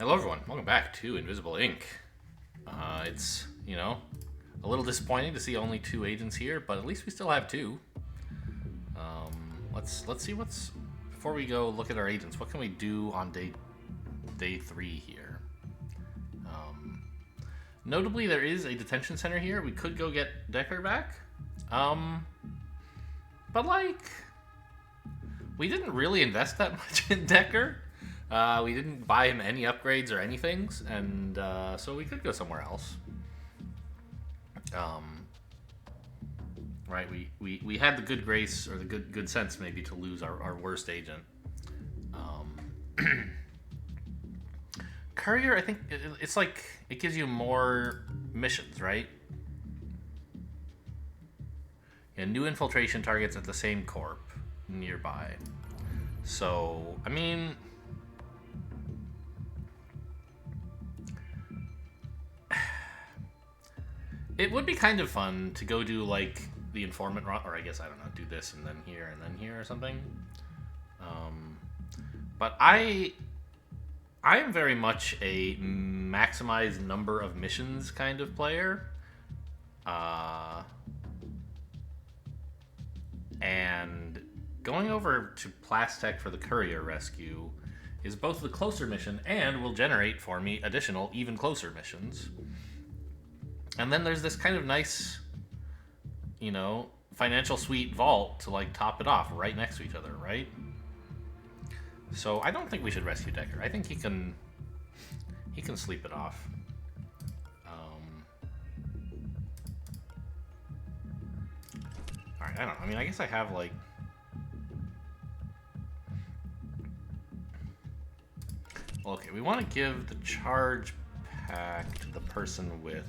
Hello, everyone. Welcome back to Invisible Ink. It's, a little disappointing to see only two agents here, but at least we still have two. Let's see what's before we go look at our agents. What can we do on day 3 here? Notably, there is a detention center here. We could go get Decker back. But we didn't really invest that much in Decker. We didn't buy him any upgrades or anything, and so we could go somewhere else. Right, we had the good grace or the good sense maybe to lose our worst agent. Courier, I think it's like it gives you more missions, right? Yeah, new infiltration targets at the same corp nearby. So, I mean, it would be kind of fun to go do like the informant run, or I guess I don't know, do this and then here or something. But I am very much a maximize number of missions kind of player. And going over to Plastech for the courier rescue is both the closer mission and will generate for me additional, even closer missions. And then there's this kind of nice, financial suite vault to like top it off right next to each other, right? So I don't think we should rescue Decker. I think he can sleep it off. All right, I don't know. I mean, I guess I have like. Well, okay, we want to give the charge pack to the person with.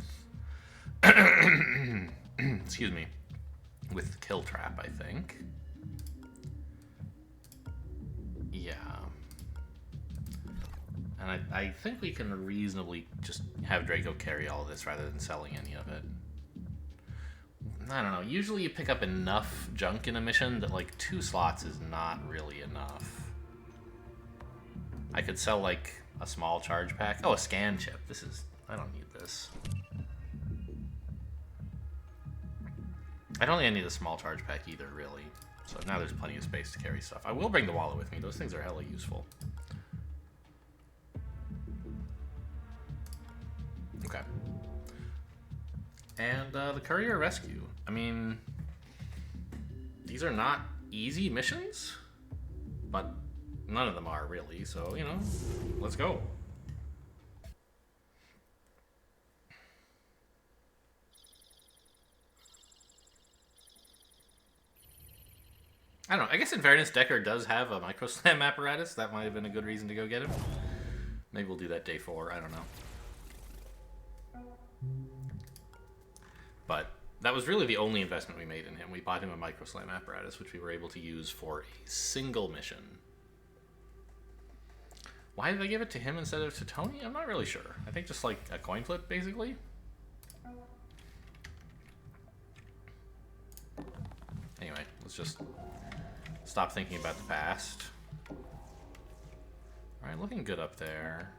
Excuse me. With the kill trap, I think. Yeah. And I think we can reasonably just have Draco carry all of this rather than selling any of it. I don't know. Usually you pick up enough junk in a mission that like 2 slots is not really enough. I could sell like a small charge pack. Oh, a scan chip. I don't need this. I don't think I need a small charge pack either, really. So now there's plenty of space to carry stuff. I will bring the wallet with me. Those things are hella useful. Okay. And the courier rescue. I mean, these are not easy missions, but none of them are really. So, let's go. I don't know. I guess in fairness, Decker does have a micro slam apparatus. That might have been a good reason to go get him. Maybe we'll do that day 4. I don't know. But that was really the only investment we made in him. We bought him a micro slam apparatus, which we were able to use for a single mission. Why did I give it to him instead of to Tony? I'm not really sure. I think just like a coin flip, basically. Anyway, let's just stop thinking about the past. Alright, looking good up there.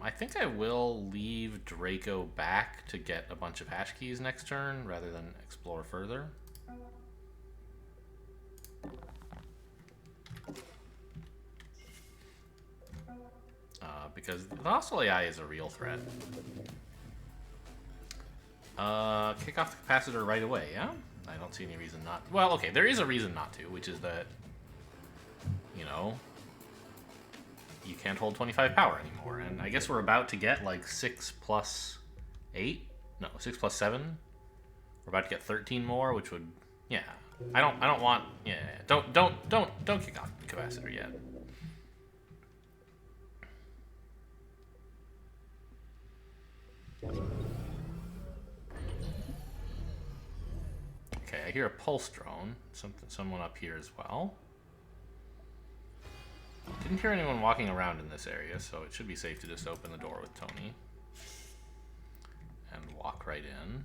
I think I will leave Draco back to get a bunch of hash keys next turn rather than explore further. Because the hostile AI is a real threat. Kick off the capacitor right away, yeah? I don't see any reason not. Well, okay, there is a reason not to, which is that, you can't hold 25 power anymore. And I guess we're about to get like 6 plus 8? No, 6 plus 7. We're about to get 13 more, which would, yeah. I don't want, yeah. Don't kick off the capacitor yet. Okay, I hear a pulse drone. Someone up here as well. Didn't hear anyone walking around in this area, so it should be safe to just open the door with Tony. And walk right in.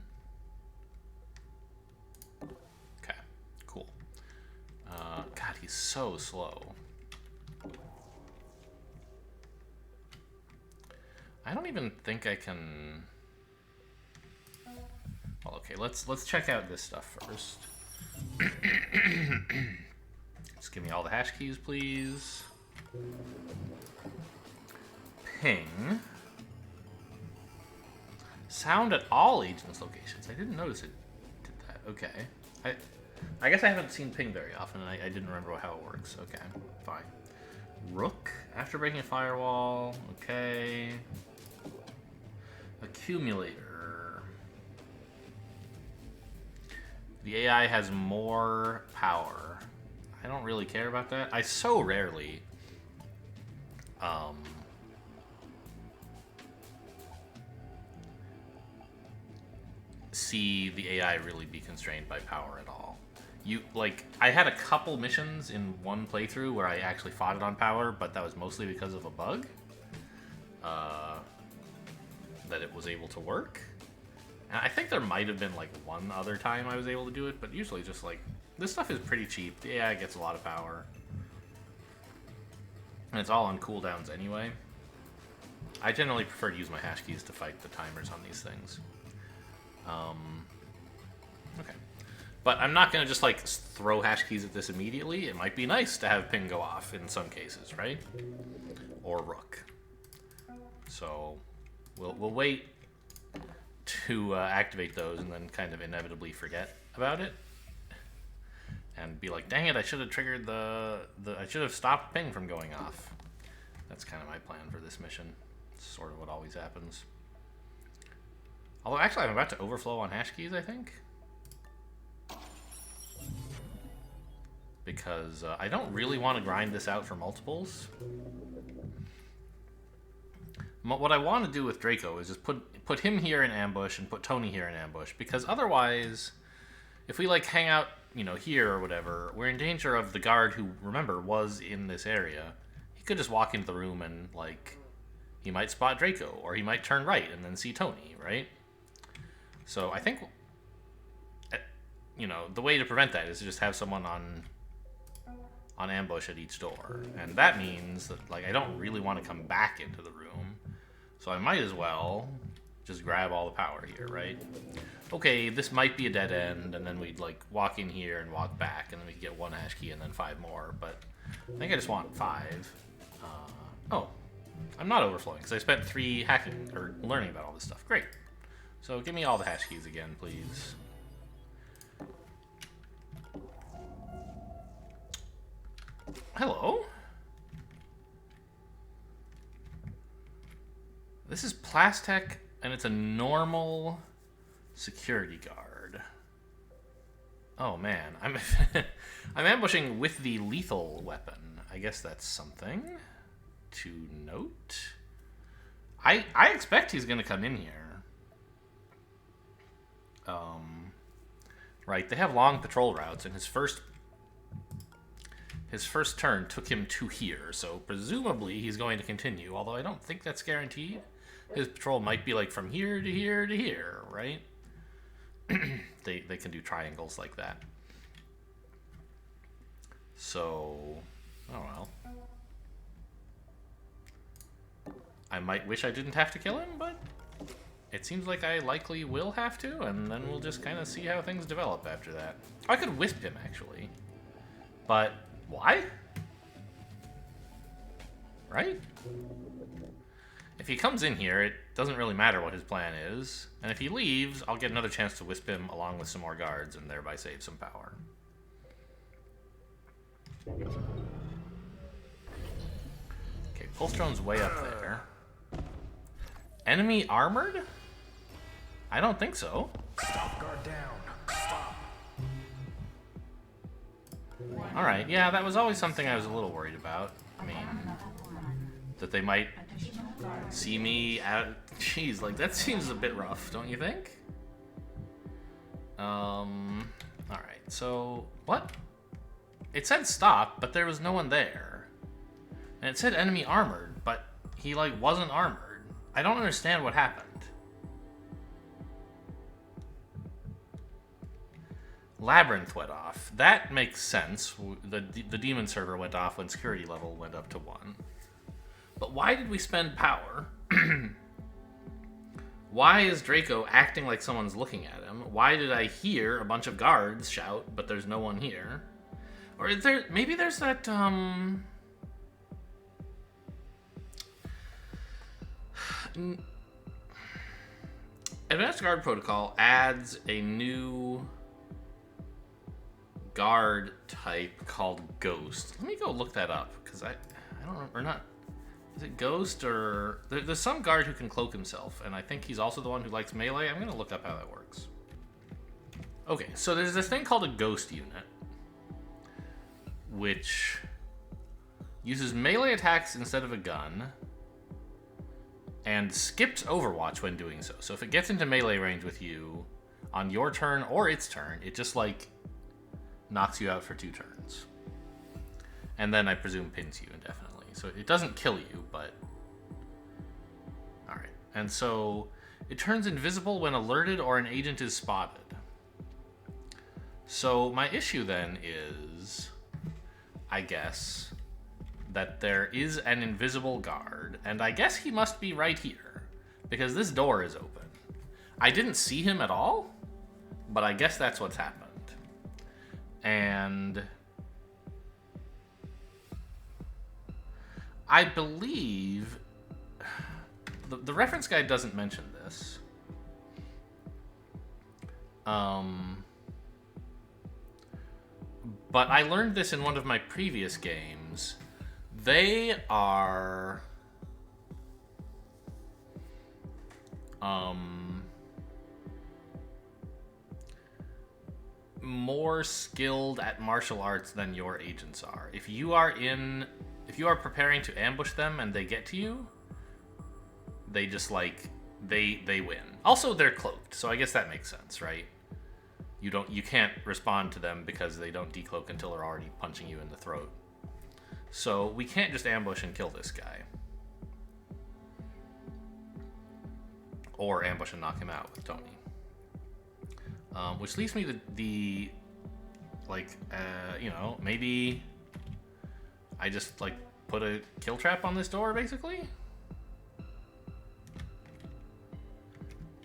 Okay, cool. God, he's so slow. I don't even think I can... Well, okay, let's check out this stuff first. Just give me all the hash keys, please. Ping. Sound at all agents' locations. I didn't notice it did that. Okay. I guess I haven't seen ping very often, and I didn't remember how it works. Okay, fine. Rook, after breaking a firewall. Okay. Accumulator. The AI has more power. I don't really care about that. I so rarely see the AI really be constrained by power at all. I had a couple missions in one playthrough where I actually fought it on power, but that was mostly because of a bug. That it was able to work. And I think there might have been like one other time I was able to do it, but usually just like, this stuff is pretty cheap. The AI gets a lot of power. And it's all on cooldowns anyway. I generally prefer to use my hash keys to fight the timers on these things. Okay. But I'm not going to just like throw hash keys at this immediately. It might be nice to have ping go off in some cases, right? Or rook. So we'll wait to activate those and then kind of inevitably forget about it. And be like, dang it, I should have triggered I should have stopped ping from going off. That's kind of my plan for this mission. It's sort of what always happens. Although, actually, I'm about to overflow on hash keys, I think. Because I don't really want to grind this out for multiples. What I want to do with Draco is just put him here in ambush and put Tony here in ambush. Because otherwise, if we, like, hang out, you know, here or whatever, we're in danger of the guard who, remember, was in this area. He could just walk into the room and, like, he might spot Draco, or he might turn right and then see Tony, right? So I think, you know, the way to prevent that is to just have someone on ambush at each door. And that means that, like, I don't really want to come back into the room. So I might as well just grab all the power here, right? Okay, this might be a dead end, and then we'd, like, walk in here and walk back, and then we could get one hash key and then 5 more, but I think I just want 5. Oh, I'm not overflowing, because I spent 3 hacking, or learning about all this stuff. Great. So give me all the hash keys again, please. Hello? This is Plastech, and it's a normal security guard. Oh man, I'm ambushing with the lethal weapon. I guess that's something to note. I expect he's gonna come in here. Right, they have long patrol routes, and his first turn took him to here, so presumably he's going to continue, although I don't think that's guaranteed. His patrol might be like from here to here to here, right? They can do triangles like that. So, oh well. I might wish I didn't have to kill him, but it seems like I likely will have to, and then we'll just kind of see how things develop after that. I could wisp him, actually. But why? Right? If he comes in here, it doesn't really matter what his plan is. And if he leaves, I'll get another chance to wisp him along with some more guards and thereby save some power. Okay, pulse drone's way up there. Enemy armored? I don't think so. Stop, guard down. Stop. Alright, yeah, that was always something I was a little worried about. I mean, that they might see me out. Jeez, like, that seems a bit rough, don't you think? Alright, so, what? It said stop, but there was no one there. And it said enemy armored, but he, like, wasn't armored. I don't understand what happened. Labyrinth went off. That makes sense. The demon server went off when security level went up to 1. But why did we spend power Why is Draco acting like someone's looking at him? Why did I hear a bunch of guards shout, but there's no one here? Or is there... Maybe there's that, Advanced Guard Protocol adds a new guard type called Ghost. Let me go look that up, because I don't remember... Or not... Is it Ghost or... There's some guard who can cloak himself, and I think he's also the one who likes melee. I'm going to look up how that works. Okay, so there's this thing called a Ghost unit, which uses melee attacks instead of a gun, and skips Overwatch when doing so. So if it gets into melee range with you on your turn or its turn, it just, like, knocks you out for 2 turns. And then I presume pins you indefinitely. So it doesn't kill you, but... Alright. And so it turns invisible when alerted or an agent is spotted. So my issue then is, I guess, that there is an invisible guard, and I guess he must be right here, because this door is open. I didn't see him at all, but I guess that's what's happened. And... I believe the reference guide doesn't mention this. But I learned this in one of my previous games. They are more skilled at martial arts than your agents are. If you are preparing to ambush them and they get to you, they just, like, they win. Also, they're cloaked, so I guess that makes sense, right? You can't respond to them because they don't decloak until they're already punching you in the throat. So we can't just ambush and kill this guy. Or ambush and knock him out with Tony. Which leaves me the maybe I just, like, put a kill trap on this door, basically?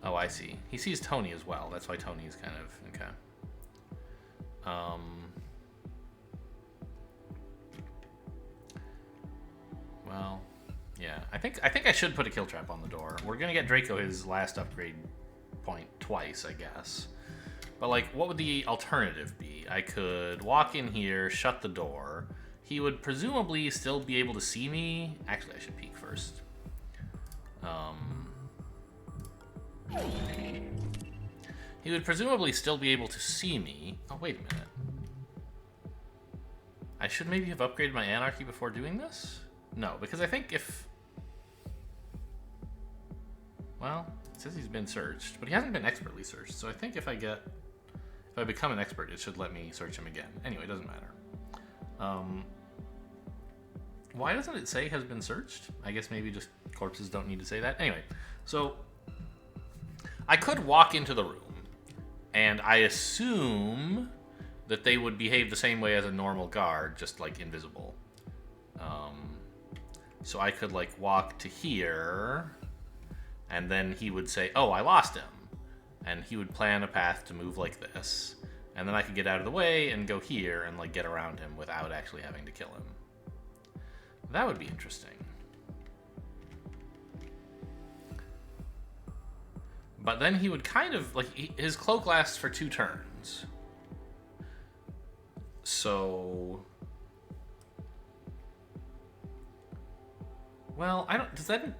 Oh, I see. He sees Tony as well. That's why Tony's kind of... Okay. Well, yeah. I think I should put a kill trap on the door. We're gonna get Draco his last upgrade point twice, I guess. But, like, what would the alternative be? I could walk in here, shut the door. He would presumably still be able to see me. Actually, I should peek first. He would presumably still be able to see me. Oh, wait a minute. I should maybe have upgraded my Anarchy before doing this? No, because I think if... Well, it says he's been searched, but he hasn't been expertly searched, so I think if I become an expert, it should let me search him again. Anyway, it doesn't matter. Why doesn't it say has been searched? I guess maybe just corpses don't need to say that. Anyway, so I could walk into the room, and I assume that they would behave the same way as a normal guard, just, like, invisible. So I could, like, walk to here, and then he would say, oh, I lost him. And he would plan a path to move like this. And then I could get out of the way and go here and, like, get around him without actually having to kill him. That would be interesting. But then he would kind of, like, his cloak lasts for 2 turns. So... Well, I don't... Does that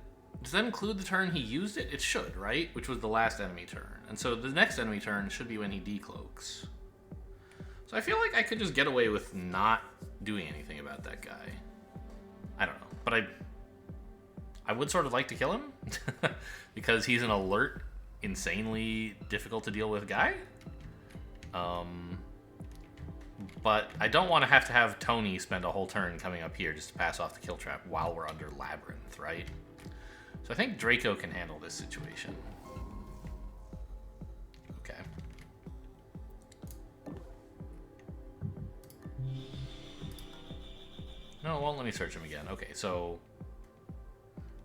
include the turn he used it? It should, right? Which was the last enemy turn. And so the next enemy turn should be when he decloaks. So I feel like I could just get away with not doing anything about that guy. I don't know. But I would sort of like to kill him. Because he's an alert, insanely difficult to deal with guy. But I don't want to have Tony spend a whole turn coming up here just to pass off the kill trap while we're under Labyrinth, right? So I think Draco can handle this situation. Okay. No, it won't let me search him again. Okay, so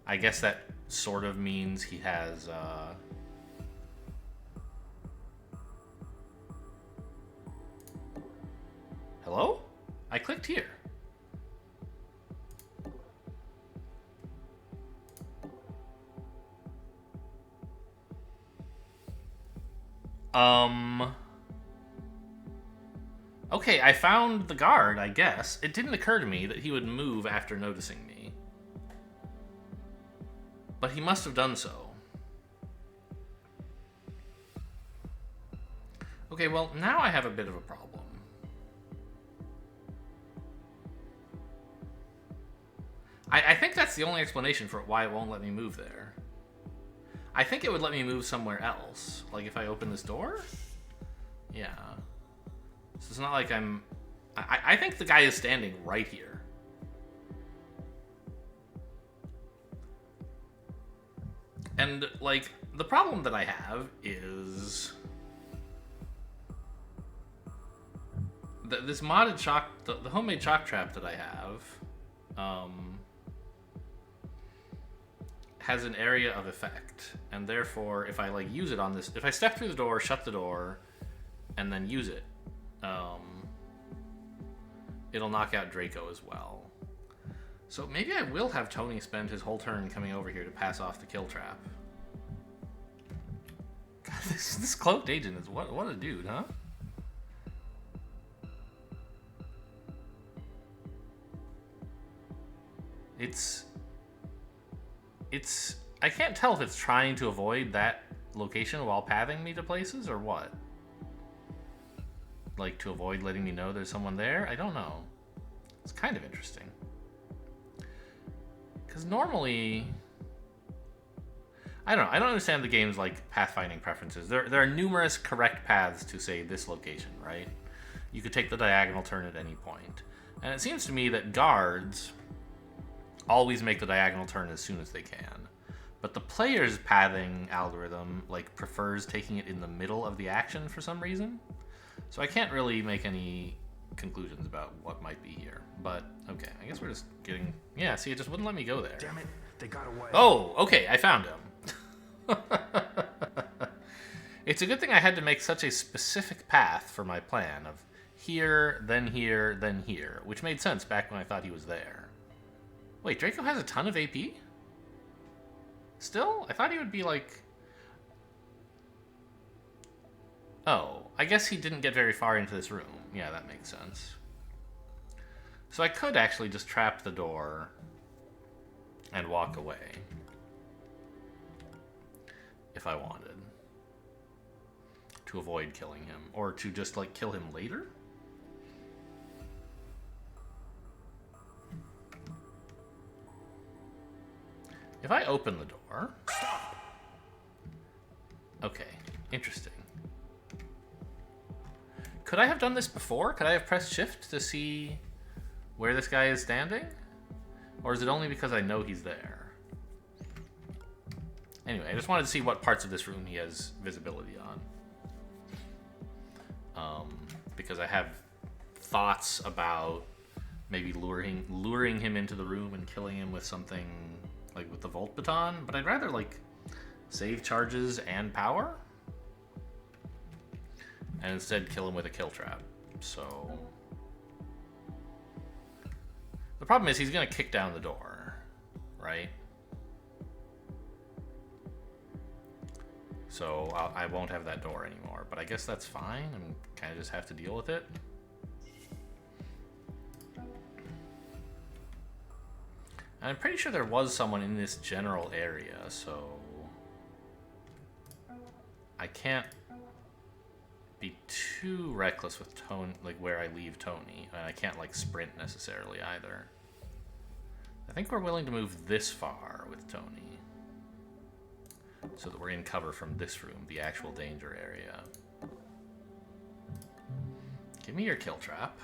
I guess that sort of means he has hello? I clicked here. Okay, I found the guard, I guess. It didn't occur to me that he would move after noticing me. But he must have done so. Okay, well, now I have a bit of a problem. I think that's the only explanation for why it won't let me move there. I think it would let me move somewhere else. Like if I open this door? Yeah. So it's not like I'm... I think the guy is standing right here. And, like, the problem that I have is... this modded chalk... The homemade chalk trap that I have... has an area of effect. And therefore, if I, like, use it on this... If I step through the door, shut the door, and then use it... it'll knock out Draco as well. So maybe I will have Tony spend his whole turn coming over here to pass off the kill trap. God, this cloaked agent is what a dude, huh? It's I can't tell if it's trying to avoid that location while pathing me to places or what. Like, to avoid letting me know there's someone there? I don't know. It's kind of interesting. Because normally... I don't know. I don't understand the game's, like, pathfinding preferences. There are numerous correct paths to, say, this location, right? You could take the diagonal turn at any point. And it seems to me that guards always make the diagonal turn as soon as they can. But the player's pathing algorithm, like, prefers taking it in the middle of the action for some reason. So I can't really make any conclusions about what might be here. But, okay, I guess we're just getting... Yeah, see, it just wouldn't let me go there. Damn it, they got away. Oh, okay, I found him. It's a good thing I had to make such a specific path for my plan of here, then here, then here, which made sense back when I thought he was there. Wait, Draco has a ton of AP? Still? I thought he would be like... Oh, I guess he didn't get very far into this room. Yeah, that makes sense. So I could actually just trap the door and walk away if I wanted to avoid killing him, or to just like kill him later. If I open the door... Okay, interesting. Could I have done this before? Could I have pressed shift to see where this guy is standing? Or is it only because I know he's there? Anyway, I just wanted to see what parts of this room he has visibility on. Because I have thoughts about maybe luring him into the room and killing him with something like with the Volt Baton, but I'd rather like save charges and power and instead kill him with a kill trap. So the problem is he's gonna kick down the door, right? So I won't have that door anymore, but I guess that's fine. I'm kind of just have to deal with it. And I'm pretty sure there was someone in this general area, so I can't be too reckless with Tony, like where I leave Tony. And I can't like sprint necessarily either. I think we're willing to move this far with Tony, so that we're in cover from this room, the actual danger area. Give me your kill trap.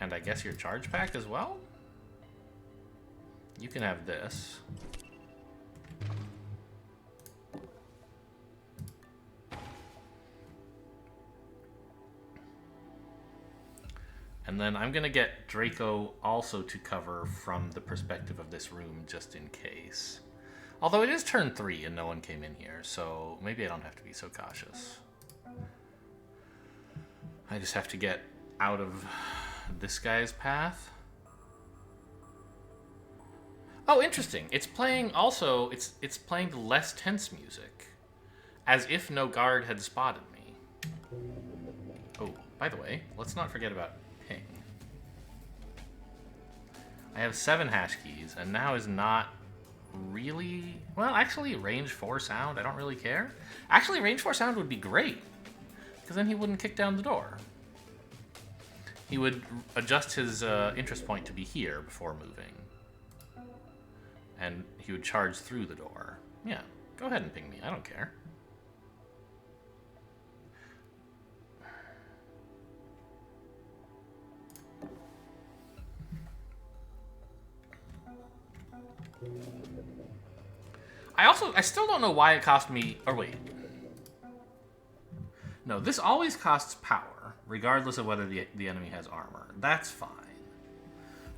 And I guess your charge pack as well? You can have this. And And then I'm going to get Draco also to cover from the perspective of this room just in case. Although it is turn 3 and no one came in here, so maybe I don't have to be so cautious. I just have to get out of this guy's path. Oh, interesting. It's playing also, it's playing the less tense music. As if no guard had spotted me. Oh, by the way, let's not forget about ping. I have 7 hash keys, and now is not really... Well, actually, range 4 sound, I don't really care. Actually, range 4 sound would be great, because then he wouldn't kick down the door. He would adjust his interest point to be here before moving. And he would charge through the door. Yeah, go ahead and ping me, I don't care. I still don't know why it cost me, or wait. No, this always costs power, regardless of whether the enemy has armor. That's fine.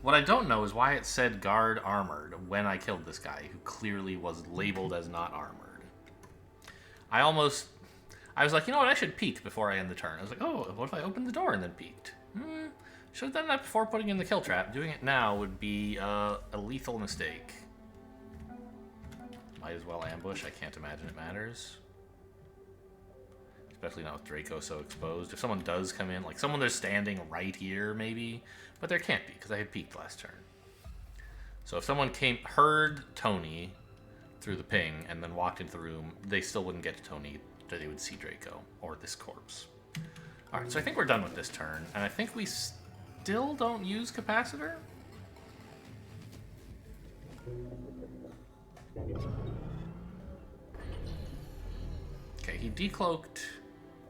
What I don't know is why it said guard armored when I killed this guy, who clearly was labeled as not armored. I was like, you know what, I should peek before I end the turn. I was like, oh, what if I opened the door and then peeked? Should have done that before putting in the kill trap. Doing it now would be a lethal mistake. Might as well ambush. I can't imagine it matters. Especially now with Draco so exposed. If someone does come in, like someone that's standing right here maybe, but there can't be because I had peeked last turn. So if someone heard Tony through the ping and then walked into the room, they still wouldn't get to Tony. They would see Draco or this corpse. Alright, so I think we're done with this turn, and I think we still don't use capacitor? Okay, he decloaked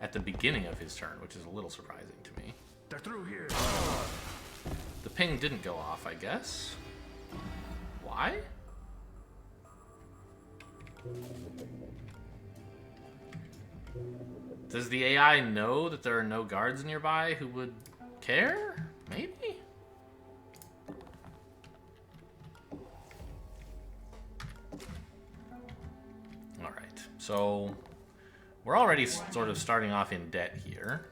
at the beginning of his turn, which is a little surprising to me. They're through here. The ping didn't go off, I guess. Why? Does the AI know that there are no guards nearby who would care? Maybe? Alright, so we're already sort of starting off in debt here.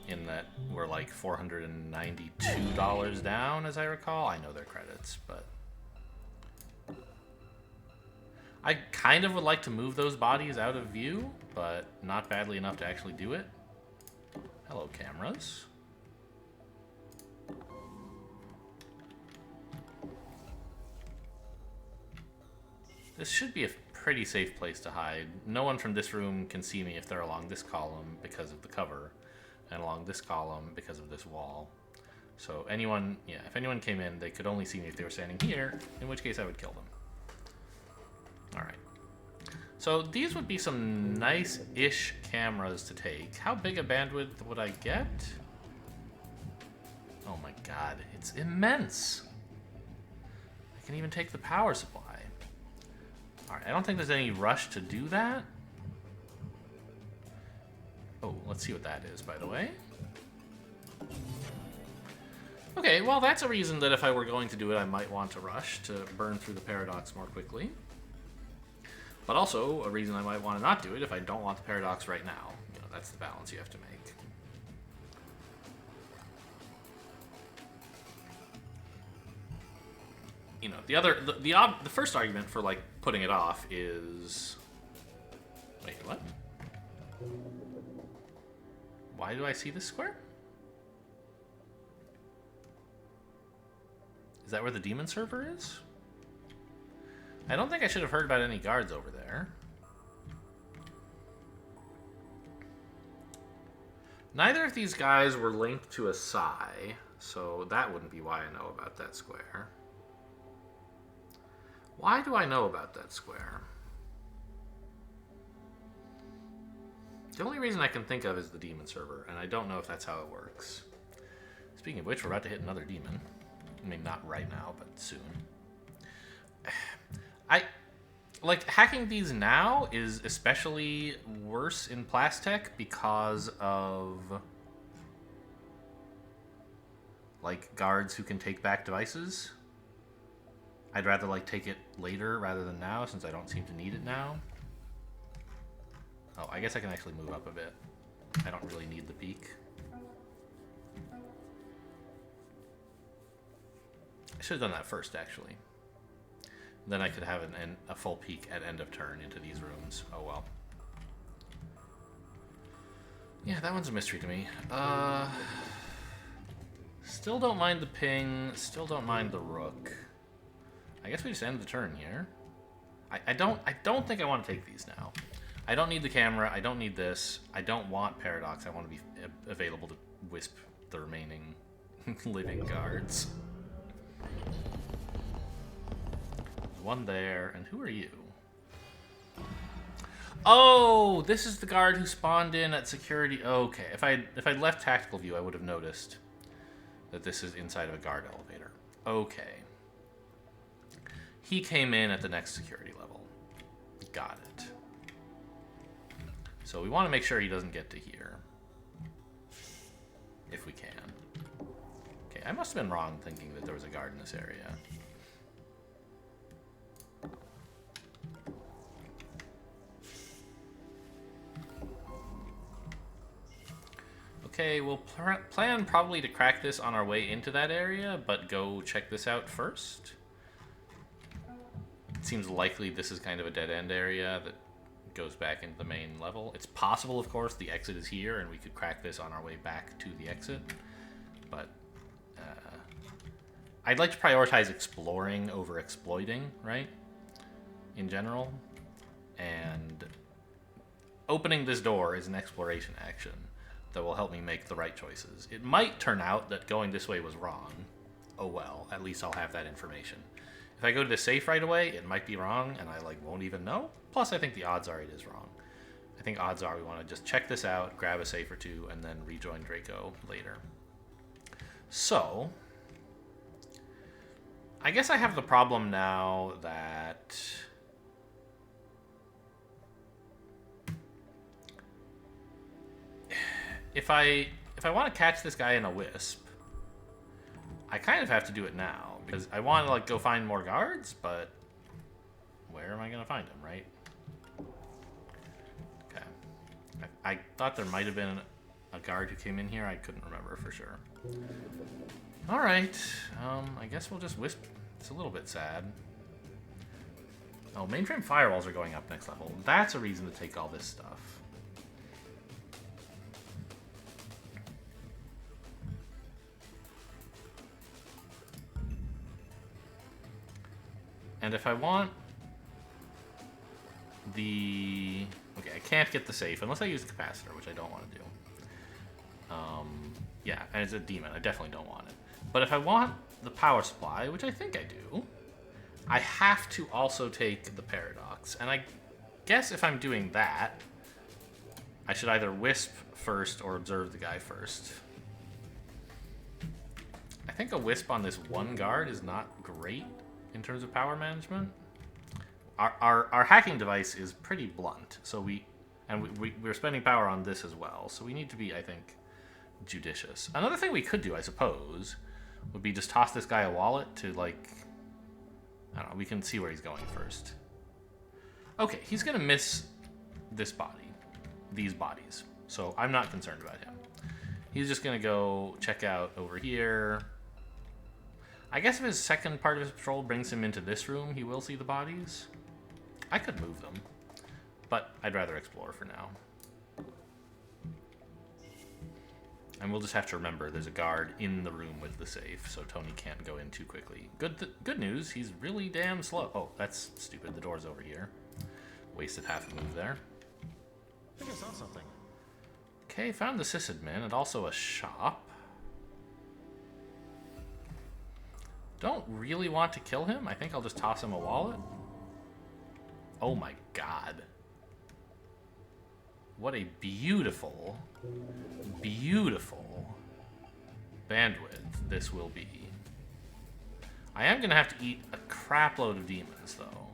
In that we're like $492 down, as I recall. I know their credits, but... I kind of would like to move those bodies out of view, but not badly enough to actually do it. Hello, cameras. This should be a pretty safe place to hide. No one from this room can see me if they're along this column because of the cover, and along this column because of this wall. So anyone, yeah, if anyone came in, they could only see me if they were standing here, in which case I would kill them. Alright. So these would be some nice-ish cameras to take. How big a bandwidth would I get? Oh my god, it's immense! I can even take the power supply. Alright, I don't think there's any rush to do that. Oh, let's see what that is, by the way. Okay, well that's a reason that if I were going to do it, I might want to rush to burn through the paradox more quickly. But also, a reason I might want to not do it if I don't want the paradox right now. You know, that's the balance you have to make. You know, the first argument for, like, putting it off is... Wait, what? Why do I see this square? Is that where the demon server is? I don't think I should have heard about any guards over there. Neither of these guys were linked to a psi, so that wouldn't be why I know about that square. Why do I know about that square? The only reason I can think of is the demon server, and I don't know if that's how it works. Speaking of which, we're about to hit another demon. I mean, not right now, but soon. Like, hacking these now is especially worse in Plastech because of like guards who can take back devices. I'd rather like take it later rather than now, since I don't seem to need it now. Oh, I guess I can actually move up a bit. I don't really need the peak. I should have done that first, actually. Then I could have a full peek at end of turn into these rooms. Oh well. Yeah, that one's a mystery to me. Still don't mind the ping. Still don't mind the rook. I guess we just end the turn here. I don't think I want to take these now. I don't need the camera. I don't need this. I don't want Paradox. I want to be available to wisp the remaining living guards. One there, and who are you? Oh, this is the guard who spawned in at security. Okay, if I'd left tactical view, I would have noticed that this is inside of a guard elevator. Okay. He came in at the next security level. Got it. So we want to make sure he doesn't get to here. If we can. Okay, I must have been wrong thinking that there was a guard in this area. Okay, we'll plan probably to crack this on our way into that area, but go check this out first. It seems likely this is kind of a dead-end area that goes back into the main level. It's possible, of course, the exit is here, and we could crack this on our way back to the exit. But I'd like to prioritize exploring over exploiting, right? In general. And opening this door is an exploration action that will help me make the right choices. It might turn out that going this way was wrong. Oh well, at least I'll have that information. If I go to the safe right away, it might be wrong, and I won't even know. Plus, I think the odds are it is wrong. I think odds are we want to just check this out, grab a safe or two, and then rejoin Draco later. So, I guess I have the problem now that if I want to catch this guy in a wisp, I kind of have to do it now, because I want to go find more guards, but where am I going to find them, right? Okay. I thought there might have been a guard who came in here. I couldn't remember for sure. All right. I guess we'll just wisp. It's a little bit sad. Oh, mainframe firewalls are going up next level. That's a reason to take all this stuff. And if I want the... Okay, I can't get the safe unless I use the capacitor, which I don't want to do. Yeah, and it's a demon. I definitely don't want it. But if I want the power supply, which I think I do, I have to also take the Paradox. And I guess if I'm doing that, I should either wisp first or observe the guy first. I think a wisp on this one guard is not great in terms of power management. Our hacking device is pretty blunt, so we're spending power on this as well, so we need to be, I think, judicious. Another thing we could do, I suppose, would be just toss this guy a wallet to, I don't know, we can see where he's going first. Okay, he's gonna miss this body, these bodies, so I'm not concerned about him. He's just gonna go check out over here. I guess if his second part of his patrol brings him into this room, he will see the bodies. I could move them, but I'd rather explore for now. And we'll just have to remember there's a guard in the room with the safe, so Tony can't go in too quickly. Good news, he's really damn slow. Oh, that's stupid. The door's over here. Wasted half a move there. I think I saw something. Okay, found the sysadmin and also a shop. Don't really want to kill him. I think I'll just toss him a wallet. Oh my god. What a beautiful, beautiful bandwidth this will be. I am going to have to eat a crap load of demons, though.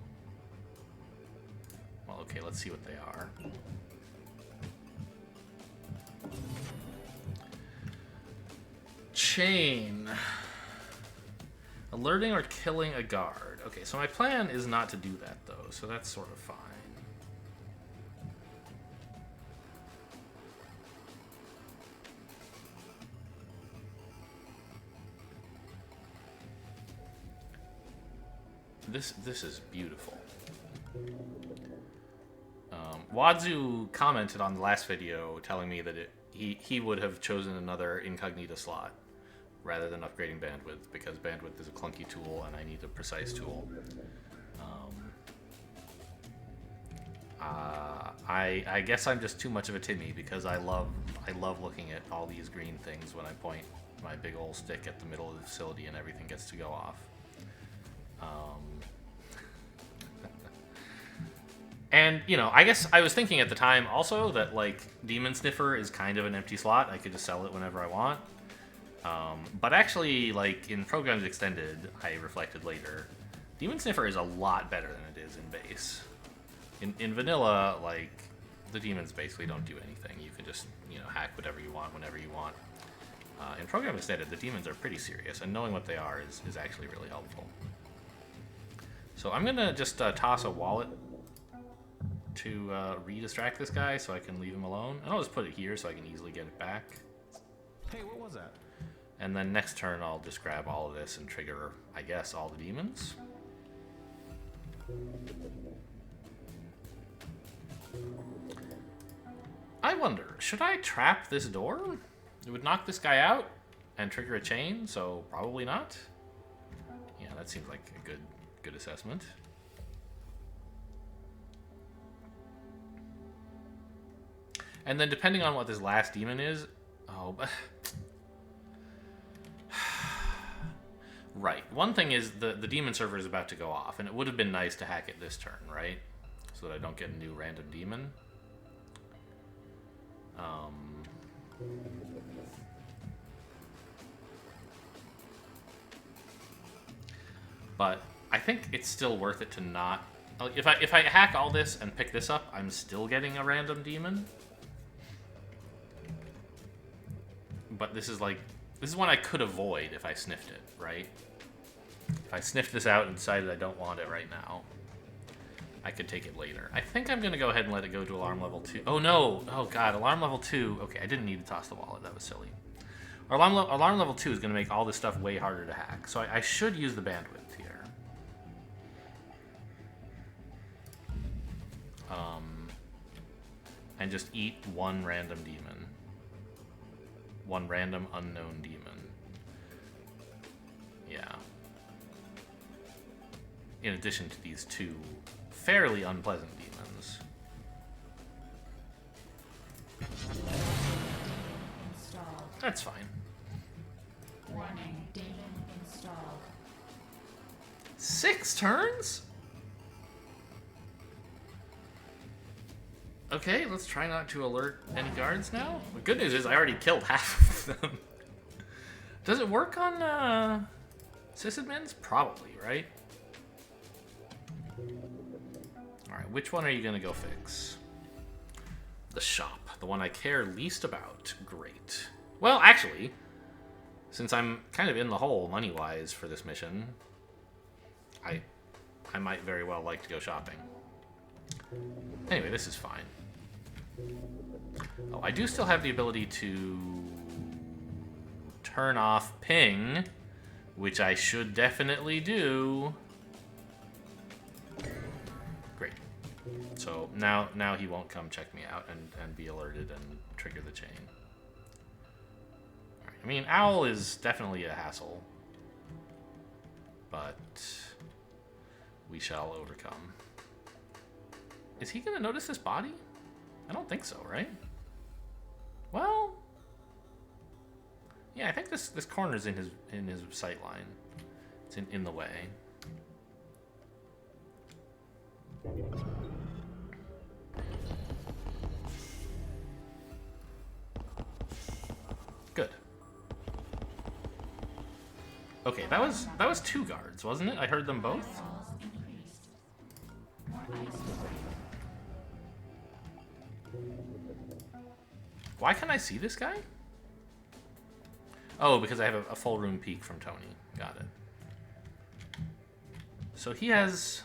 Well, okay, let's see what they are. chain. Alerting or killing a guard. Okay, so my plan is not to do that, though, so that's sort of fine. This is beautiful. Wadzu commented on the last video telling me that he would have chosen another incognita slot rather than upgrading bandwidth, because bandwidth is a clunky tool and I need a precise tool. I guess I'm just too much of a Timmy, because I love looking at all these green things when I point my big old stick at the middle of the facility and everything gets to go off. And, you know, I guess I was thinking at the time also that, like, Demon Sniffer is kind of an empty slot. I could just sell it whenever I want. But actually, like, in Programs Extended, I reflected later, Demon Sniffer is a lot better than it is in base. In vanilla, like, the demons basically don't do anything. You can just, you know, hack whatever you want whenever you want. In Programs Extended, the demons are pretty serious, and knowing what they are is actually really helpful. So I'm going to just toss a wallet to re-distract this guy so I can leave him alone. And I'll just put it here so I can easily get it back. Hey, what was that? And then next turn I'll just grab all of this and trigger, I guess, all the demons. I wonder, should I trap this door? It would knock this guy out and trigger a chain, so probably not. Yeah, that seems like a good assessment. And then depending on what this last demon is... Oh, but... Right. One thing is the demon server is about to go off, and it would have been nice to hack it this turn, right? So that I don't get a new random demon. But I think it's still worth it to not... If I hack all this and pick this up, I'm still getting a random demon. But this is like... This is one I could avoid if I sniffed it, right? If I sniffed this out and decided I don't want it right now, I could take it later. I think I'm going to go ahead and let it go to alarm level 2. Oh, no. Oh, God. Alarm level 2. Okay, I didn't need to toss the wallet. That was silly. Alarm level 2 is going to make all this stuff way harder to hack. So I should use the bandwidth here. And just eat one random demon. One random unknown demon. Yeah. In addition to these two fairly unpleasant demons. Installed. That's fine. Warning, demon installed. 6 turns? Okay, let's try not to alert any guards now. The good news is I already killed half of them. Does it work on sysadmins? Probably, right? Alright, which one are you going to go fix? The shop. The one I care least about. Great. Well, actually, since I'm kind of in the hole money-wise for this mission, I might very well like to go shopping. Anyway, this is fine. Oh, I do still have the ability to turn off ping, which I should definitely do. Great. So now he won't come check me out and be alerted and trigger the chain. All right. I mean, Owl is definitely a hassle, but we shall overcome. Is he going to notice this body? I don't think so, right? Well, yeah, I think this corner's in his sight line. It's in the way. Good. Okay, that was 2 guards, wasn't it? I heard them both. Walls increased. More ice. Why can't I see this guy? Oh, because I have a full room peek from Tony. Got it. So he has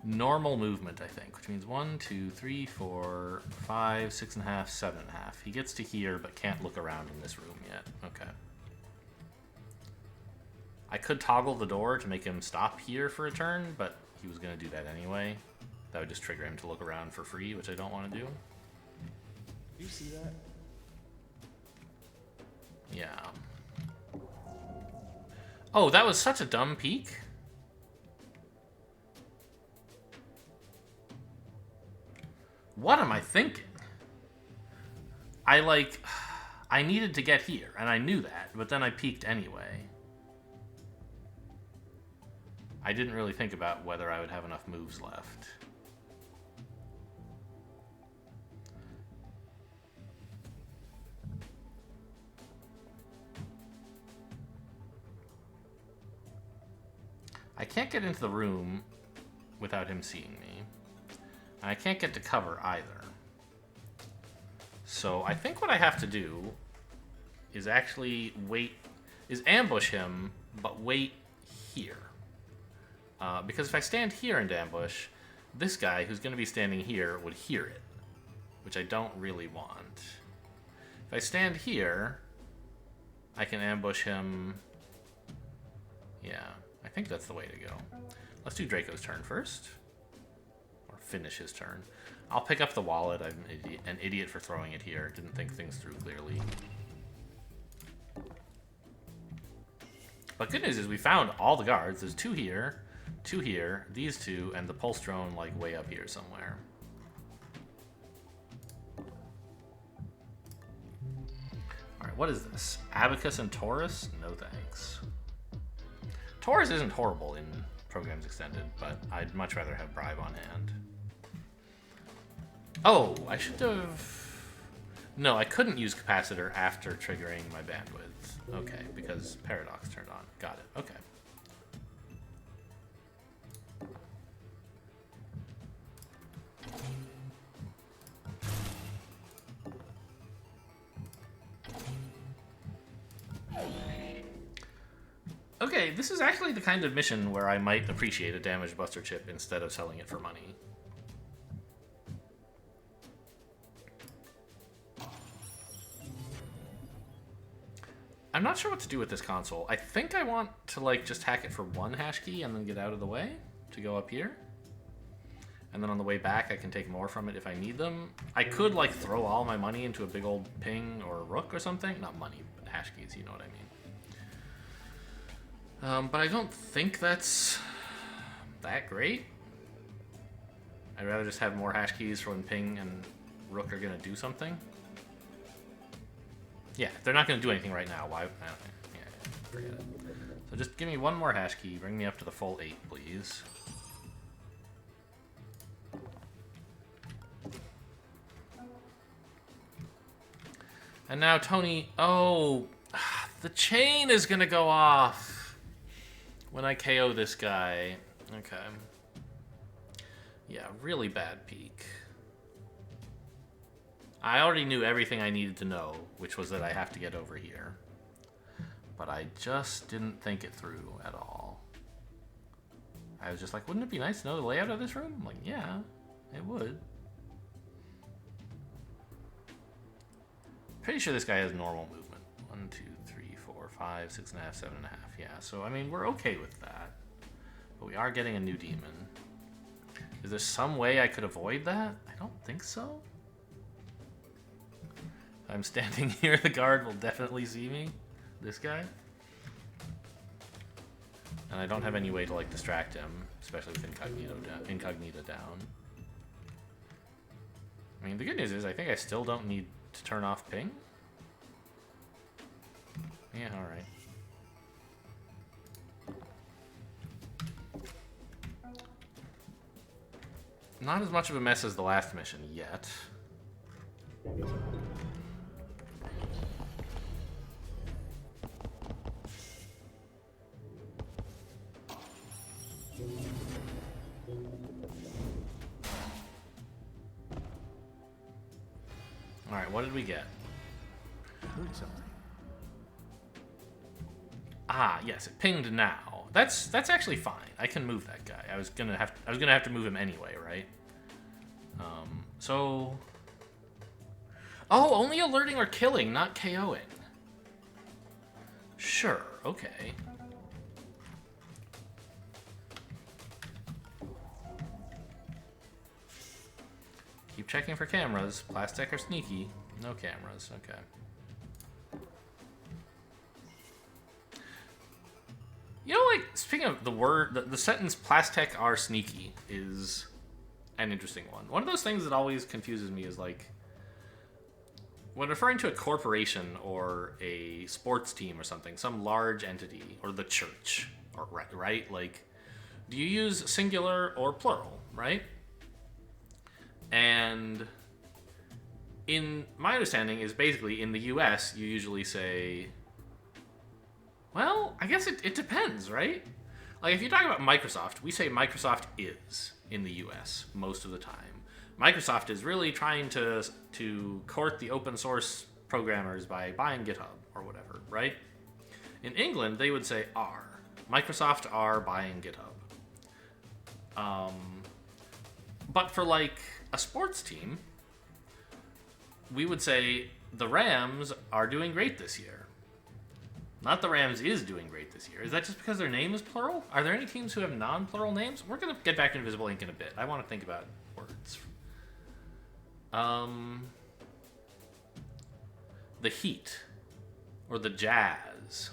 normal movement, I think, which means 1, 2, 3, 4, 5, 6.5, 7.5. He gets to here, but can't look around in this room yet. Okay. I could toggle the door to make him stop here for a turn, but he was going to do that anyway. That would just trigger him to look around for free, which I don't want to do. You see that? Yeah. Oh, that was such a dumb peek. What am I thinking? I needed to get here, and I knew that, but then I peeked anyway. I didn't really think about whether I would have enough moves left. I can't get into the room without him seeing me. And I can't get to cover either. So I think what I have to do is actually ambush him, but wait here. Because if I stand here and ambush, this guy who's going to be standing here would hear it, which I don't really want. If I stand here, I can ambush him. Yeah, I think that's the way to go. Let's do Draco's turn first. Or finish his turn. I'll pick up the wallet. I'm an idiot for throwing it here. Didn't think things through clearly. But good news is we found all the guards. There's 2 here, 2 here, these 2, and the pulse drone like way up here somewhere. Alright, what is this? Abacus and Taurus? No thanks. Taurus isn't horrible in Programs Extended, but I'd much rather have Bribe on hand. Oh, I should have... No, I couldn't use Capacitor after triggering my bandwidth. Okay, because Paradox turned on. Got it, okay. Okay, this is actually the kind of mission where I might appreciate a damage buster chip instead of selling it for money. I'm not sure what to do with this console. I think I want to like just hack it for 1 hash key and then get out of the way to go up here. And then on the way back I can take more from it if I need them. I could like throw all my money into a big old ping or rook or something. Not money, but hash keys, you know what I mean. But I don't think that's that great. I'd rather just have more hash keys for when ping and rook are gonna do something. Yeah, they're not going to do anything right now. Why? Yeah, forget it. So just give me 1 more hash key. Bring me up to the full 8, please. And now Tony... Oh, the chain is going to go off when I KO this guy. Okay. Yeah, really bad peek. I already knew everything I needed to know, which was that I have to get over here. But I just didn't think it through at all. I was just like, wouldn't it be nice to know the layout of this room? I'm like, yeah, it would. Pretty sure this guy has normal movement. 1, 2, 3, 4, 5, 6.5, 7.5. Yeah, so I mean, we're okay with that. But we are getting a new demon. Is there some way I could avoid that? I don't think so. I'm standing here, the guard will definitely see me. This guy. And I don't have any way to like distract him, especially with incognito down. I mean, the good news is I think I still don't need to turn off ping. Yeah, alright. Not as much of a mess as the last mission yet. Alright, what did we get? something. Ah, yes, it pinged now. That's actually fine. I can move that guy. I was gonna have to move him anyway, right? So. Oh, only alerting or killing, not KOing. Sure. Okay. Keep checking for cameras. Plastic or sneaky. No cameras. Okay. You know, like, speaking of the word, the sentence "Plastech are sneaky" is an interesting one. One of those things that always confuses me is, like, when referring to a corporation or a sports team or something, some large entity, or the church, or right? Like, do you use singular or plural, right? And in my understanding is basically in the US, you usually say, well, I guess it depends, right? Like, if you talk about Microsoft, we say Microsoft is in the US most of the time. Microsoft is really trying to court the open source programmers by buying GitHub or whatever, right? In England, they would say are. Microsoft are buying GitHub. But for, like, a sports team, we would say the Rams are doing great this year. Not the Rams is doing great this year. Is that just because their name is plural? Are there any teams who have non-plural names? We're going to get back to Invisible Ink in a bit. I want to think about words. The Heat. Or the Jazz.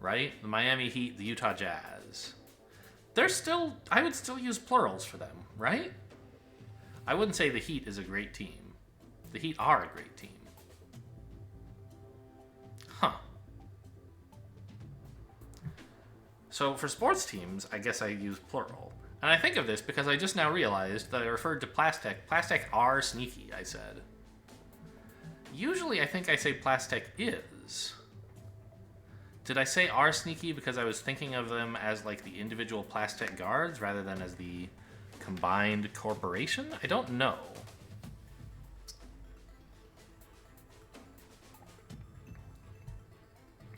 Right? The Miami Heat, the Utah Jazz. They're still... I would still use plurals for them, right? I wouldn't say the Heat is a great team. The Heat are a great team. Huh. So for sports teams, I guess I use plural. And I think of this because I just now realized that I referred to Plastech. Plastech are sneaky, I said. Usually I think I say Plastech is. Did I say are sneaky because I was thinking of them as like the individual Plastech guards rather than as the combined corporation? I don't know.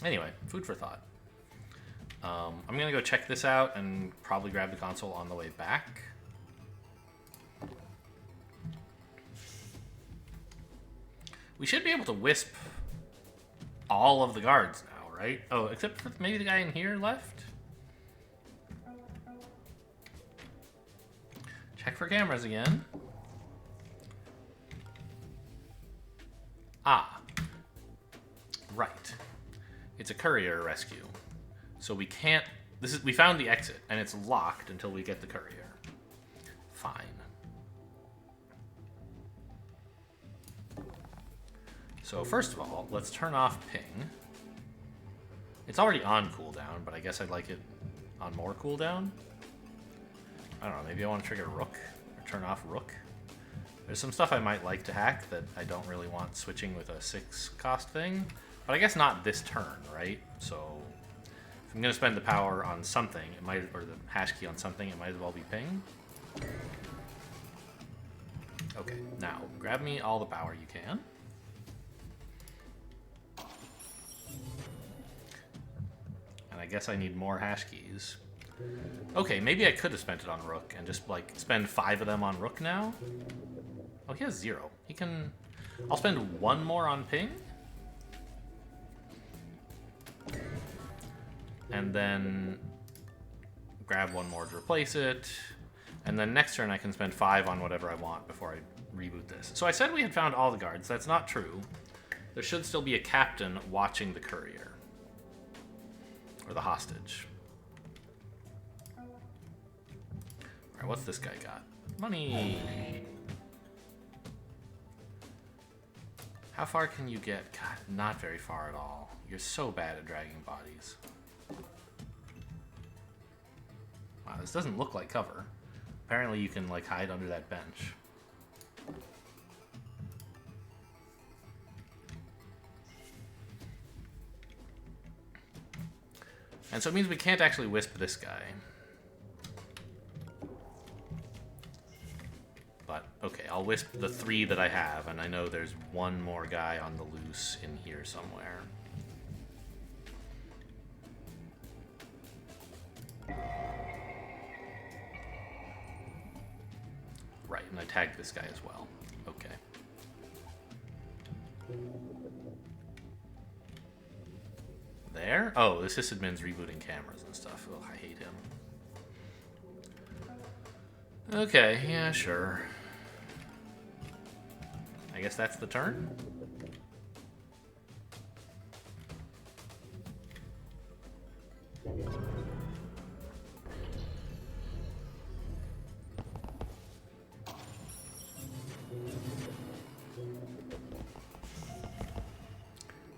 Anyway, food for thought. I'm gonna go check this out and probably grab the console on the way back. We should be able to wisp all of the guards now, right? Oh, except for maybe the guy in here left? Check for cameras again. Ah. Right. It's a courier rescue. So we can't... we found the exit, and it's locked until we get the courier. Fine. So first of all, let's turn off ping. It's already on cooldown, but I guess I'd like it on more cooldown. I don't know, maybe I want to trigger Rook, or turn off Rook. There's some stuff I might like to hack that I don't really want switching with a 6 cost thing. But I guess not this turn, right? So if I'm going to spend the power on something, it might, or the hash key on something, it might as well be ping. Okay, now grab me all the power you can. And I guess I need more hash keys. Okay, maybe I could have spent it on Rook and just like spend 5 of them on Rook now. Oh, he has 0. He can... I'll spend 1 more on ping. And then grab 1 more to replace it. And then next turn I can spend 5 on whatever I want before I reboot this. So I said we had found all the guards. That's not true. There should still be a captain watching the courier. Or the hostage. Alright, what's this guy got? Money! How far can you get? God, not very far at all. You're so bad at dragging bodies. Wow, this doesn't look like cover. Apparently you can, like, hide under that bench. And so it means we can't actually wisp this guy. But, okay, I'll wisp the 3 that I have, and I know there's one more guy on the loose in here somewhere. Right, and I tagged this guy as well. Okay. There? Oh, the sysadmin's rebooting cameras and stuff. Oh, I hate him. Okay, yeah, sure. I guess that's the turn?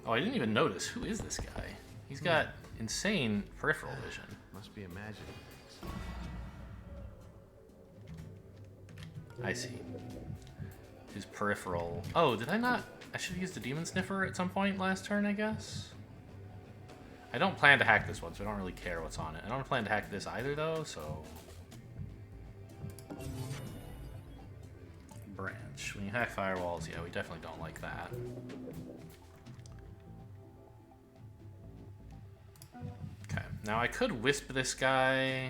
Oh, I didn't even notice. Who is this guy? He's got insane peripheral vision. Must be imagining. I see. His peripheral... Oh, did I not... I should have used the Demon Sniffer at some point last turn, I guess? I don't plan to hack this one, so I don't really care what's on it. I don't plan to hack this either, though, so... Branch. When you hack firewalls, yeah, we definitely don't like that. Okay, now I could wisp this guy...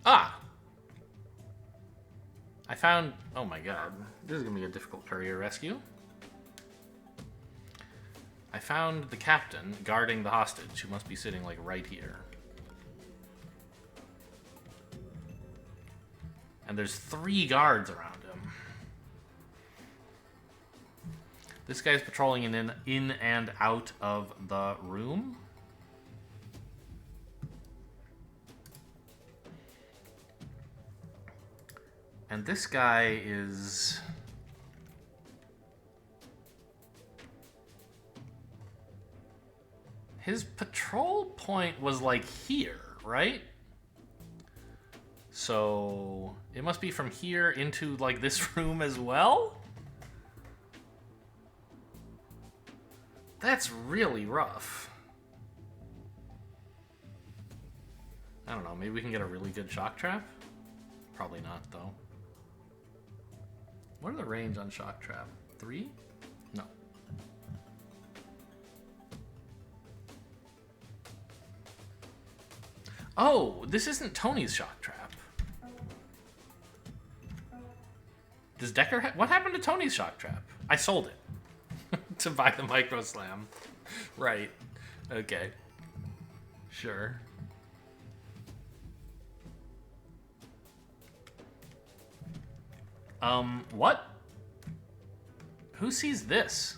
Ah! I found... Oh my god. This is going to be a difficult courier rescue. I found the captain guarding the hostage, who must be sitting, like, right here. And there's 3 guards around him. This guy's patrolling in and out of the room. And this guy is... His patrol point was like here, right? So it must be from here into like this room as well? That's really rough. I don't know, maybe we can get a really good shock trap? Probably not, though. What are the range on shock trap? 3? No. Oh, this isn't Tony's shock trap. Does Decker what happened to Tony's shock trap? I sold it to buy the Micro Slam. Right. Okay. Sure. What? Who sees this?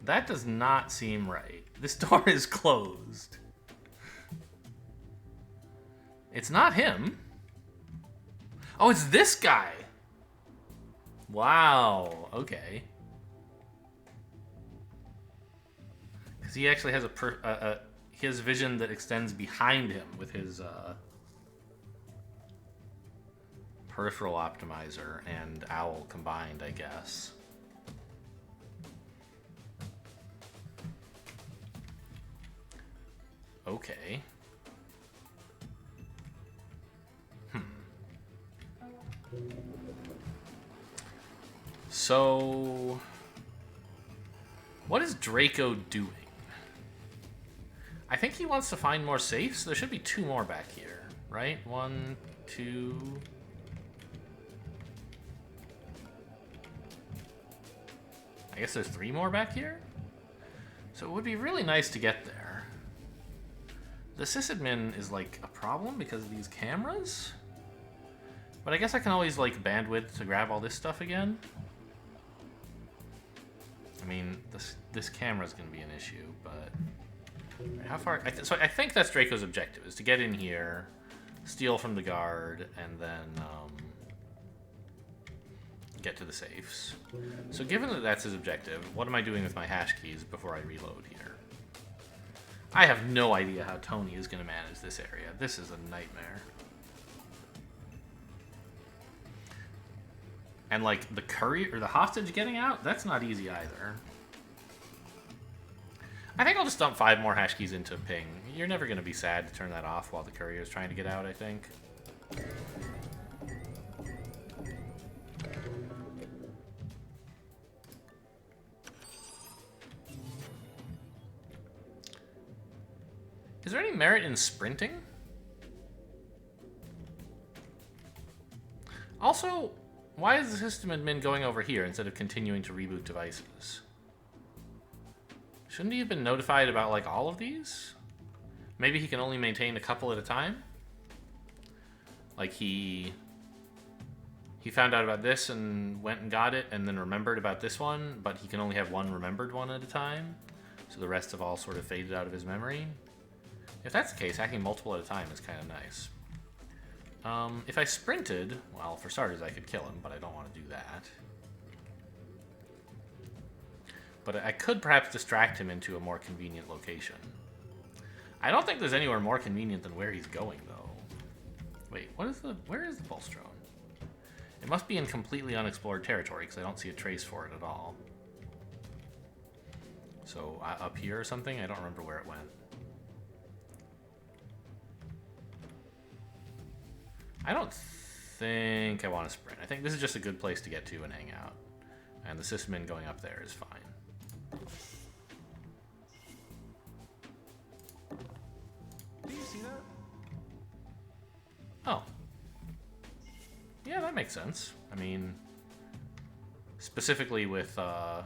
That does not seem right. This door is closed. It's not him. Oh, it's this guy. Wow. Okay. Because he actually has his vision that extends behind him with his peripheral optimizer and owl combined, I guess. Okay. So, what is Draco doing? I think he wants to find more safes. There should be 2 more back here, right? 1, 2... I guess there's 3 more back here? So it would be really nice to get there. The sysadmin is like a problem because of these cameras? But I guess I can always like bandwidth to grab all this stuff again. I mean, this camera is going to be an issue, but... How far... So I think that's Draco's objective, is to get in here, steal from the guard, and then get to the safes. So given that that's his objective, what am I doing with my hash keys before I reload here? I have no idea how Tony is going to manage this area. This is a nightmare. And like the courier or the hostage getting out, that's not easy either. I think I'll just dump 5 more hash keys into ping. You're never going to be sad to turn that off while the courier is trying to get out, I think. Is there any merit in sprinting? Also, why is the system admin going over here instead of continuing to reboot devices? Shouldn't he have been notified about, like, all of these? Maybe he can only maintain a couple at a time? Like, he found out about this and went and got it and then remembered about this one, but he can only have one remembered one at a time, so the rest have all sort of faded out of his memory. If that's the case, hacking multiple at a time is kind of nice. If I sprinted, well, for starters, I could kill him, but I don't want to do that. But I could perhaps distract him into a more convenient location. I don't think there's anywhere more convenient than where he's going, though. Wait, where is the pulse drone? It must be in completely unexplored territory, because I don't see a trace for it at all. So, up here or something? I don't remember where it went. I don't think I want to sprint. I think this is just a good place to get to and hang out. And the sysadmin going up there is fine. Do you see that? Oh. Yeah, that makes sense. I mean, specifically with Owl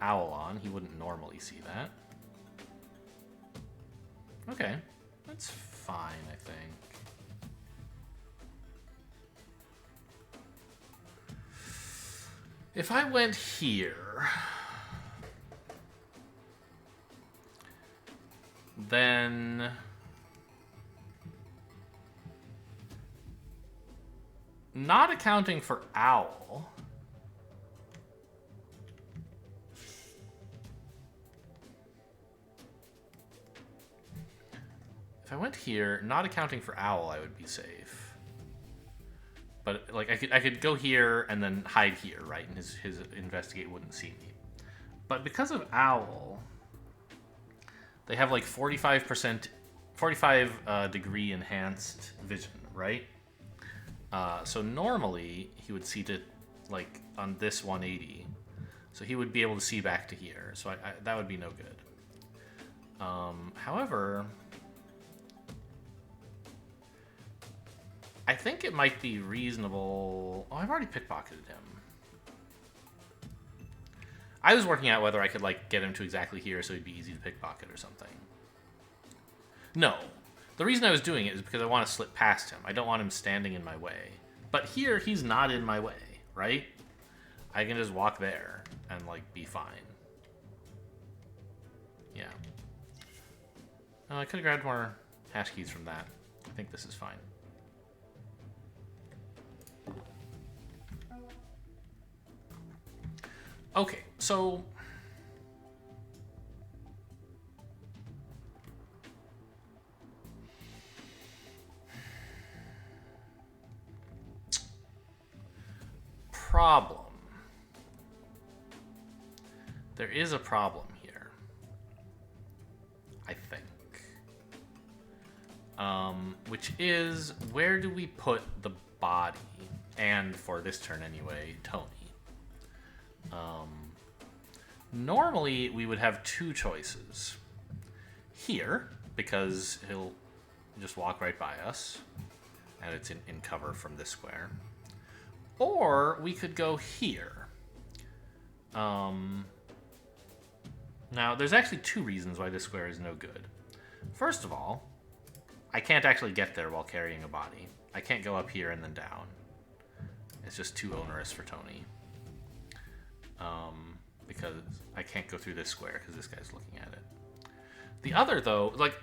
on, he wouldn't normally see that. Okay, that's fine, I think. If I went here, then not accounting for Owl, if I went here, not accounting for Owl, I would be safe. But like I could go here and then hide here, right? And his investigate wouldn't see me. But because of Owl, they have like 45 degree enhanced vision, right? So normally he would see to like on this 180, so he would be able to see back to here. So that would be no good. However, I think it might be reasonable. Oh, I've already pickpocketed him. I was working out whether I could like get him to exactly here so he'd be easy to pickpocket or something. No. The reason I was doing it is because I want to slip past him. I don't want him standing in my way. But here, he's not in my way, right? I can just walk there and like be fine. Yeah. I could have grabbed more hash keys from that. I think this is fine. Okay, so problem. There is a problem here, I think. Which is, where do we put the body? And for this turn anyway, Tony. Normally, we would have two choices. Here, because he'll just walk right by us, and it's in cover from this square. Or we could go here. Now, there's actually two reasons why this square is no good. First of all, I can't actually get there while carrying a body. I can't go up here and then down. It's just too onerous for Tony. Because I can't go through this square because this guy's looking at it. The other, though, like,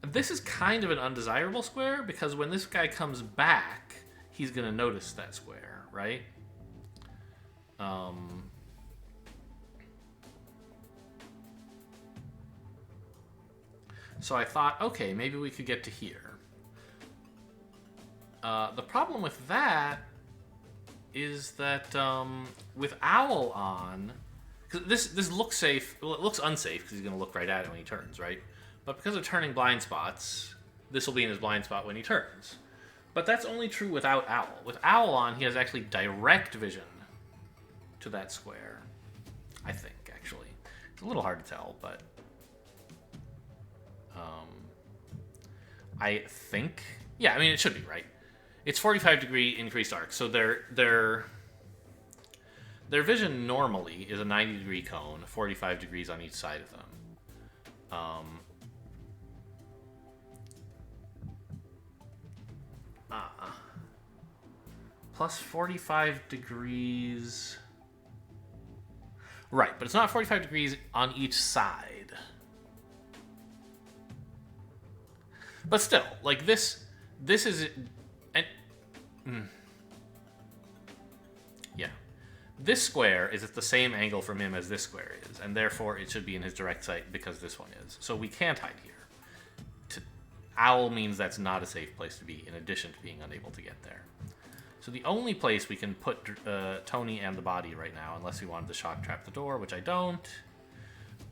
this is kind of an undesirable square because when this guy comes back, he's going to notice that square, right? So I thought, okay, maybe we could get to here. The problem with that is that with Owl on, because this looks safe. Well, it looks unsafe because he's going to look right at it when he turns, right? But because of turning blind spots, this will be in his blind spot when he turns. But that's only true without Owl. With Owl on, he has actually direct vision to that square. I think, actually. It's a little hard to tell, but... I think... Yeah, I mean, it should be, right? It's 45-degree increased arc, so their vision normally is a 90-degree cone, 45 degrees on each side of them. Plus 45 degrees... Right, but it's not 45 degrees on each side. But still, like this is... Yeah. This square is at the same angle from him as this square is, and therefore it should be in his direct sight because this one is. So we can't hide here. Owl means that's not a safe place to be, in addition to being unable to get there. So the only place we can put Tony and the body right now, unless we wanted to shock trap the door, which I don't,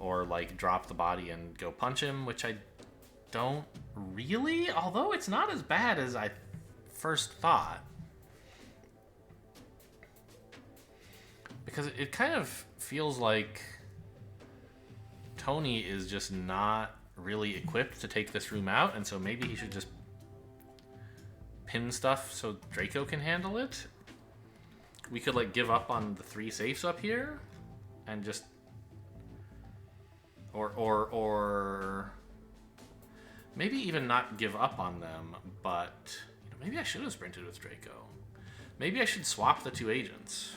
or like drop the body and go punch him, which I don't really, although it's not as bad as I first thought. Because it kind of feels like Tony is just not really equipped to take this room out, and so maybe he should just pin stuff so Draco can handle it. We could like give up on the 3 safes up here and just or maybe even not give up on them, but maybe I should have sprinted with Draco. Maybe I should swap the 2 agents.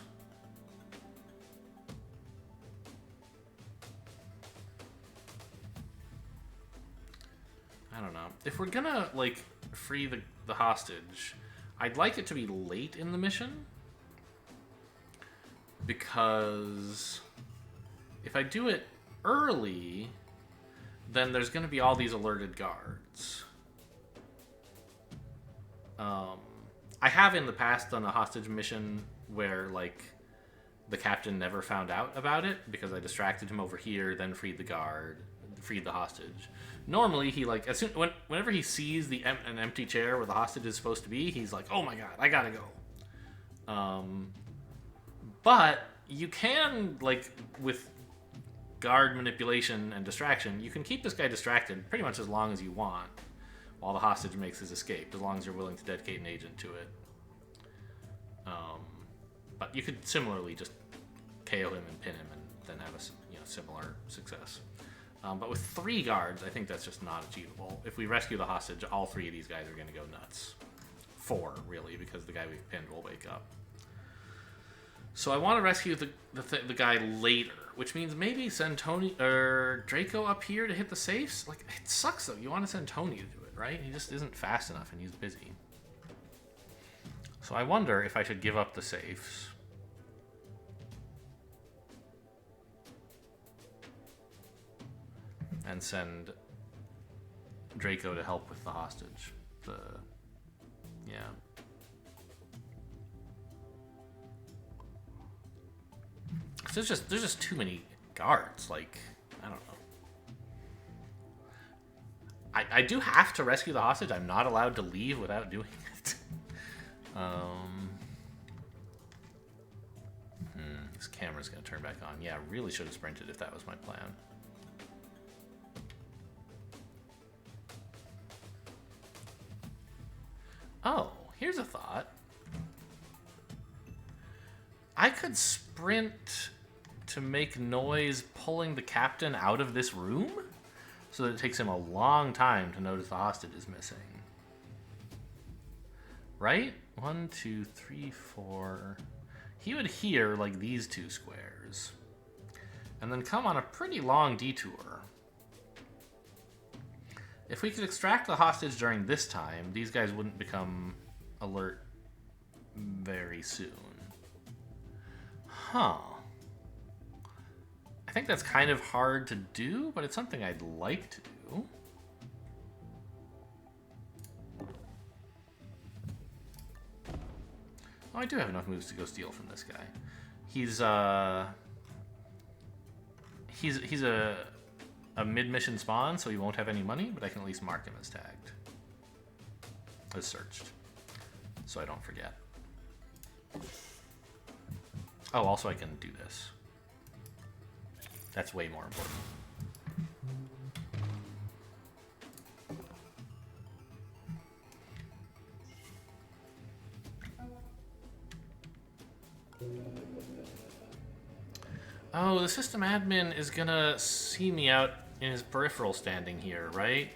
I don't know. If we're gonna like free the hostage, I'd like it to be late in the mission, because if I do it early, then there's going to be all these alerted guards. I have in the past done a hostage mission where like the captain never found out about it because I distracted him over here, then freed the guard, freed the hostage. Normally he like whenever he sees an empty chair where the hostage is supposed to be, he's like, oh my god, I gotta go. But you can, like, with guard manipulation and distraction, you can keep this guy distracted pretty much as long as you want while the hostage makes his escape, as long as you're willing to dedicate an agent to it. But you could similarly just KO him and pin him and then have a similar success. But with 3 guards, I think that's just not achievable. If we rescue the hostage, all 3 of these guys are going to go nuts. 4, really, because the guy we've pinned will wake up. So I want to rescue the guy later, which means maybe send Tony or Draco up here to hit the safes. Like, it sucks though. You want to send Tony to do it, right? He just isn't fast enough, and he's busy. So I wonder if I should give up the safes. And send Draco to help with the hostage. Yeah. There's just too many guards. Like, I don't know. I do have to rescue the hostage. I'm not allowed to leave without doing it. This camera's gonna turn back on. Yeah, I really should have sprinted if that was my plan. Oh, here's a thought. I could sprint to make noise pulling the captain out of this room so that it takes him a long time to notice the hostage is missing. Right? 1, 2, 3, 4. He would hear like these 2 squares and then come on a pretty long detour. If we could extract the hostage during this time, these guys wouldn't become alert very soon. Huh. I think that's kind of hard to do, but it's something I'd like to do. Oh, I do have enough moves to go steal from this guy. He's a a mid-mission spawn, so he won't have any money, but I can at least mark him as tagged. As searched. So I don't forget. Oh, also I can do this. That's way more important. Oh, the system admin is gonna see me out in his peripheral standing here, right?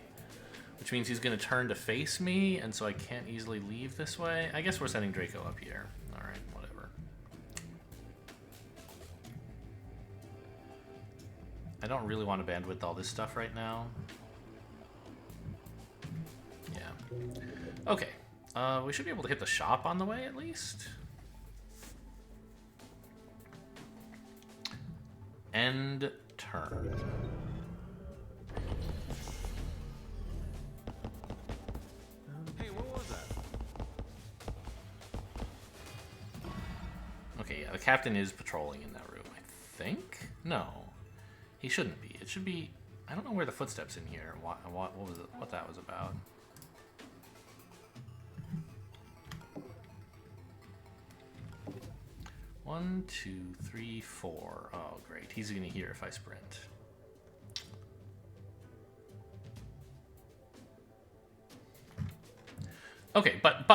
Which means he's gonna turn to face me, and so I can't easily leave this way. I guess we're sending Draco up here. Alright, whatever. I don't really want to bandwidth all this stuff right now. Yeah. Okay. We should be able to hit the shop on the way, at least. End turn. Hey, what was that? Okay, yeah, the captain is patrolling in that room, I think? No. He shouldn't be. It should be... I don't know where the footsteps in here, what was it, what that was about. One, two, three, four. Oh, great. He's gonna hear if I sprint. Okay, but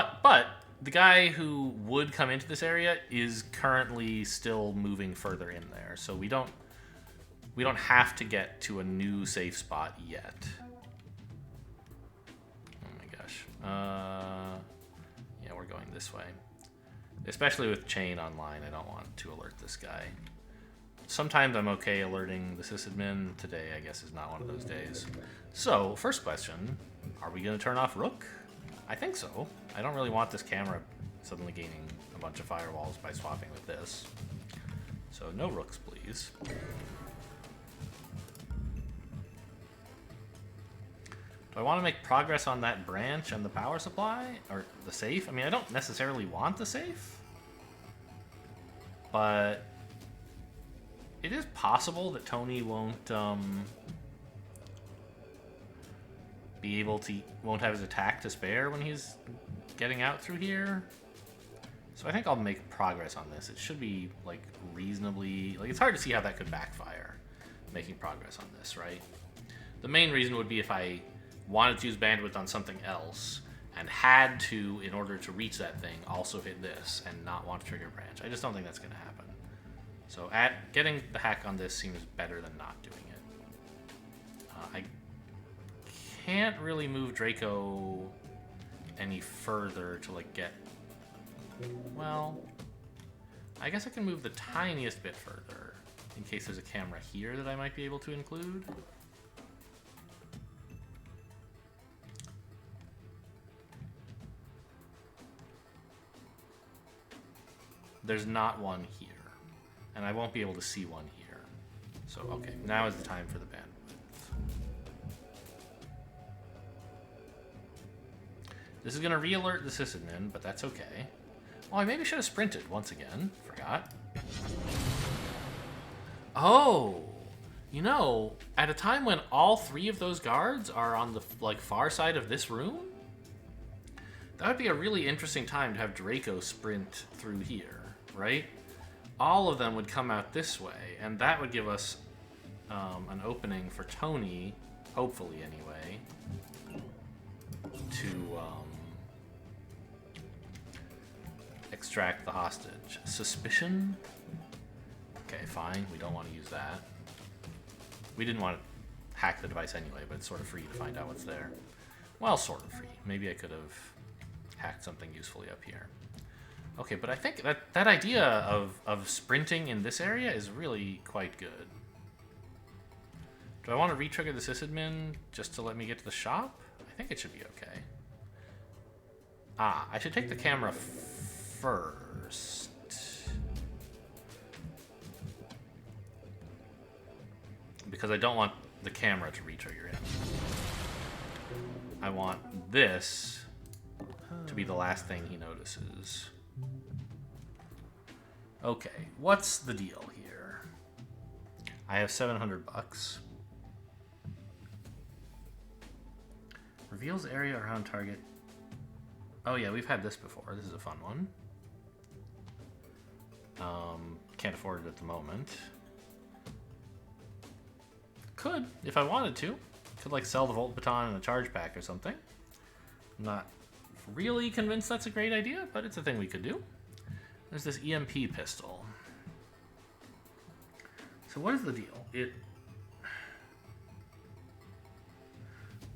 the guy who would come into this area is currently still moving further in there, so we don't have to get to a new safe spot yet. Oh my gosh. Yeah, we're going this way. Especially with Chain online, I don't want to alert this guy. Sometimes I'm okay alerting the sysadmin. Today, I guess, is not one of those days. So, first question, are we going to turn off Rook? I think so. I don't really want this camera suddenly gaining a bunch of firewalls by swapping with this. So, no Rooks, please. Do I want to make progress on that branch and the power supply? Or the safe? I mean, I don't necessarily want the safe. But it is possible that Tony won't be able to... won't have his attack to spare when he's getting out through here. So I think I'll make progress on this. It should be, like, reasonably... Like, it's hard to see how that could backfire, making progress on this, right? The main reason would be if I wanted to use bandwidth on something else and had to, in order to reach that thing, also hit this and not want to trigger branch. I just don't think that's going to happen. So getting the hack on this seems better than not doing it. I can't really move Draco any further to, like, get... Well, I guess I can move the tiniest bit further in case there's a camera here that I might be able to include. There's not one here, and I won't be able to see one here. So, okay, now is the time for the bandwidth. This is going to re-alert the sysadmin, but that's okay. Oh, I maybe should have sprinted once again. Forgot. Oh, you know, at a time when all three of those guards are on the, like, far side of this room, that would be a really interesting time to have Draco sprint through here, right? All of them would come out this way, and that would give us an opening for Tony, hopefully anyway, to extract the hostage. Suspicion? Okay, fine. We don't want to use that. We didn't want to hack the device anyway, but it's sort of free to find out what's there. Well, sort of free. Maybe I could have hacked something usefully up here. Okay, but I think that idea of sprinting in this area is really quite good. Do I want to re-trigger the sysadmin just to let me get to the shop? I think it should be okay. Ah, I should take the camera first. Because I don't want the camera to re-trigger him. I want this to be the last thing he notices. Okay, what's the deal here? I have $700. Reveals area around target. Oh yeah, we've had this before. This is a fun one. Can't afford it at the moment. Could, if I wanted to. Could like sell the Volt Baton and a charge pack or something. I'm not really convinced that's a great idea, but it's a thing we could do. There's this EMP pistol. So what is the deal? It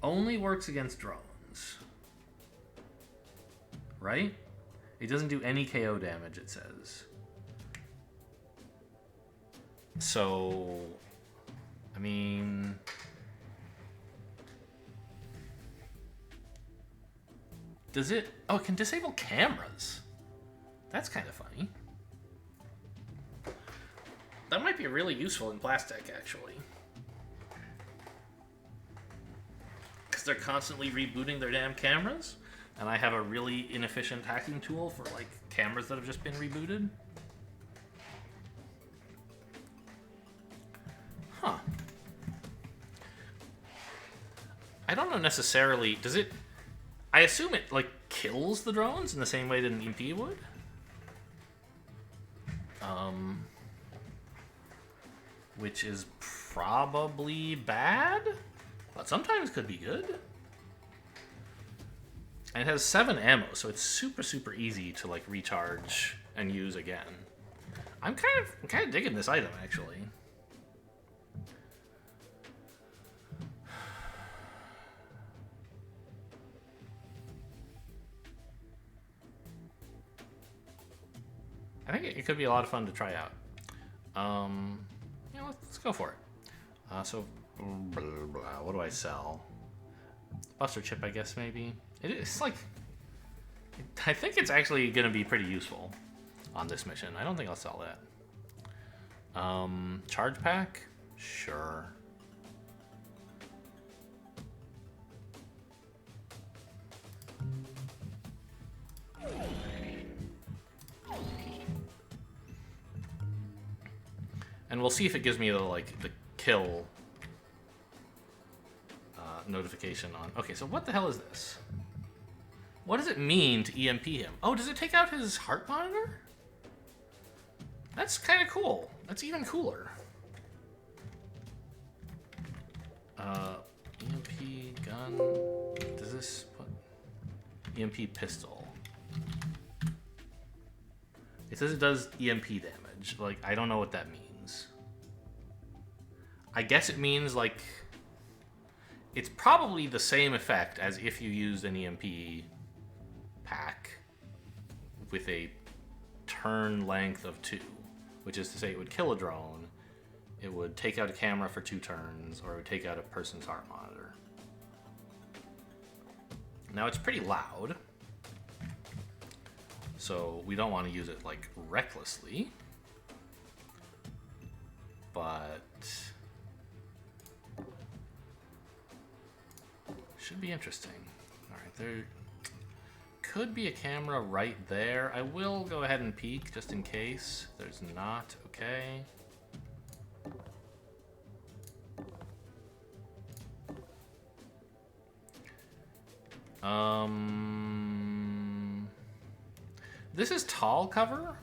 only works against drones. Right? It doesn't do any KO damage, it says. So, I mean... Does it... Oh, it can disable cameras. That's kind of funny. That might be really useful in Plastic, actually. Because they're constantly rebooting their damn cameras. And I have a really inefficient hacking tool for, like, cameras that have just been rebooted. Huh. I don't know necessarily... Does it... I assume it, like, kills the drones in the same way that an EMP would. Which is probably bad, but sometimes could be good. And it has 7 ammo, so it's super, super easy to, like, recharge and use again. I'm kind of digging this item, actually. I think it could be a lot of fun to try out. Yeah, let's go for it. So, what do I sell? Buster chip, I guess, maybe. It's like... I think it's actually going to be pretty useful on this mission. I don't think I'll sell that. Charge pack? Sure. And we'll see if it gives me the, like, the kill notification on. Okay, so what the hell is this? What does it mean to EMP him? Oh, does it take out his heart monitor? That's kind of cool. That's even cooler. EMP gun. Does this put EMP pistol? It says it does EMP damage. Like, I don't know what that means. I guess it means, like, it's probably the same effect as if you used an EMP pack with a turn length of 2, which is to say it would kill a drone, it would take out a camera for 2 turns, or it would take out a person's heart monitor. Now, it's pretty loud, so we don't want to use it, like, recklessly, but should be interesting. Alright, there could be a camera right there. I will go ahead and peek just in case. There's not. Okay. This is tall cover,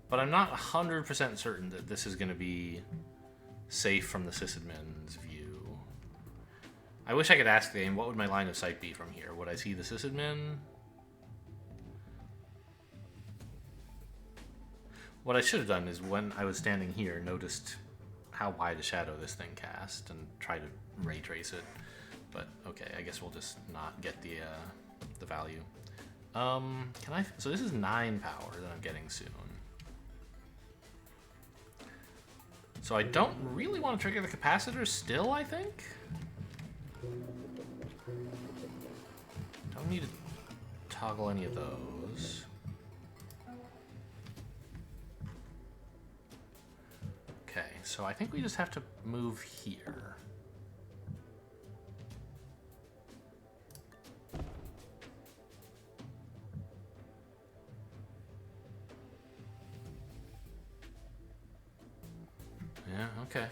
but I'm not 100% certain that this is going to be safe from the sysadmin's view. I wish I could ask the game, what would my line of sight be from here? Would I see the sysadmin? What I should have done is when I was standing here, noticed how wide a shadow this thing cast and try to ray trace it. But okay, I guess we'll just not get the value. Can I? So this is 9 power that I'm getting soon. So I don't really want to trigger the capacitor still, I think. Don't need to toggle any of those. Okay, so I think we just have to move here. Yeah, okay.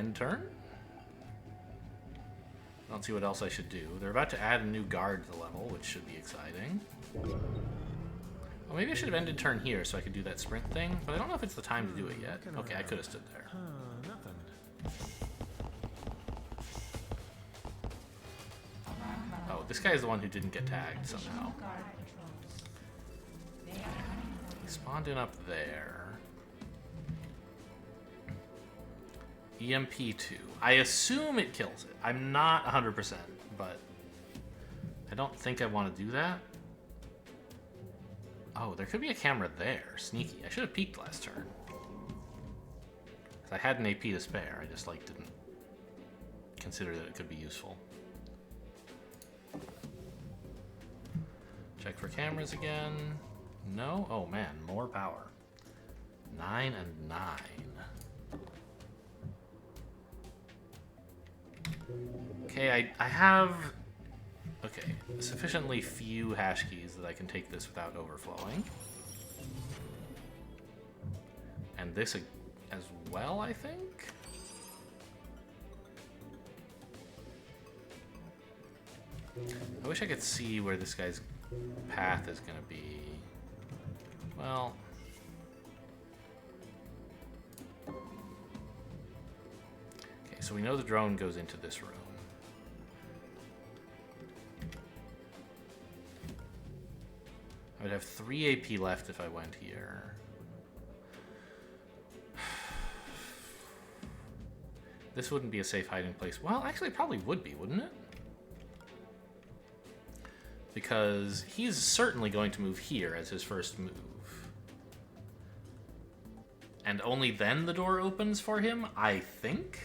end turn. I don't see what else I should do. They're about to add a new guard to the level, which should be exciting. Well, maybe I should have ended turn here so I could do that sprint thing, but I don't know if it's the time to do it yet. Okay, I could have stood there. Nothing. Oh, this guy's the one who didn't get tagged somehow. Guard patrols. They are coming for He spawned in up there. EMP2. I assume it kills it. I'm not 100%, but I don't think I want to do that. Oh, there could be a camera there. Sneaky. I should have peeked last turn. 'Cause I had an AP to spare. I just like didn't consider that it could be useful. Check for cameras again. No? Oh man, more power. 9 and 9. Okay, I have sufficiently few hash keys that I can take this without overflowing. And this as well, I think? I wish I could see where this guy's path is going to be. Well... Okay, so we know the drone goes into this room. I would have 3 AP left if I went here. This wouldn't be a safe hiding place. Well, actually it probably would be, wouldn't it? Because he's certainly going to move here as his first move. And only then the door opens for him, I think.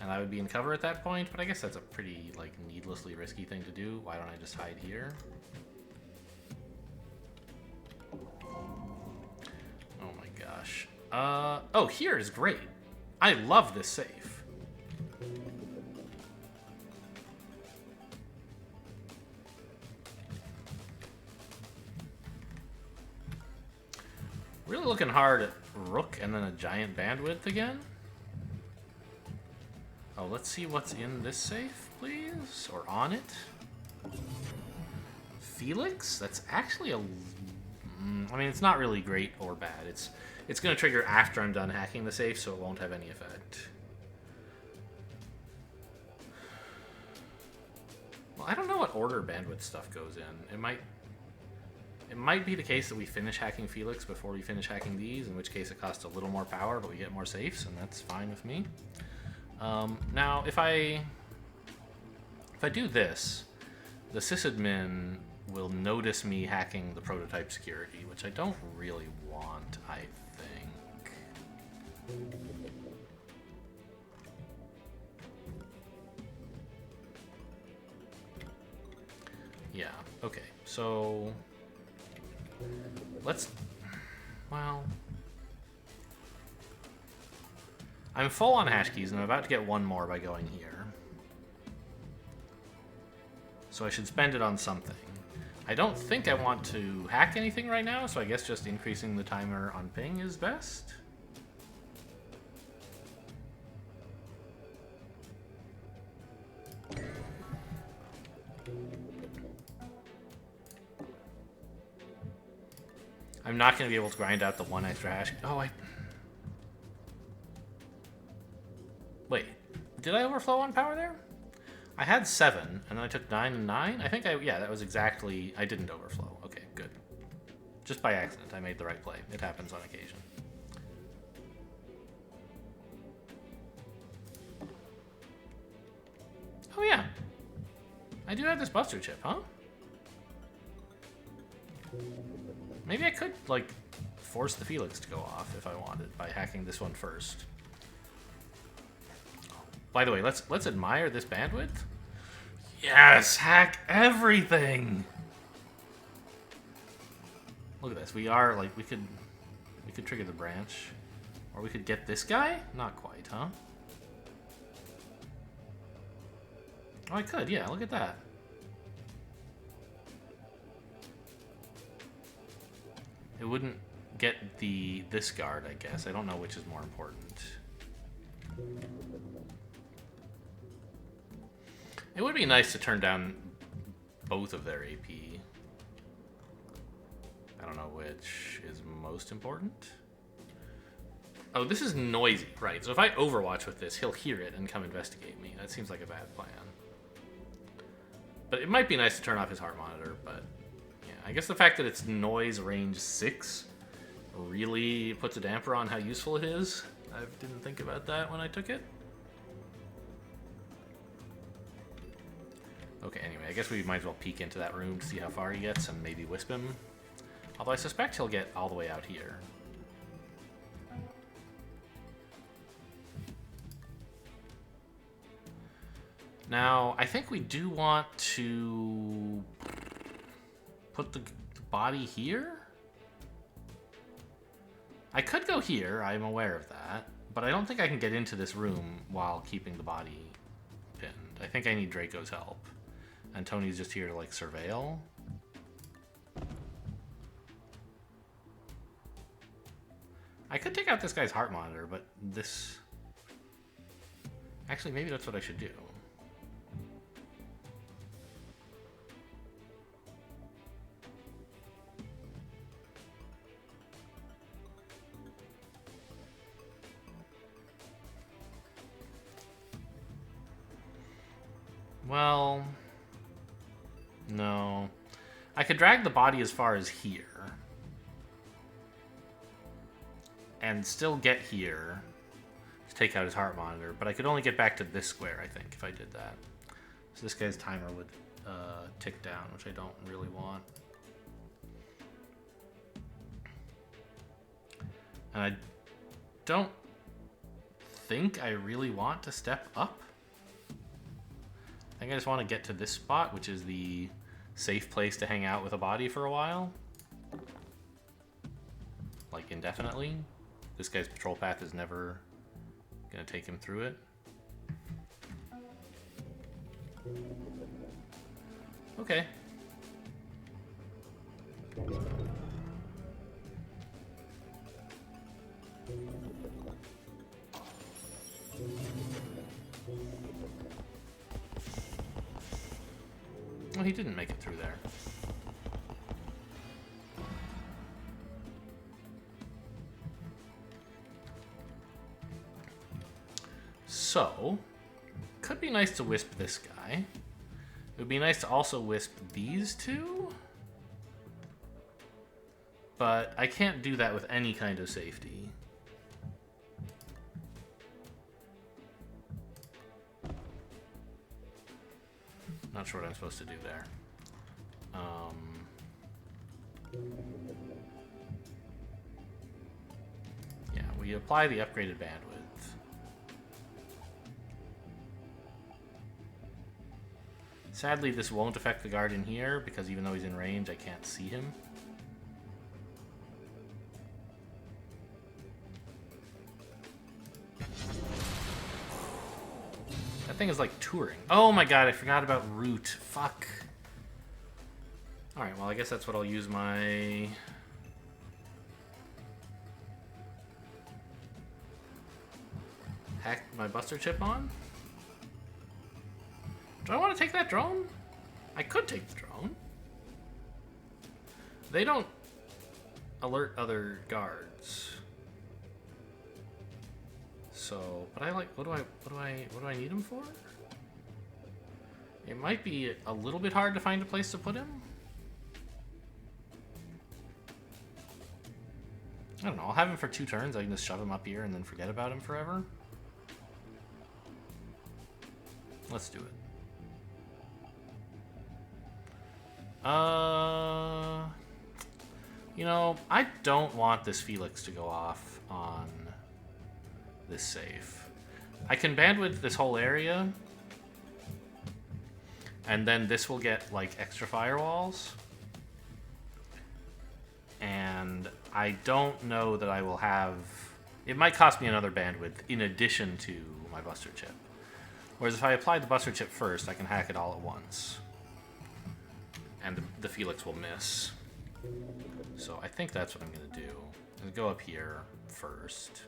And I would be in cover at that point, but I guess that's a pretty, like, needlessly risky thing to do. Why don't I just hide here? Oh my gosh. Oh, here is great. I love this safe. Really looking hard at Rook and then a giant bandwidth again. Oh, let's see what's in this safe, please. Or on it. Felix? That's actually a... I mean, it's not really great or bad. It's going to trigger after I'm done hacking the safe, so it won't have any effect. Well, I don't know what order bandwidth stuff goes in. It might be the case that we finish hacking Felix before we finish hacking these, in which case it costs a little more power, but we get more safes, and that's fine with me. Now, if I do this, the sysadmin will notice me hacking the prototype security, which I don't really want, I think. Yeah, okay, so let's, well, I'm full on hash keys and I'm about to get one more by going here. So I should spend it on something. I don't think I want to hack anything right now, so I guess just increasing the timer on ping is best. I'm not going to be able to grind out the one extra hash. Oh, wait, did I overflow on power there? I had 7, and then I took 9 and 9. I think yeah, that was exactly, I didn't overflow. Okay, good. Just by accident, I made the right play. It happens on occasion. Oh yeah, I do have this buster chip, huh? Maybe I could, like, force the Felix to go off if I wanted by hacking this one first. By the way, let's admire this bandwidth. Yes, hack everything. Look at this. We are like we could trigger the branch, or we could get this guy. Not quite, huh? Oh, I could. Yeah, look at that. It wouldn't get this guard, I guess. I don't know which is more important. It would be nice to turn down both of their AP. I don't know which is most important. Oh, this is noisy. Right, so if I overwatch with this, he'll hear it and come investigate me. That seems like a bad plan. But it might be nice to turn off his heart monitor, but yeah, I guess the fact that it's noise range 6 really puts a damper on how useful it is. I didn't think about that when I took it. Okay, anyway, I guess we might as well peek into that room to see how far he gets and maybe wisp him. Although I suspect he'll get all the way out here. Now, I think we do want to put the body here. I could go here, I'm aware of that, but I don't think I can get into this room while keeping the body pinned. I think I need Draco's help. And Tony's just here to, like, surveil. I could take out this guy's heart monitor, but this... Actually, maybe that's what I should do. Well, no. I could drag the body as far as here. And still get here to take out his heart monitor, but I could only get back to this square, I think, if I did that. So this guy's timer would tick down, which I don't really want. And I don't think I really want to step up. I think I just want to get to this spot, which is the safe place to hang out with a body for a while. Like, indefinitely. This guy's patrol path is never going to take him through it. Okay. Well, he didn't make it through there. So, could be nice to wisp this guy. It would be nice to also wisp these two. But I can't do that with any kind of safety. Not sure what I'm supposed to do there. Yeah, we apply the upgraded bandwidth. Sadly, this won't affect the guard in here, because even though he's in range, I can't see him. That thing is like touring. Oh my god, I forgot about root. Fuck. Alright, well I guess that's what I'll use my... hack my buster chip on? Do I want to take that drone? I could take the drone. They don't alert other guards. So, but I like, what do I need him for? It might be a little bit hard to find a place to put him. I don't know, I'll have him for 2 turns. I can just shove him up here and then forget about him forever. Let's do it. You know, I don't want this Felix to go off on this safe. I can bandwidth this whole area, and then this will get, like, extra firewalls. And I don't know that I will have... It might cost me another bandwidth in addition to my buster chip. Whereas if I apply the buster chip first, I can hack it all at once. And the Felix will miss. So I think that's what I'm going to do. I'm going to go up here first.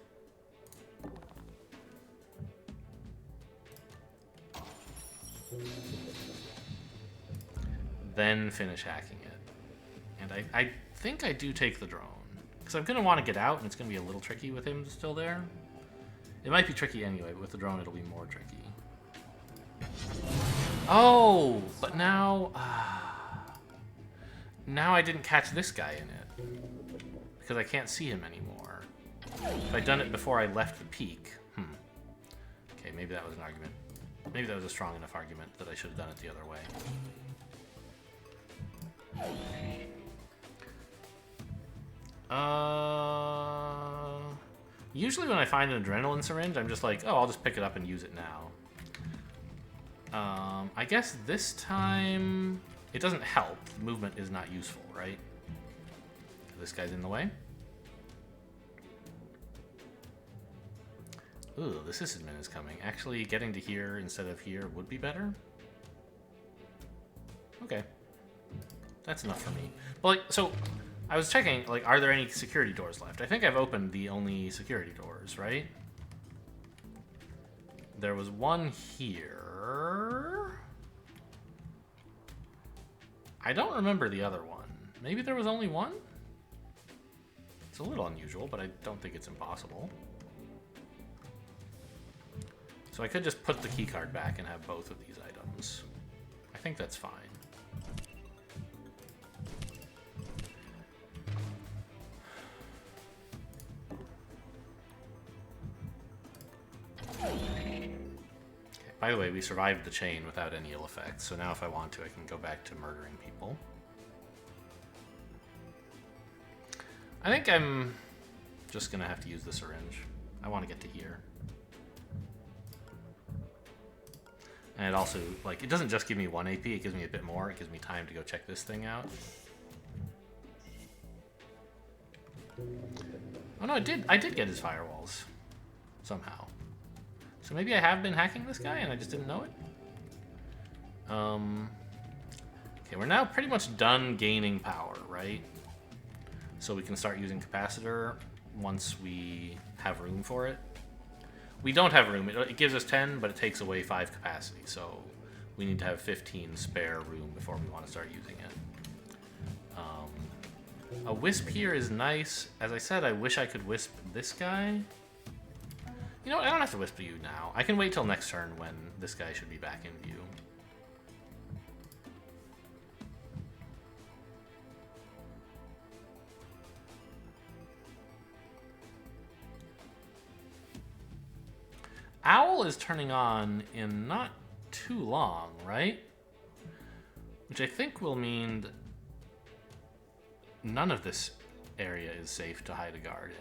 Then finish hacking it. And I think I do take the drone. Because I'm going to want to get out, and it's going to be a little tricky with him still there. It might be tricky anyway, but with the drone it'll be more tricky. Oh! But now... now I didn't catch this guy in it. Because I can't see him anymore. If I'd done it before I left the peak... Okay, maybe that was an argument. Maybe that was a strong enough argument that I should have done it the other way. Usually when I find an adrenaline syringe, I'm just like, oh, I'll just pick it up and use it now. I guess this time it doesn't help. Movement is not useful, right? This guy's in the way. Ooh, the sysadmin is coming. Actually, getting to here instead of here would be better. Okay. That's enough for me. But, like, so, I was checking, like, are there any security doors left? I think I've opened the only security doors, right? There was one here. I don't remember the other one. Maybe there was only one? It's a little unusual, but I don't think it's impossible. So I could just put the keycard back and have both of these items. I think that's fine. Okay. By the way, we survived the chain without any ill effects, so now if I want to, I can go back to murdering people. I think I'm just gonna have to use the syringe. I want to get to here. And it also, like, it doesn't just give me 1 AP, it gives me a bit more. It gives me time to go check this thing out. Oh no, I did get his firewalls. Somehow. So maybe I have been hacking this guy and I just didn't know it? Okay, we're now pretty much done gaining power, right? So we can start using capacitor once we have room for it. We don't have room. It gives us 10, but it takes away 5 capacity, so we need to have 15 spare room before we want to start using it. A wisp here is nice. As I said, I wish I could wisp this guy. You know what? I don't have to wisp you now. I can wait till next turn when this guy should be back in view. Owl is turning on in not too long, right? Which I think will mean that none of this area is safe to hide a guard in.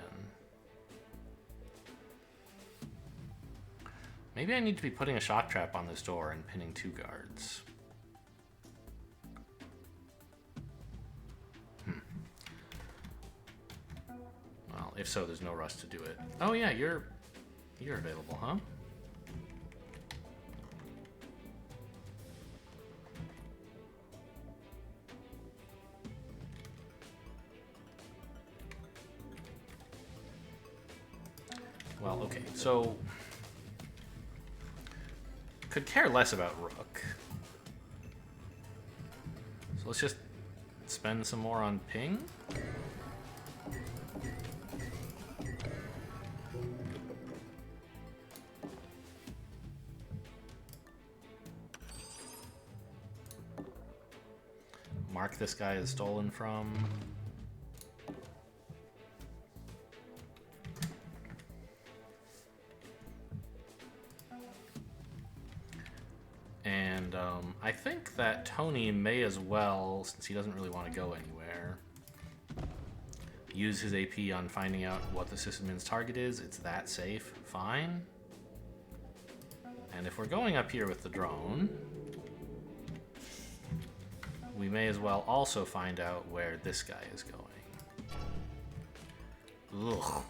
Maybe I need to be putting a shock trap on this door and pinning 2 guards. Well, if so, there's no rush to do it. Oh yeah, you're available, huh? Well, okay, so could care less about Rook. So let's just spend some more on ping. Mark this guy is stolen from. And I think that Tony may as well, since he doesn't really want to go anywhere, use his AP on finding out what the sysadmin's target is. It's that safe. Fine. And if we're going up here with the drone, we may as well also find out where this guy is going. Ugh.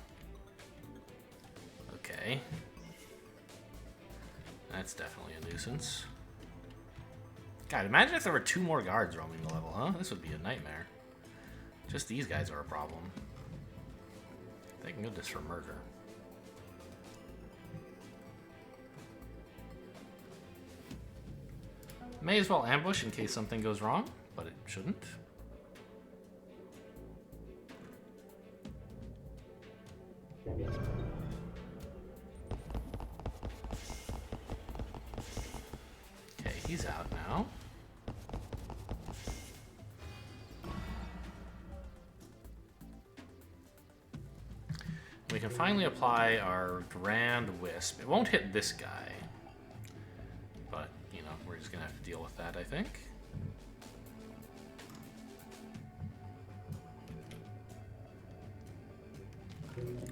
Okay. That's definitely a nuisance. God, imagine if there were 2 more guards roaming the level, huh? This would be a nightmare. Just these guys are a problem. Thank goodness for murder. May as well ambush in case something goes wrong, but it shouldn't. Okay, he's out now. We can finally apply our Grand Wisp. It won't hit this guy, but, you know, we're just gonna have to deal with that, I think.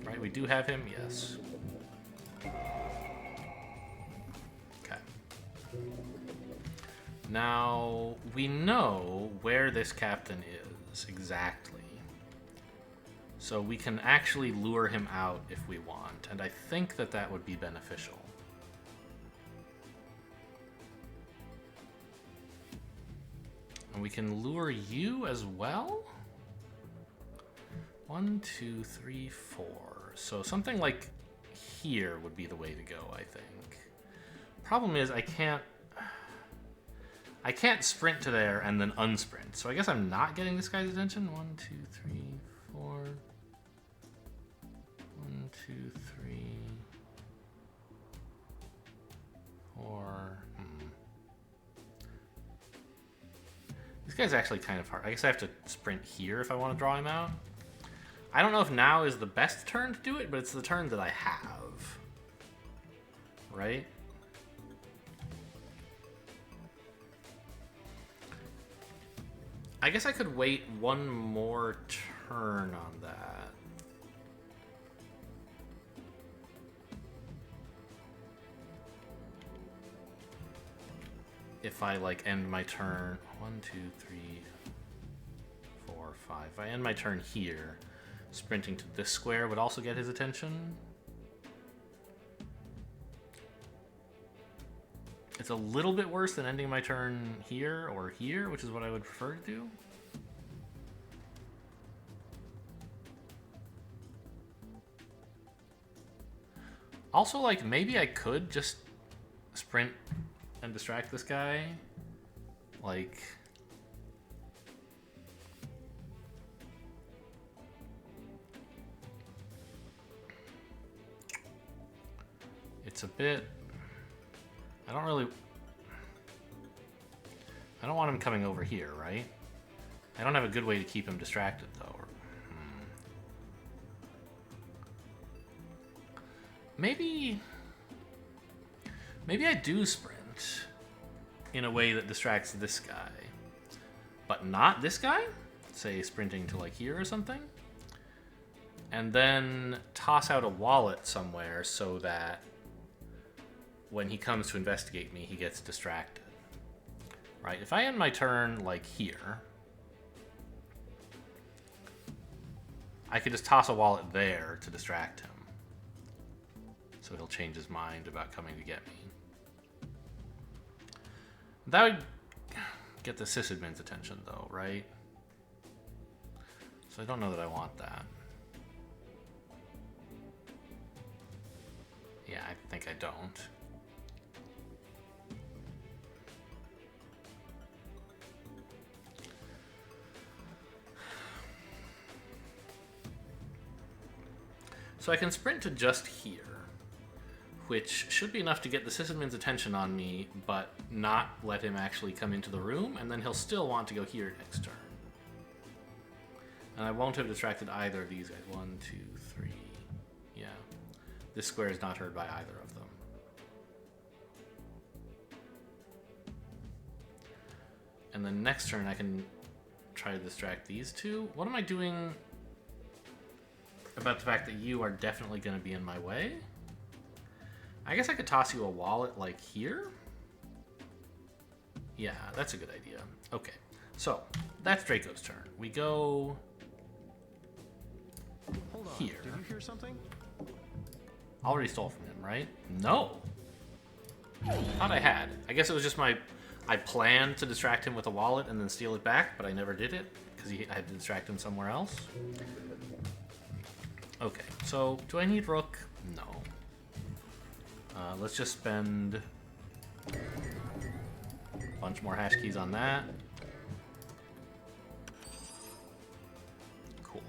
Right, we do have him, yes. Okay. Now, we know where this captain is exactly. So we can actually lure him out if we want, and I think that that would be beneficial. And we can lure you as well? 1, 2, 3, 4. So something like here would be the way to go, I think. Problem is I can't sprint to there and then unsprint. So I guess I'm not getting this guy's attention. 1, 2, 3, 4. 1, 2, 3, 4. This guy's actually kind of hard. I guess I have to sprint here if I want to draw him out. I don't know if now is the best turn to do it, but it's the turn that I have. Right? I guess I could wait one more turn on that. If I like end my turn 1, 2, 3, 4, 5. If I end my turn here, sprinting to this square would also get his attention. It's a little bit worse than ending my turn here or here, which is what I would prefer to do. Also, like, maybe I could just sprint and distract this guy. Like... It's a bit... I don't want him coming over here, right? I don't have a good way to keep him distracted, though. Maybe I do sprint in a way that distracts this guy, but not this guy? Say sprinting to like here or something? And then toss out a wallet somewhere so that when he comes to investigate me, he gets distracted. Right? If I end my turn like here, I could just toss a wallet there to distract him. So he'll change his mind about coming to get me. That would get the Sysadmin's attention though, right? So I don't know that I want that. Yeah, I think I don't. So I can sprint to just here, which should be enough to get the Sysadmin's attention on me, but not let him actually come into the room, and then he'll still want to go here next turn. And I won't have distracted either of these guys. 1, 2, 3. Yeah. This square is not heard by either of them. And then next turn I can try to distract these two. What am I doing about the fact that you are definitely going to be in my way? I guess I could toss you a wallet like here. Yeah, that's a good idea. Okay, so that's Draco's turn. We go Hold on. here. Did you hear something? Already stole from him, right? No. Thought I had. I guess it was just I planned to distract him with a wallet and then steal it back, but I never did it because I had to distract him somewhere else. Okay, so do I need Rook? No. Let's just spend bunch more hash keys on that. Cool.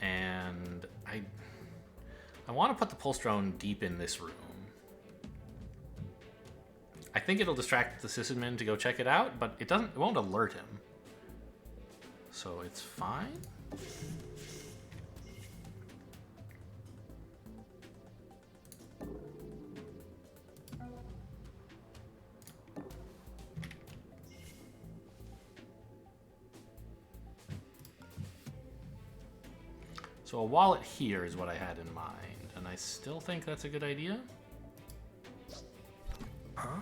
And I want to put the pulse drone deep in this room. I think it'll distract the sysadmin to go check it out, but it won't alert him. So it's fine. So a wallet here is what I had in mind, and I still think that's a good idea. Huh?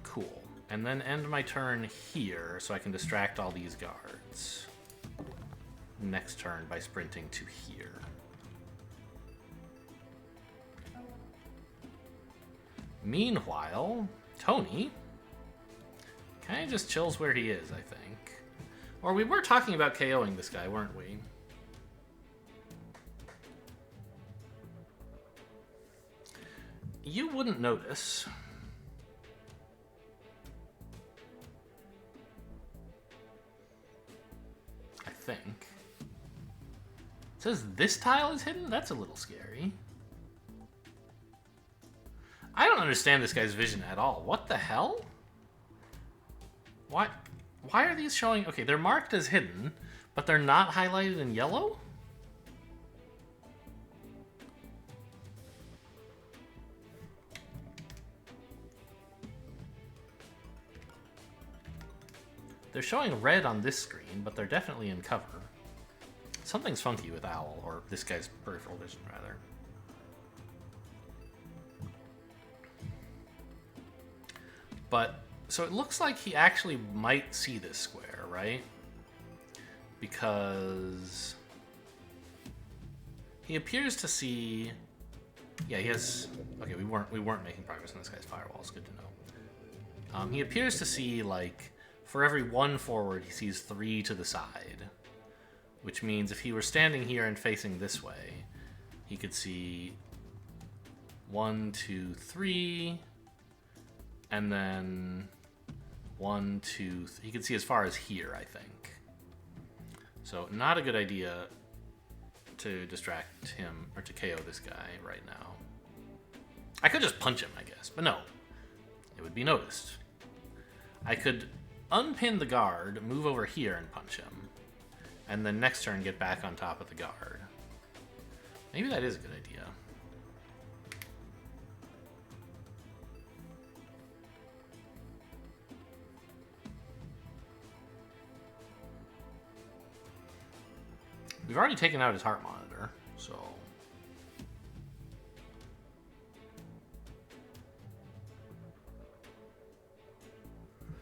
Cool. And then end my turn here so I can distract all these guards. Next turn by sprinting to here. Meanwhile, Tony kind of just chills where he is, I think. Or we were talking about KOing this guy, weren't we? You wouldn't notice. I think. It says this tile is hidden? That's a little scary. I don't understand this guy's vision at all. What the hell? Why are these showing... Okay, they're marked as hidden, but they're not highlighted in yellow? They're showing red on this screen, but they're definitely in cover. Something's funky with Owl, or this guy's peripheral vision, rather. But, so it looks like he actually might see this square, right? Because he appears to see... Yeah, he has... Okay, we weren't making progress on this guy's firewalls. Good to know. He appears to see, like, for every one forward, he sees 3 to the side. Which means if he were standing here and facing this way, he could see 1, 2, 3, and then 1, 2, he could see as far as here, I think. So not a good idea to distract him or to KO this guy right now. I could just punch him, I guess, but no. It would be noticed. I could unpin the guard, move over here and punch him, and then next turn get back on top of the guard. Maybe that is a good idea. We've already taken out his heart monitor, so...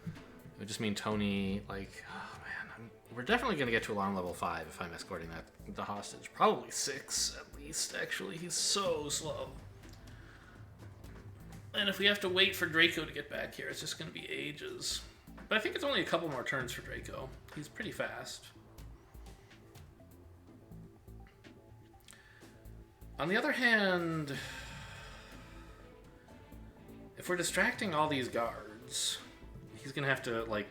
It would just mean Tony, like... Oh man, we're definitely going to get to alarm level 5 if I'm escorting the hostage. Probably 6, at least, actually. He's so slow. And if we have to wait for Draco to get back here, it's just going to be ages. But I think it's only a couple more turns for Draco. He's pretty fast. On the other hand, if we're distracting all these guards, he's gonna have to like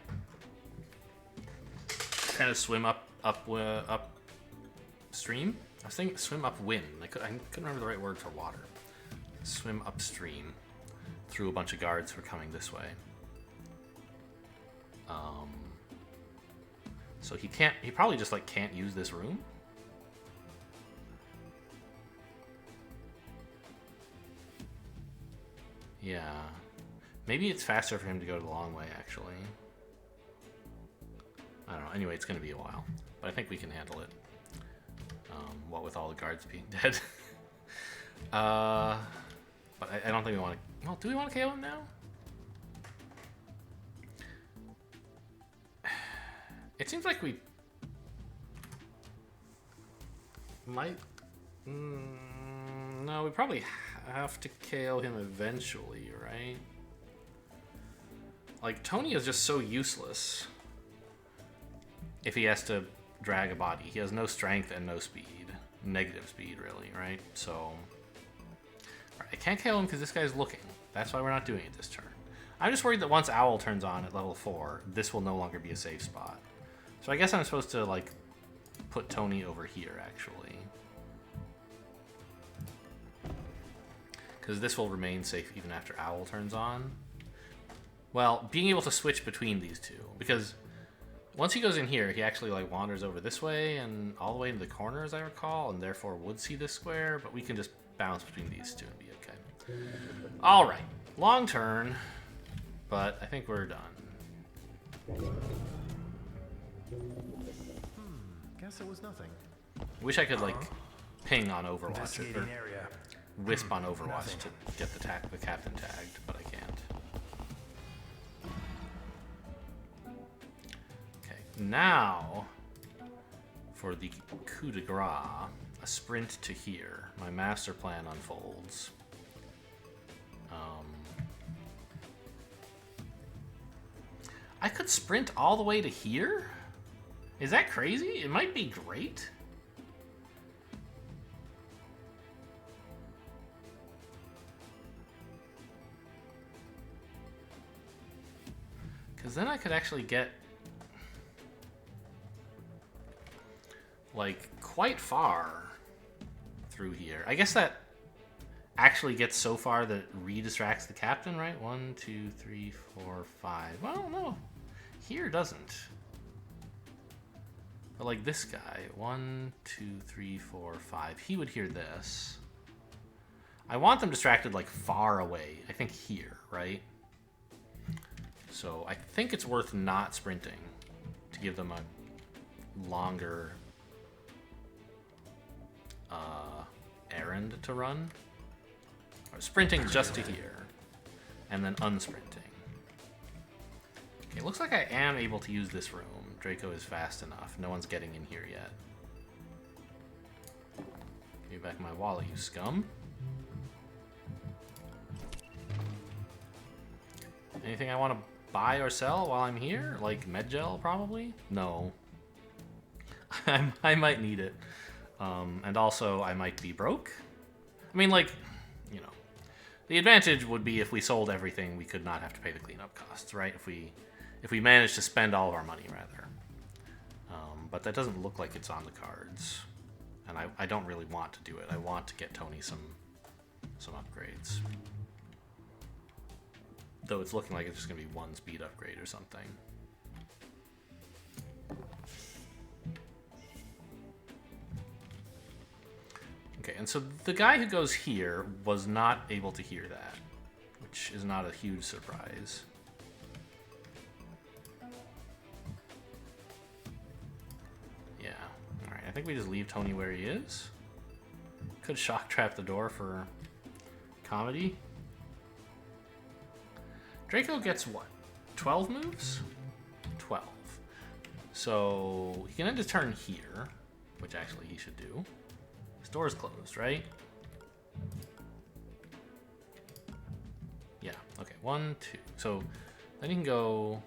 kind of swim upstream. I was thinking swim upwind. I couldn't remember the right word for water. Swim upstream through a bunch of guards who are coming this way. So he can't. He probably just like can't use this room. Yeah. Maybe it's faster for him to go the long way, actually. I don't know. Anyway, it's going to be a while. But I think we can handle it. What with all the guards being dead. But I don't think we want to... Well, do we want to KO him now? It seems like we... might... no, we probably have to KO him eventually, right? Like, Tony is just so useless if he has to drag a body. He has no strength and no speed. Negative speed, really, right? So, Alright, I can't kill him because this guy's looking. That's why we're not doing it this turn. I'm just worried that once Owl turns on at level 4, this will no longer be a safe spot. So I guess I'm supposed to, like, put Tony over here, actually. Because this will remain safe even after Owl turns on. Well, being able to switch between these two. Because once he goes in here, he actually, like, wanders over this way and all the way into the corner, as I recall, and therefore would see this square, but we can just bounce between these two and be okay. Alright. Long turn. But I think we're done. Guess it was nothing. Wish I could like ping on Overwatch Investigating or area. wisp on Overwatch Nothing. to get the captain tagged, but I can't. Okay, now for the coup de grace, a sprint to here. My master plan unfolds. I could sprint all the way to here? Is that crazy? It might be great. Because then I could actually get, like, quite far through here. I guess that actually gets so far that it re-distracts the captain, right? 1, 2, 3, 4, 5. Well, no. Here doesn't. But like this guy. 1, 2, 3, 4, 5. He would hear this. I want them distracted like far away. I think here, right? So I think it's worth not sprinting to give them a longer errand to run. Or sprinting just to here, and then unsprinting. Okay, looks like I am able to use this room. Draco is fast enough. No one's getting in here yet. Give me back my wallet, you scum. Anything I want to buy or sell while I'm here? Like Medgel, probably? No. I might need it. And also, I might be broke. I mean, like, you know, the advantage would be if we sold everything, we could not have to pay the cleanup costs, right? If we managed to spend all of our money, rather. But that doesn't look like it's on the cards. And I don't really want to do it. I want to get Tony some upgrades. Though it's looking like it's just going to be one speed upgrade or something. Okay, and so the guy who goes here was not able to hear that, which is not a huge surprise. Yeah, alright, I think we just leave Tony where he is. Could shock trap the door for comedy. Draco gets what? 12 moves? 12. So he can end his turn here, which actually he should do. His door's closed, right? Yeah, okay. 1, 2. So then he can go.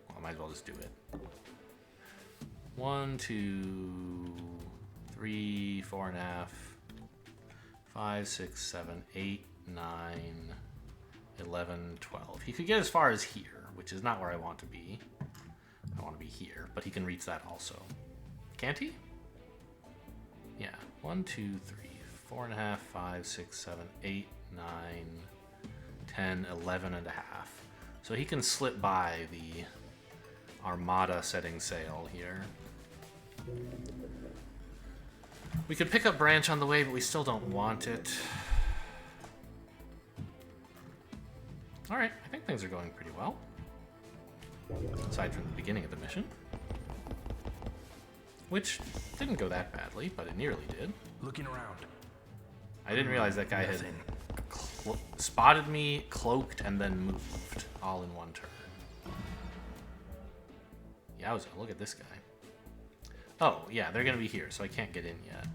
Well, I might as well just do it. 1, 2, 3, 4.5, 5, 6, 7, 8, 9, 11, 12. He could get as far as here, which is not where I want to be. I want to be here, but he can reach that also. Can't he? Yeah. 1, 2, 3, 4.5, 5, 6, 7, 8, 9, 10, 11 and a half. So he can slip by the Armada setting sail here. We could pick up Branch on the way, but we still don't want it. Alright, I think things are going pretty well. Aside from the beginning of the mission. Which didn't go that badly, but it nearly did. Looking around. I didn't realize that guy had Nothing. spotted me, cloaked, and then moved all in one turn. Yowza, look at this guy. Oh, yeah, they're gonna be here, so I can't get in yet.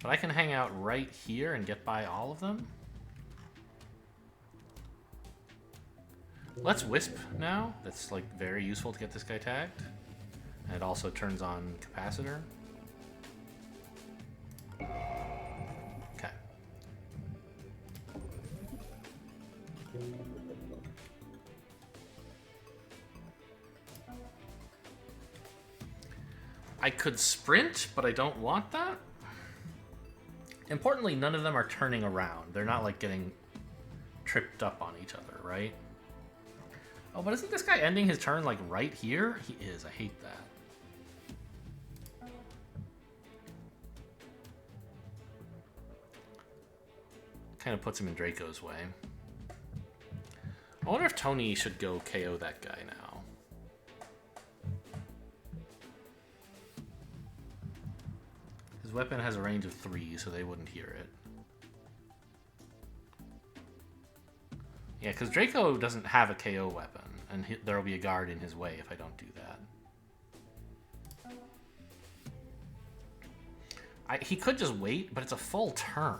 But I can hang out right here and get by all of them. Let's Wisp now. That's like very useful to get this guy tagged. And it also turns on Capacitor. Okay. I could sprint, but I don't want that. Importantly, none of them are turning around. They're not like getting tripped up on each other, right? Oh, but isn't this guy ending his turn like right here? He is. I hate that. Kind of puts him in Draco's way. I wonder if Tony should go KO that guy now. His weapon has a range of 3, so they wouldn't hear it. Yeah, because Draco doesn't have a KO weapon, and there will be a guard in his way if I don't do that. He could just wait, but it's a full turn.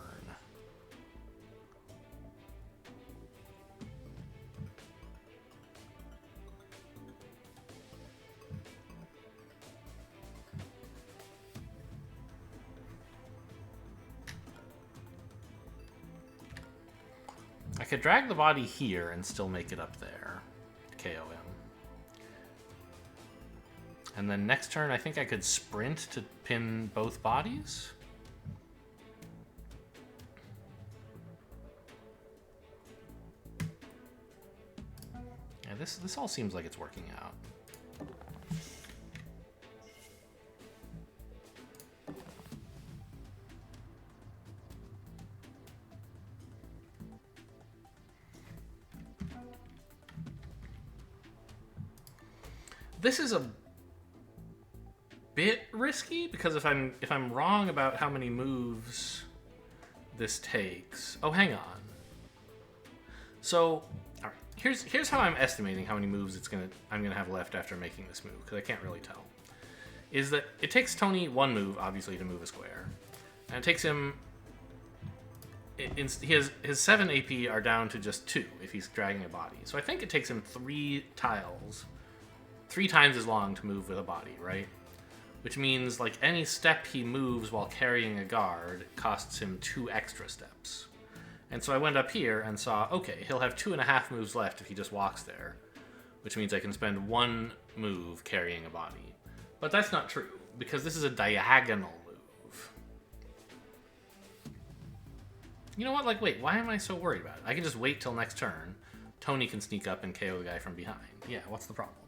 I could drag the body here and still make it up there. KO him. And then next turn, I think I could sprint to pin both bodies. Yeah, this all seems like it's working out. This is a bit risky because if I'm wrong about how many moves this takes. Oh, hang on. So, all right. Here's how I'm estimating how many moves I'm gonna have left after making this move, because I can't really tell. Is that it takes Tony 1 move, obviously, to move a square, and it takes him. His 7 AP are down to just 2 if he's dragging a body. So I think it takes him 3 tiles. 3 times as long to move with a body, right? Which means, like, any step he moves while carrying a guard costs him 2 extra steps. And so I went up here and saw, okay, he'll have 2.5 moves left if he just walks there, which means I can spend 1 move carrying a body. But that's not true, because this is a diagonal move. You know what? Like, wait, why am I so worried about it? I can just wait till next turn. Tony can sneak up and KO the guy from behind. Yeah, what's the problem?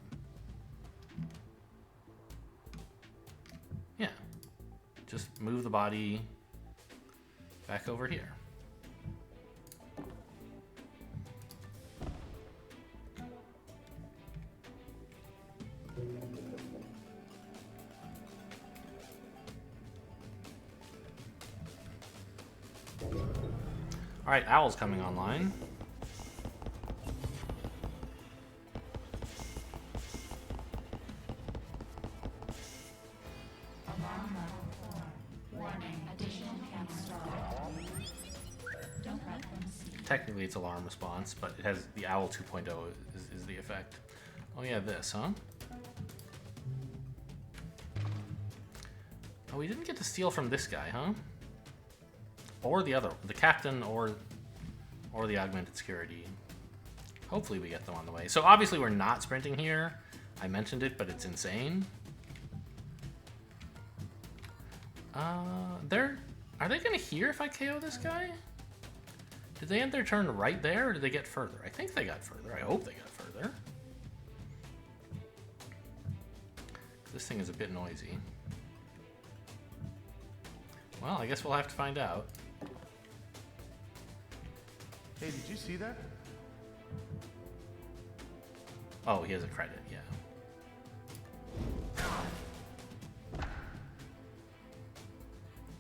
Yeah. Just move the body back over here. All right, Owl's coming online. Alarm level 4. Warning, additional camp stall. Don't let them see. Technically, it's alarm response, but it has the Owl 2.0 is the effect. Oh yeah, this, huh? Oh, we didn't get to steal from this guy, huh? Or the other, the captain, or the augmented security. Hopefully we get them on the way. So obviously we're not sprinting here. I mentioned it, but it's insane. Are they gonna hear if I KO this guy? Did they end their turn right there, or did they get further? I think they got further. I hope they got further. This thing is a bit noisy. Well, I guess we'll have to find out. Hey, did you see that? Oh, he has a credit, yeah.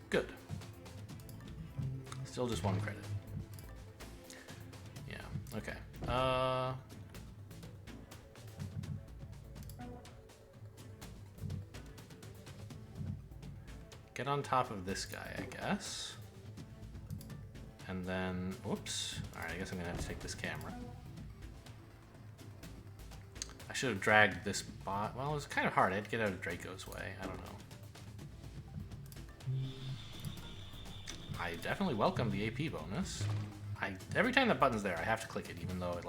Good. Still just 1 credit. Yeah, okay. Get on top of this guy, I guess. And then, whoops. Alright, I guess I'm gonna have to take this camera. I should have dragged this bot. Well, it was kind of hard. I had to get out of Draco's way. I don't know. I definitely welcome the AP bonus. Every time that button's there, I have to click it, even though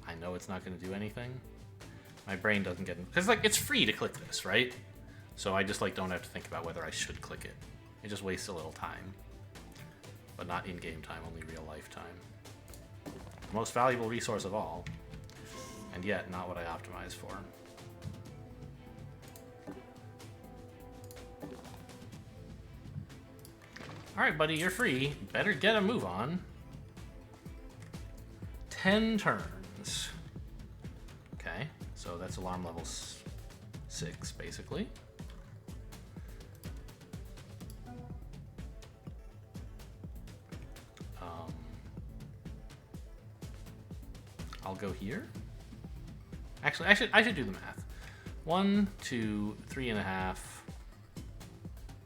I know it's not going to do anything. My brain doesn't get... Because, like, it's free to click this, right? So I just, like, don't have to think about whether I should click it. It just wastes a little time. But not in-game time, only real-life time. The most valuable resource of all. And yet, not what I optimized for. Alright, buddy, you're free. Better get a move on. 10 turns. Okay, so that's alarm level 6, basically. I'll go here. Actually, I should do the math. 1, 2, 3.5,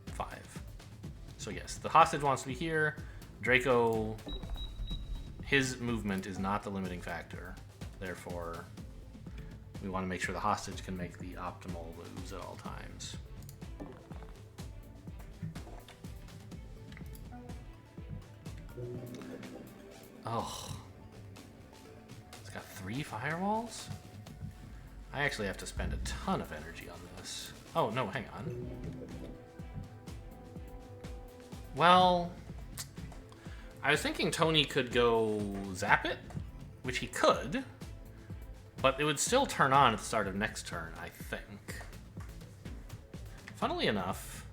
5. So yes, the hostage wants to be here. Draco, his movement is not the limiting factor. Therefore, we want to make sure the hostage can make the optimal moves at all times. Oh. It's got 3 firewalls? I actually have to spend a ton of energy on this. Oh, no, hang on. Well, I was thinking Tony could go zap it, which he could, but it would still turn on at the start of next turn, I think. Funnily enough,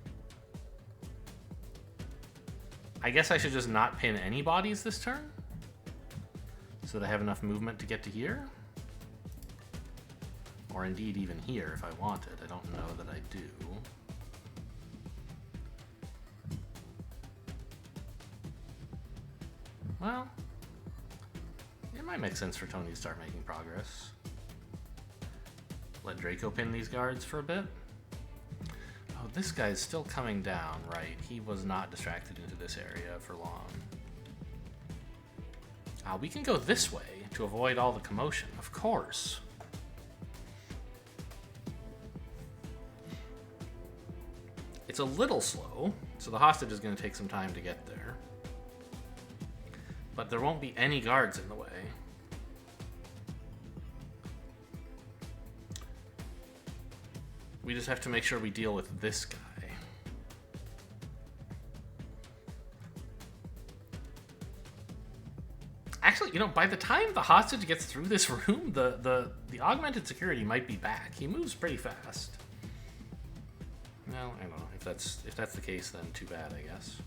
I guess I should just not pin any bodies this turn, so that I have enough movement to get to here. Or indeed even here if I wanted. I don't know that I do. Well, it might make sense for Tony to start making progress. Let Draco pin these guards for a bit. Oh, this guy's still coming down, right? He was not distracted into this area for long. We can go this way to avoid all the commotion, of course. It's a little slow, so the hostage is going to take some time to get there. But there won't be any guards in the way. We just have to make sure we deal with this guy. Actually, you know, by the time the hostage gets through this room, the augmented security might be back. He moves pretty fast. Well, I don't know. If that's the case, then too bad, I guess.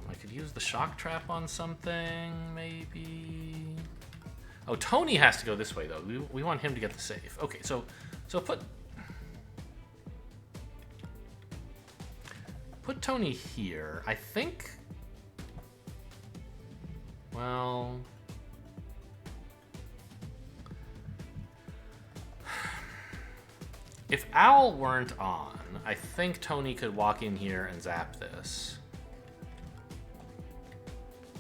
I could use the shock trap on something, maybe. Oh, Tony has to go this way, though. We want him to get the safe. Okay, so put Tony here. I think. Well. If Owl weren't on, I think Tony could walk in here and zap this.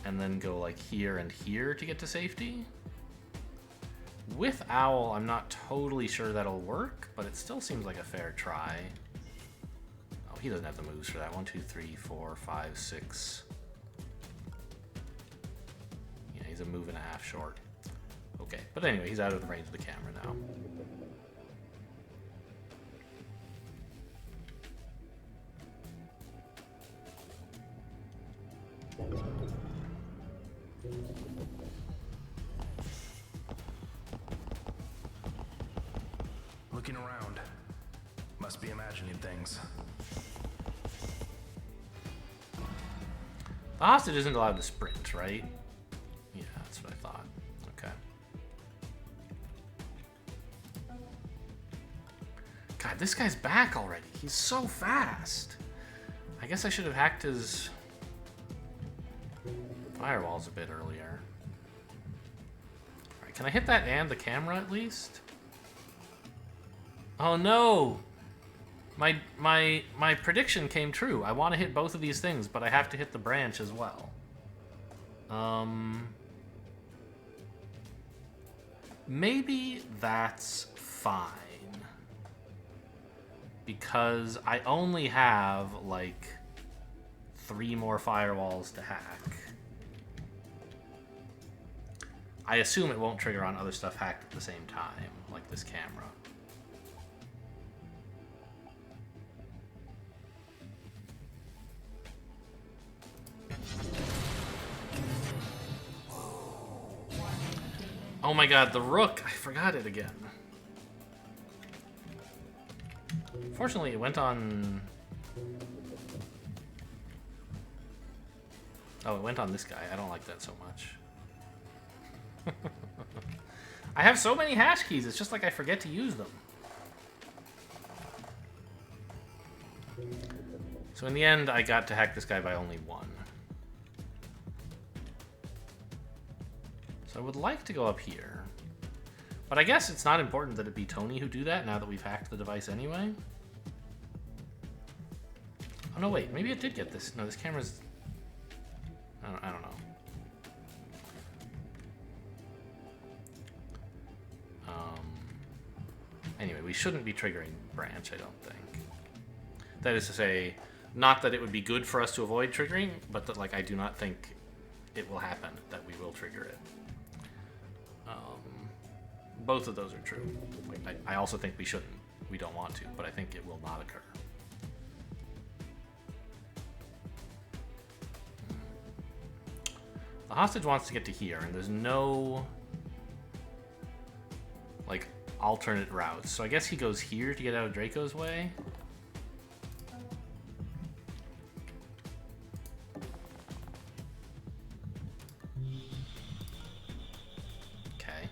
And then go like here and here to get to safety. With Owl, I'm not totally sure that'll work, but it still seems like a fair try. Oh, he doesn't have the moves for that. 1, 2, 3, 4, 5, 6. Yeah, he's a move and a half short. Okay, but anyway, he's out of the range of the camera now. Looking around. Must be imagining things. The hostage isn't allowed to sprint, right? Yeah, that's what I thought. Okay. God, this guy's back already. He's so fast. I guess I should have hacked his firewalls a bit earlier. Alright, can I hit that and the camera at least? Oh no! My prediction came true. I want to hit both of these things, but I have to hit the branch as well. Maybe that's fine. Because I only have, like, 3 more firewalls to hack. I assume it won't trigger on other stuff hacked at the same time, like this camera. Oh my god, the rook! I forgot it again. Fortunately, it went on... Oh, it went on this guy. I don't like that so much. I have so many hash keys, it's just like I forget to use them. So in the end, I got to hack this guy by only 1. So I would like to go up here. But I guess it's not important that it be Tony who do that now that we've hacked the device anyway. Oh no, wait, maybe it did get this. No, this camera's... I don't know. Anyway, we shouldn't be triggering branch, I don't think. That is to say, not that it would be good for us to avoid triggering, but that, like, I do not think it will happen, that we will trigger it. Both of those are true. I also think we shouldn't. We don't want to, but I think it will not occur. The hostage wants to get to here, and there's no, like, alternate routes. So I guess he goes here to get out of Draco's way. Okay.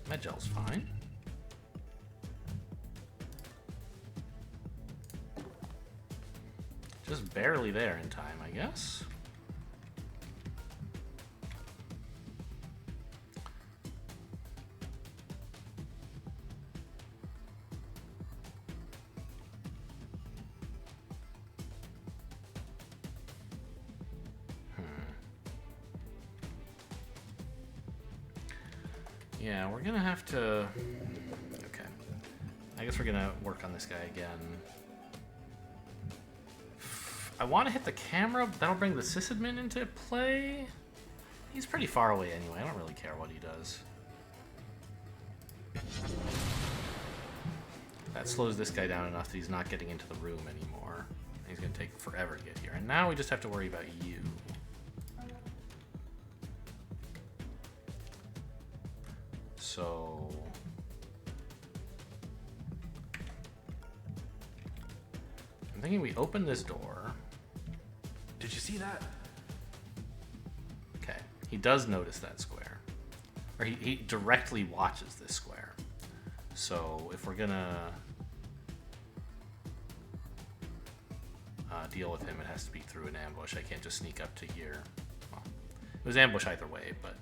Medgel's fine. Just barely there in time, I guess. Yeah, we're gonna have to... Okay. I guess we're gonna work on this guy again. I want to hit the camera, that'll bring the sysadmin into play. He's pretty far away anyway, I don't really care what he does. That slows this guy down enough that he's not getting into the room anymore. He's gonna take forever to get here. And now we just have to worry about you. So... I'm thinking we open this door. Did you see that? Okay, he does notice that square. Or he directly watches this square. So if we're gonna deal with him, it has to be through an ambush. I can't just sneak up to here. Well, it was ambush either way, but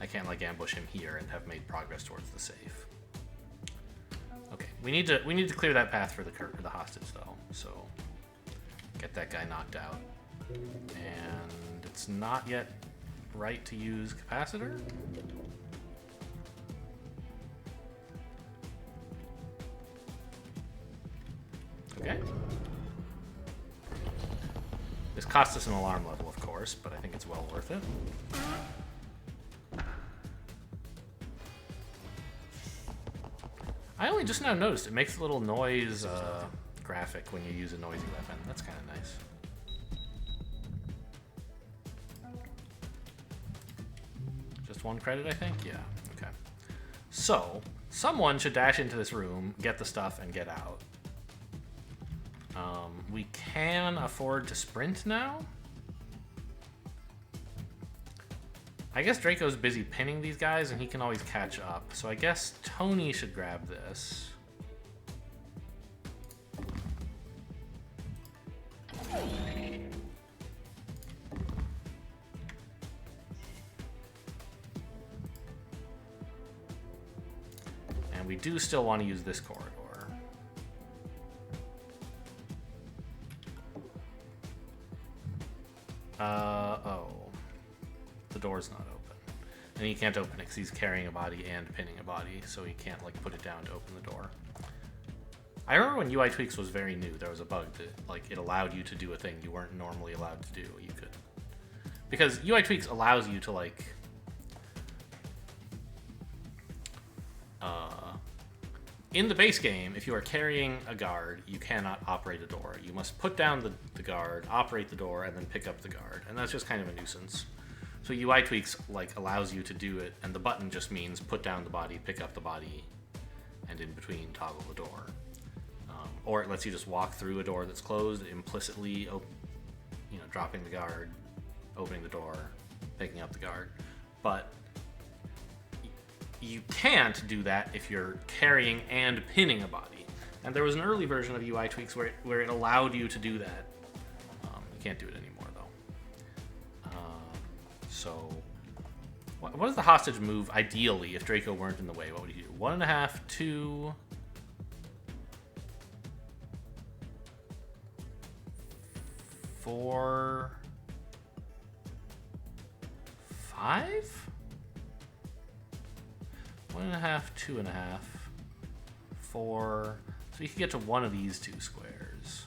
I can't like ambush him here and have made progress towards the safe. Okay, we need to clear that path for the hostage though. So get that guy knocked out. And it's not yet right to use capacitor. Okay. This cost us an alarm level, of course, but I think it's well worth it. I only just now noticed it makes a little noise graphic when you use a noisy weapon. That's kind of nice. Just 1 credit, I think? Yeah, okay. So, someone should dash into this room, get the stuff, and get out. We can afford to sprint now. I guess Draco's busy pinning these guys, and he can always catch up. So I guess Tony should grab this. And we do still want to use this corridor. Oh. The door's not open. And he can't open it because he's carrying a body and pinning a body, so he can't, like, put it down to open the door. I remember when UI Tweaks was very new, there was a bug that, like, it allowed you to do a thing you weren't normally allowed to do. You could... Because UI Tweaks allows you to, like... in the base game, if you are carrying a guard, you cannot operate a door. You must put down the guard, operate the door, and then pick up the guard. And that's just kind of a nuisance. So UI Tweaks, like, allows you to do it, and the button just means put down the body, pick up the body, and in between toggle the door. Or it lets you just walk through a door that's closed, implicitly, dropping the guard, opening the door, picking up the guard. But you can't do that if you're carrying and pinning a body. And there was an early version of UI Tweaks where it allowed you to do that. You can't do it anymore, though. So, what does the hostage move, ideally, if Draco weren't in the way? What would he do? 1.5, 2... 4... 5? 1.5, 2.5, 4. So you can get to one of these two squares.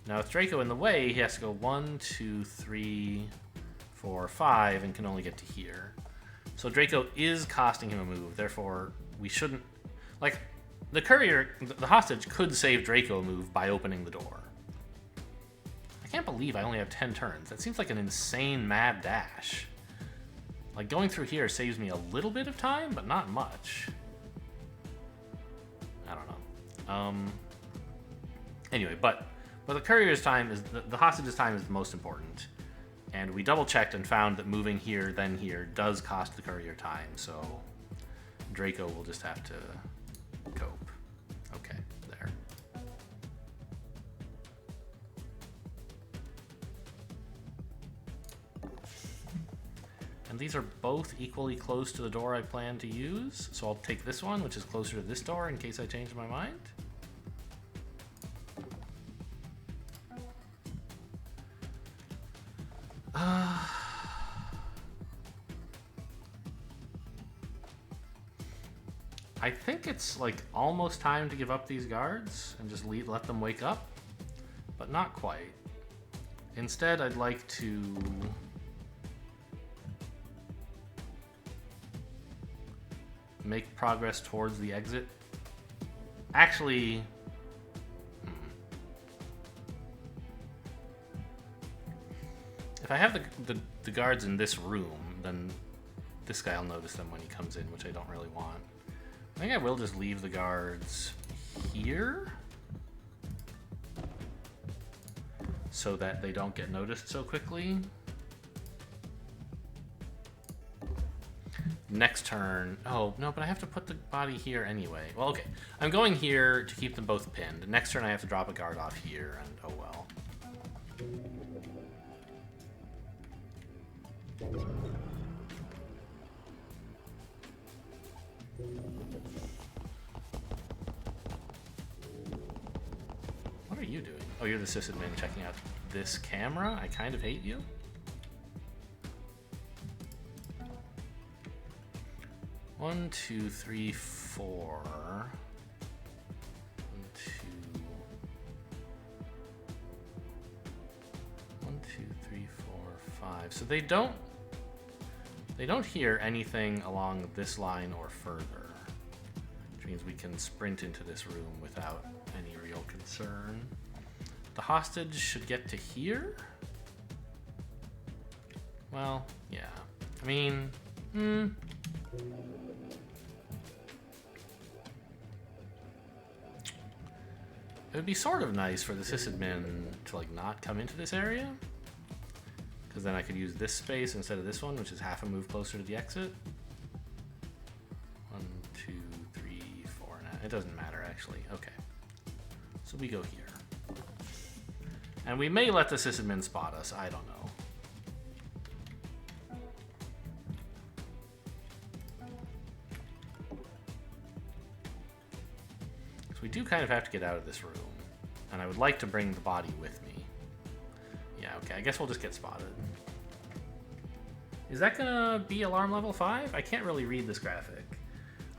Now with Draco in the way, he has to go 1, 2, 3, 4, 5, and can only get to here. So Draco is costing him a move, therefore we shouldn't... Like, the courier, the hostage could save Draco a move by opening the door. I can't believe I only have 10 turns. That seems like an insane mad dash. Like, going through here saves me a little bit of time, but not much. I don't know. Anyway, but the courier's time is... The hostage's time is the most important. And we double-checked and found that moving here, then here, does cost the courier time, so Draco will just have to cope. Okay, there. And these are both equally close to the door I plan to use, so I'll take this one, which is closer to this door, in case I change my mind. I think it's like almost time to give up these guards and just let them wake up, but not quite. Instead, I'd like to make progress towards the exit. Actually, if I have the guards in this room, then this guy will notice them when he comes in, which I don't really want. I think I will just leave the guards here so that they don't get noticed so quickly. Next turn... Oh, no, but I have to put the body here anyway. Well, okay. I'm going here to keep them both pinned. Next turn I have to drop a guard off here, and oh well. What are you doing? Oh, you're the sysadmin checking out this camera? I kind of hate you. One, two, three, 4. 1, 2. 1, 2, 3, 4, 5. So they don't hear anything along this line or further, which means we can sprint into this room without any real concern. The hostage should get to here? Well, yeah. I mean, it would be sort of nice for the sysadmin to, like, not come into this area. Because then I could use this space instead of this one, which is half a move closer to the exit. 1, 2, 3, 4, and it doesn't matter, actually. Okay. So we go here. And we may let the sysadmin spot us, I don't know. We do kind of have to get out of this room, and I would like to bring the body with me. Yeah, okay, I guess we'll just get spotted. Is that gonna be alarm level 5? I can't really read this graphic.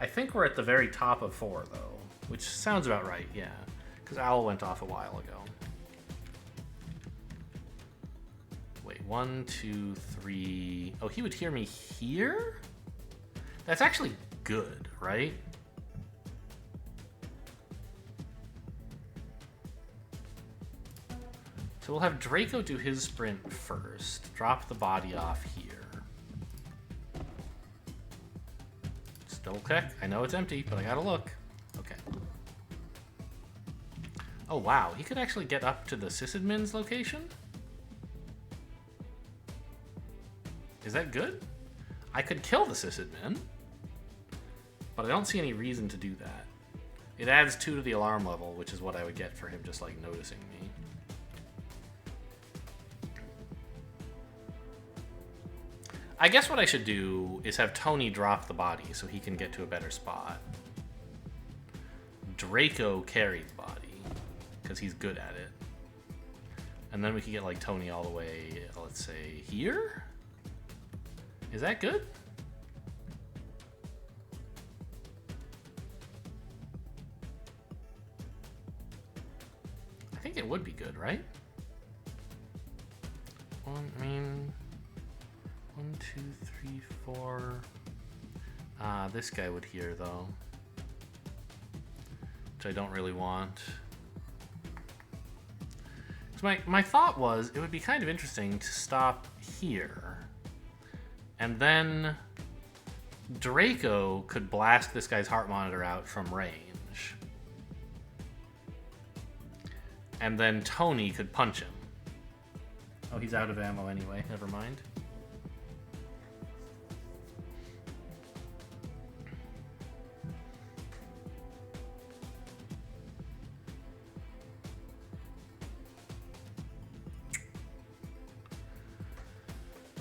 I think we're at the very top of 4, though. Which sounds about right, yeah. Because Owl went off a while ago. Wait, 1, 2, 3... Oh, he would hear me here? That's actually good, right? So we'll have Draco do his sprint first. Drop the body off here. Just double check. I know it's empty, but I gotta look. Okay. Oh wow, he could actually get up to the Sysadmin's location? Is that good? I could kill the Sysadmin, but I don't see any reason to do that. It adds 2 to the alarm level, which is what I would get for him just like noticing me. I guess what I should do is have Tony drop the body so he can get to a better spot. Draco carry the body, because he's good at it. And then we could get like Tony all the way, let's say, here? Is that good? I think it would be good, right? I mean... 1, 2, 3, 4... this guy would hear, though. Which I don't really want. So my thought was, it would be kind of interesting to stop here. And then Draco could blast this guy's heart monitor out from range. And then Tony could punch him. Oh, he's out of ammo anyway. Never mind.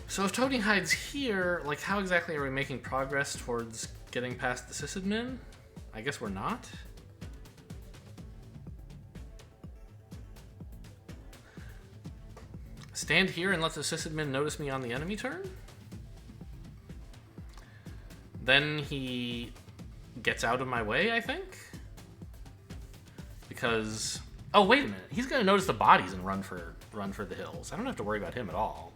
So if Tony hides here, like how exactly are we making progress towards getting past the Sysadmin? I guess we're not. Stand here and let the Sysadmin notice me on the enemy turn? Then he gets out of my way, I think? Because... Oh, wait a minute. He's going to notice the bodies and run for the hills. I don't have to worry about him at all.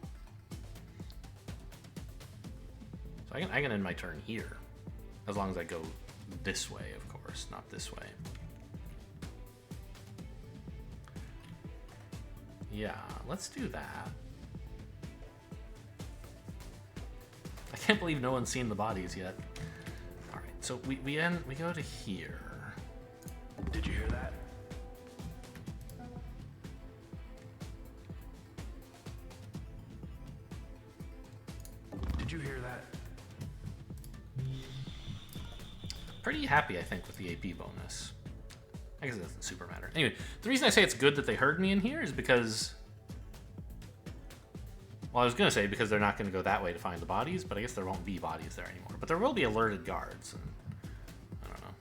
So I can end my turn here, as long as I go this way, of course, not this way. Yeah, let's do that. I can't believe no one's seen the bodies yet. All right, so we go to here. Did you hear that? Did you hear that? Pretty happy, I think, with the AP bonus. I guess it doesn't super matter. Anyway, the reason I say it's good that they heard me in here is because... Well, I was going to say because they're not going to go that way to find the bodies, but I guess there won't be bodies there anymore. But there will be alerted guards, and I don't know.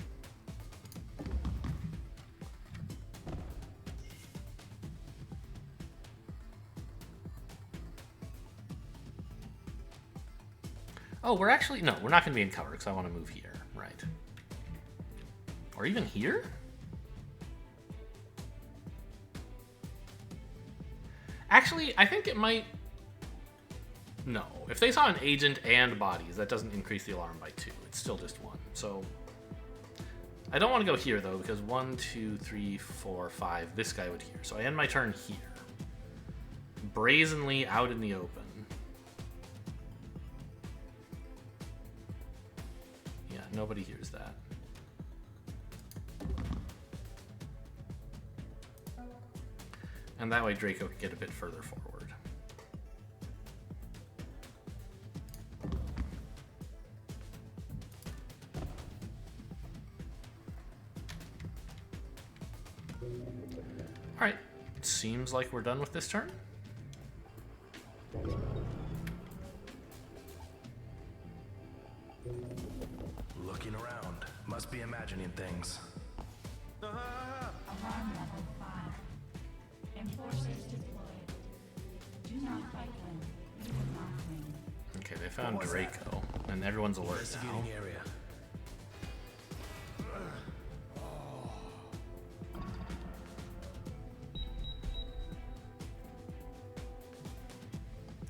Oh, we're actually... No, we're not going to be in cover because I want to move here. Right. Or even here? Actually, I think it might... No. If they saw an agent and bodies, that doesn't increase the alarm by 2. It's still just 1. So... I don't want to go here, though, because 1, 2, 3, 4, 5... This guy would hear. So I end my turn here. Brazenly out in the open. Yeah, nobody hears that. And that way Draco can get a bit further forward. Alright, seems like we're done with this turn. Looking around. Must be imagining things. Alarm level 5. Enforcers deployed. Do not fight them. You will not win. Okay, they found What was that? Draco, and everyone's alert now. Investigating area.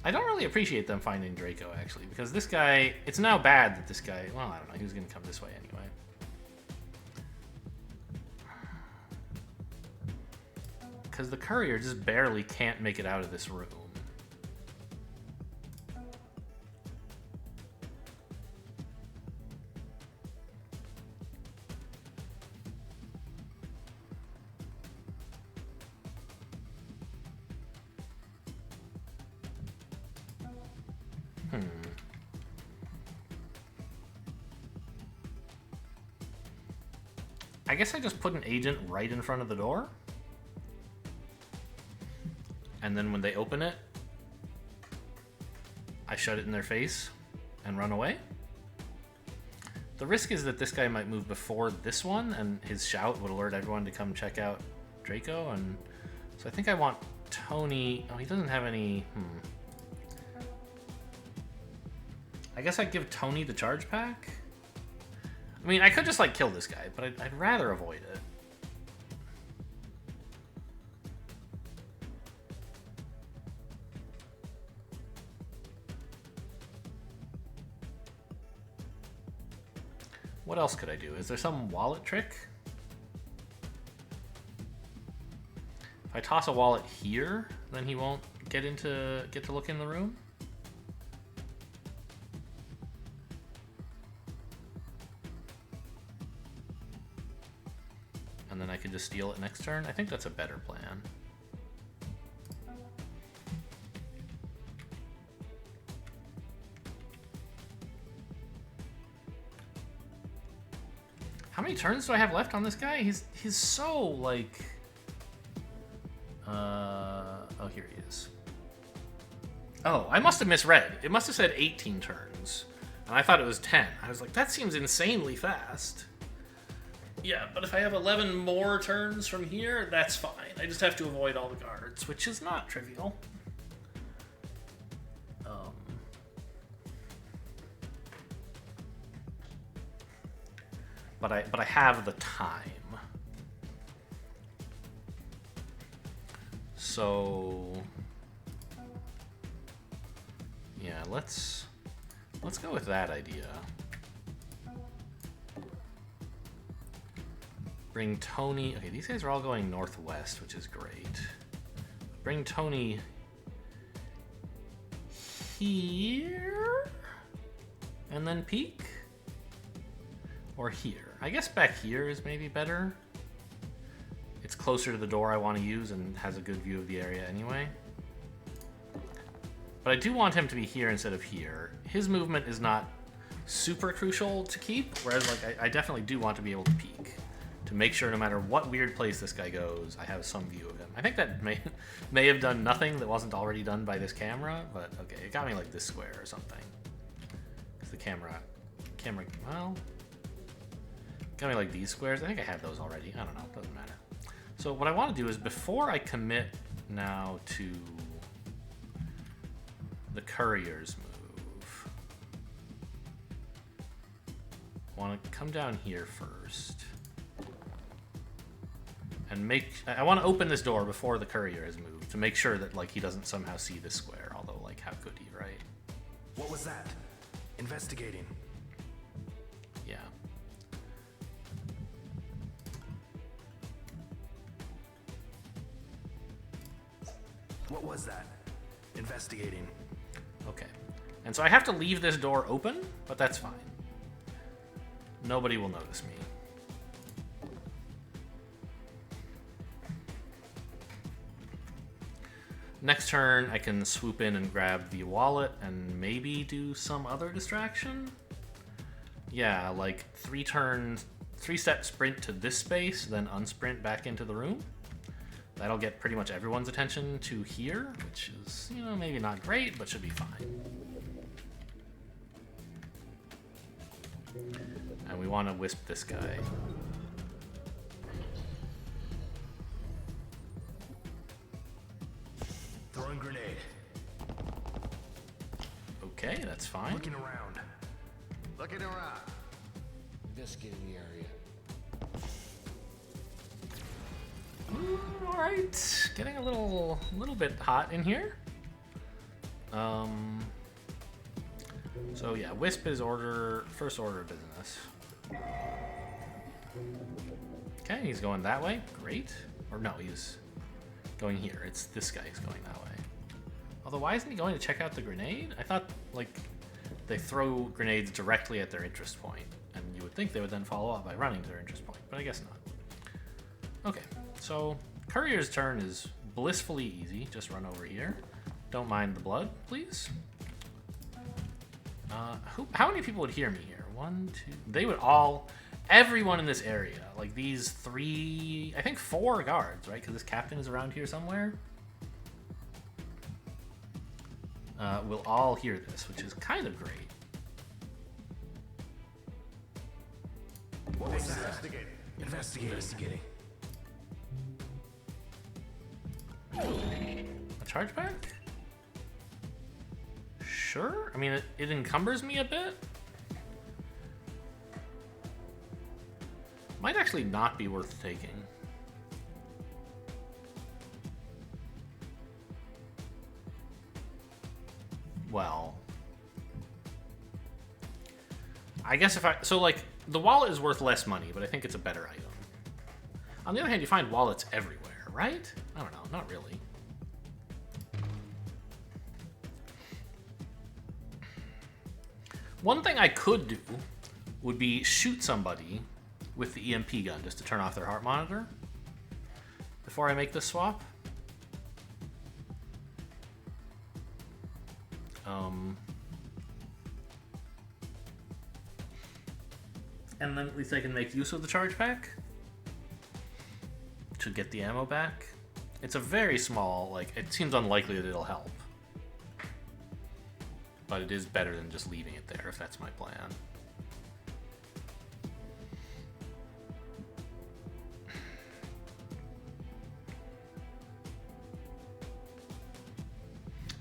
I don't really appreciate them finding Draco, actually, because this guy... It's now bad that this guy... Well, I don't know. He was going to come this way anyway. Because the courier just barely can't make it out of this room. I guess I just put an agent right in front of the door. And then when they open it, I shut it in their face and run away. The risk is that this guy might move before this one, and his shout would alert everyone to come check out Draco. And so I think I want Tony... Oh, he doesn't have any... I guess I'd give Tony the charge pack. I mean, I could just, like, kill this guy, but I'd rather avoid it. What else could I do? Is there some wallet trick? If I toss a wallet here, then he won't get to look in the room? And then I could just steal it next turn? I think that's a better plan. How many turns do I have left on this guy? He's so, like... Oh, here he is. Oh, I must have misread. It must have said 18 turns. And I thought it was 10. I was like, that seems insanely fast. Yeah, but if I have 11 more turns from here, that's fine. I just have to avoid all the guards, which is not trivial. But I have the time. So yeah, let's go with that idea. Bring Tony. Okay, these guys are all going northwest, which is great. Bring Tony here and then peek. Or here. I guess back here is maybe better. It's closer to the door I want to use and has a good view of the area anyway. But I do want him to be here instead of here. His movement is not super crucial to keep, whereas like I definitely do want to be able to peek. To make sure no matter what weird place this guy goes, I have some view of him. I think that may have done nothing that wasn't already done by this camera, but okay, it got me like this square or something. Because the camera, well... Got me like these squares. I think I had those already. I don't know. Doesn't matter. So what I want to do is before I commit now to the courier's move, I want to come down here first and I want to open this door before the courier has moved to make sure that like he doesn't somehow see this square. Although like how could he, right? What was that? Investigating. Yeah. What was that? Investigating. Okay. And so I have to leave this door open, but that's fine. Nobody will notice me. Next turn, I can swoop in and grab the wallet and maybe do some other distraction. Yeah, like 3-step sprint to this space, then unsprint back into the room. That'll get pretty much everyone's attention to here, which is, you know, maybe not great, but should be fine. And we want to wisp this guy. Throwing grenade. Okay, that's fine. Looking around. Looking around. Investigating the area. All right, getting a little bit hot in here. So yeah, Wisp is first order of business. Okay, he's going that way. Great. Or no, he's going here. It's this guy who's going that way. Although, why isn't he going to check out the grenade? I thought, like, they throw grenades directly at their interest point, and you would think they would then follow up by running to their interest point, but I guess not. Okay, so Courier's turn is blissfully easy. Just run over here. Don't mind the blood, please. How many people would hear me here? 1, 2... They would all... Everyone in this area, like these 3... I think 4 guards, right? Because this captain is around here somewhere. Will all hear this, which is kind of great. What was that? Investigating. A charge back? Sure. I mean, it encumbers me a bit. Might actually not be worth taking. Well, I guess so like, the wallet is worth less money, but I think it's a better item. On the other hand, you find wallets everywhere, right? I don't know, not really. One thing I could do would be shoot somebody with the EMP gun just to turn off their heart monitor before I make this swap. And then at least I can make use of the charge pack to get the ammo back. It's a very small, like, it seems unlikely that it'll help. But it is better than just leaving it there, if that's my plan.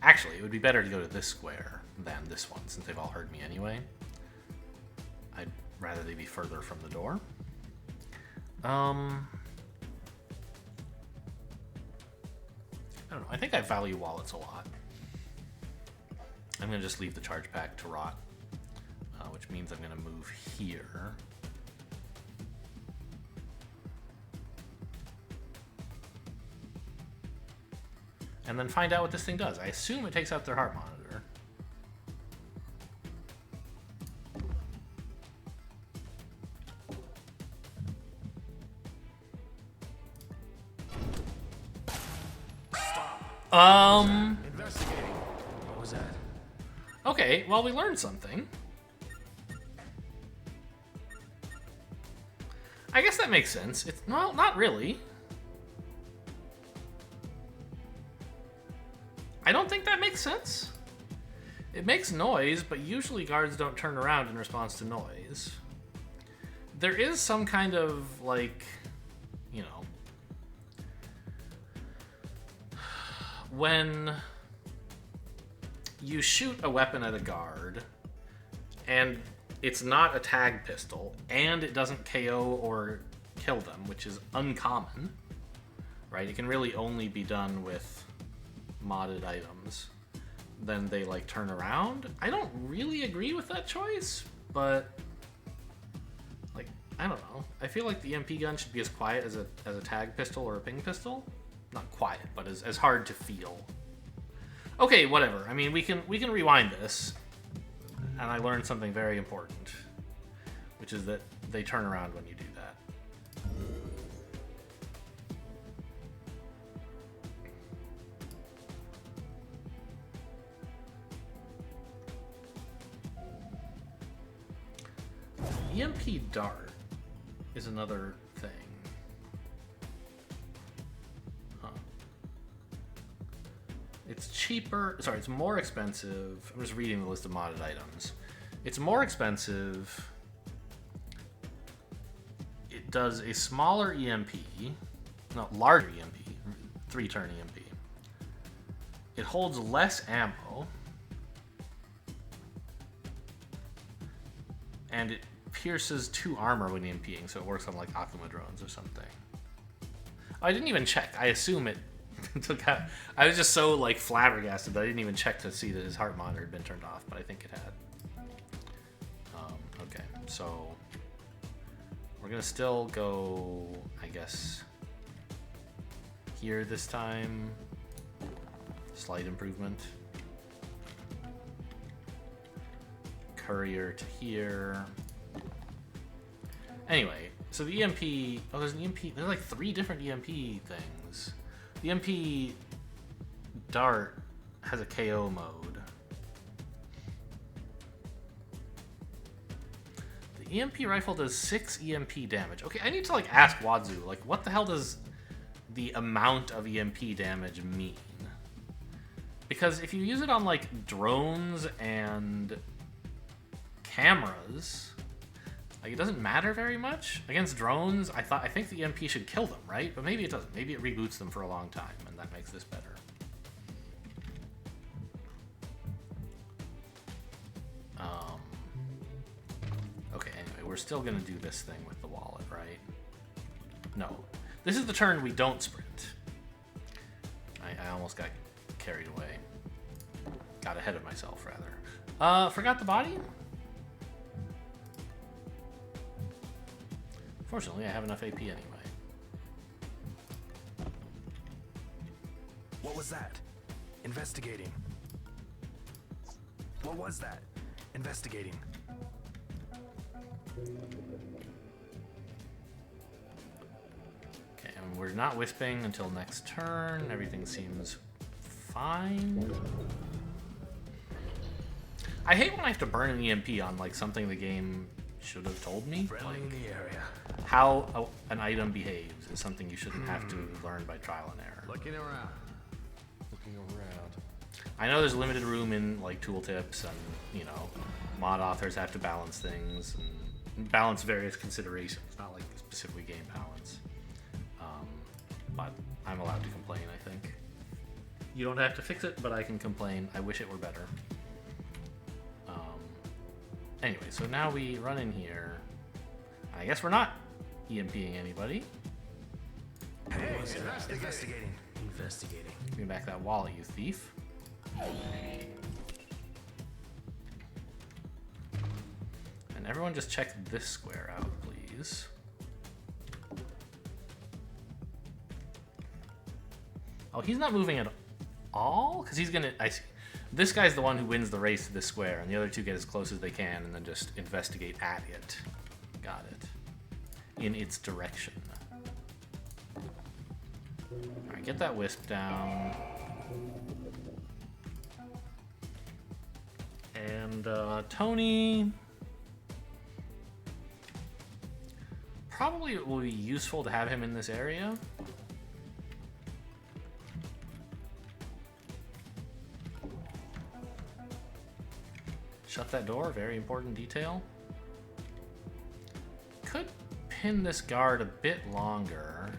Actually, it would be better to go to this square than this one, since they've all heard me anyway. I'd rather they be further from the door. I don't know. I think I value wallets a lot. I'm going to just leave the charge pack to rot, which means I'm going to move here. And then find out what this thing does. I assume it takes out their heart monitor. Investigating. What was that? Okay, well, we learned something. I guess that makes sense. It's not really. I don't think that makes sense. It makes noise, but usually guards don't turn around in response to noise. There is some kind of, like, you know, when you shoot a weapon at a guard and it's not a tag pistol and it doesn't KO or kill them, which is uncommon, right? It can really only be done with modded items. Then they, like, turn around. I don't really agree with that choice, but, like, I don't know. I feel like the EMP gun should be as quiet as a tag pistol or a ping pistol. Not quiet, but as hard to feel. Okay, whatever. I mean, we can rewind this, and I learned something very important, which is that they turn around when you do that. EMP dart is another thing. Huh. It's cheaper. Sorry, it's more expensive. I'm just reading the list of modded items. It's more expensive. It does a smaller EMP, no, larger EMP, 3-turn EMP. It holds less ammo. And it pierces 2 armor when EMPing, so it works on, like, Akuma drones or something. I didn't even check. I assume it I was just so like flabbergasted that I didn't even check to see that his heart monitor had been turned off, but I think it had. Okay, so we're gonna still go, I guess, here this time. Slight improvement. Courier to here. Anyway, so the EMP. Oh, there's an EMP. There's like 3 different EMP things. The EMP dart has a KO mode. The EMP rifle does 6 EMP damage. Okay, I need to like ask Wadzu, like, what the hell does the amount of EMP damage mean? Because if you use it on like drones and cameras, like, it doesn't matter very much. Against drones, I think the EMP should kill them, right? But maybe it doesn't. Maybe it reboots them for a long time, and that makes this better. Okay, anyway, we're still gonna do this thing with the wallet, right? No. This is the turn we don't sprint. I almost got carried away. Got ahead of myself, rather. Forgot the body? Fortunately, I have enough AP anyway. What was that? Investigating. What was that? Investigating. Okay, and we're not wisping until next turn. Everything seems fine. I hate when I have to burn an EMP on like something the game should have told me. Friendly in the area. How an item behaves is something you shouldn't have to learn by trial and error. Looking around. Looking around. I know there's limited room in like tooltips, and you know, mod authors have to balance things and balance various considerations, not like specifically game balance. But I'm allowed to complain, I think. You don't have to fix it, but I can complain. I wish it were better. Anyway, so now we run in here. I guess we're not EMPing anybody. Hey, investigating. Investigating. Give me back that wallet, you thief. And everyone just check this square out, please. Oh, he's not moving at all? Because he's gonna... I see. This guy's the one who wins the race to this square, and the other two get as close as they can and then just investigate at it. Got it. In its direction. Alright, get that wisp down. And Tony... Probably it will be useful to have him in this area. Shut that door, very important detail. Could pin this guard a bit longer.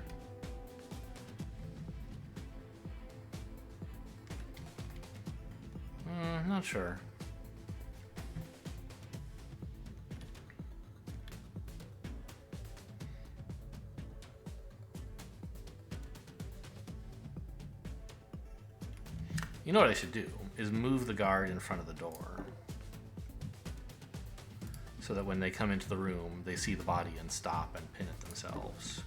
Not sure. You know what I should do is move the guard in front of the door, so that when they come into the room, they see the body and stop and pin it themselves.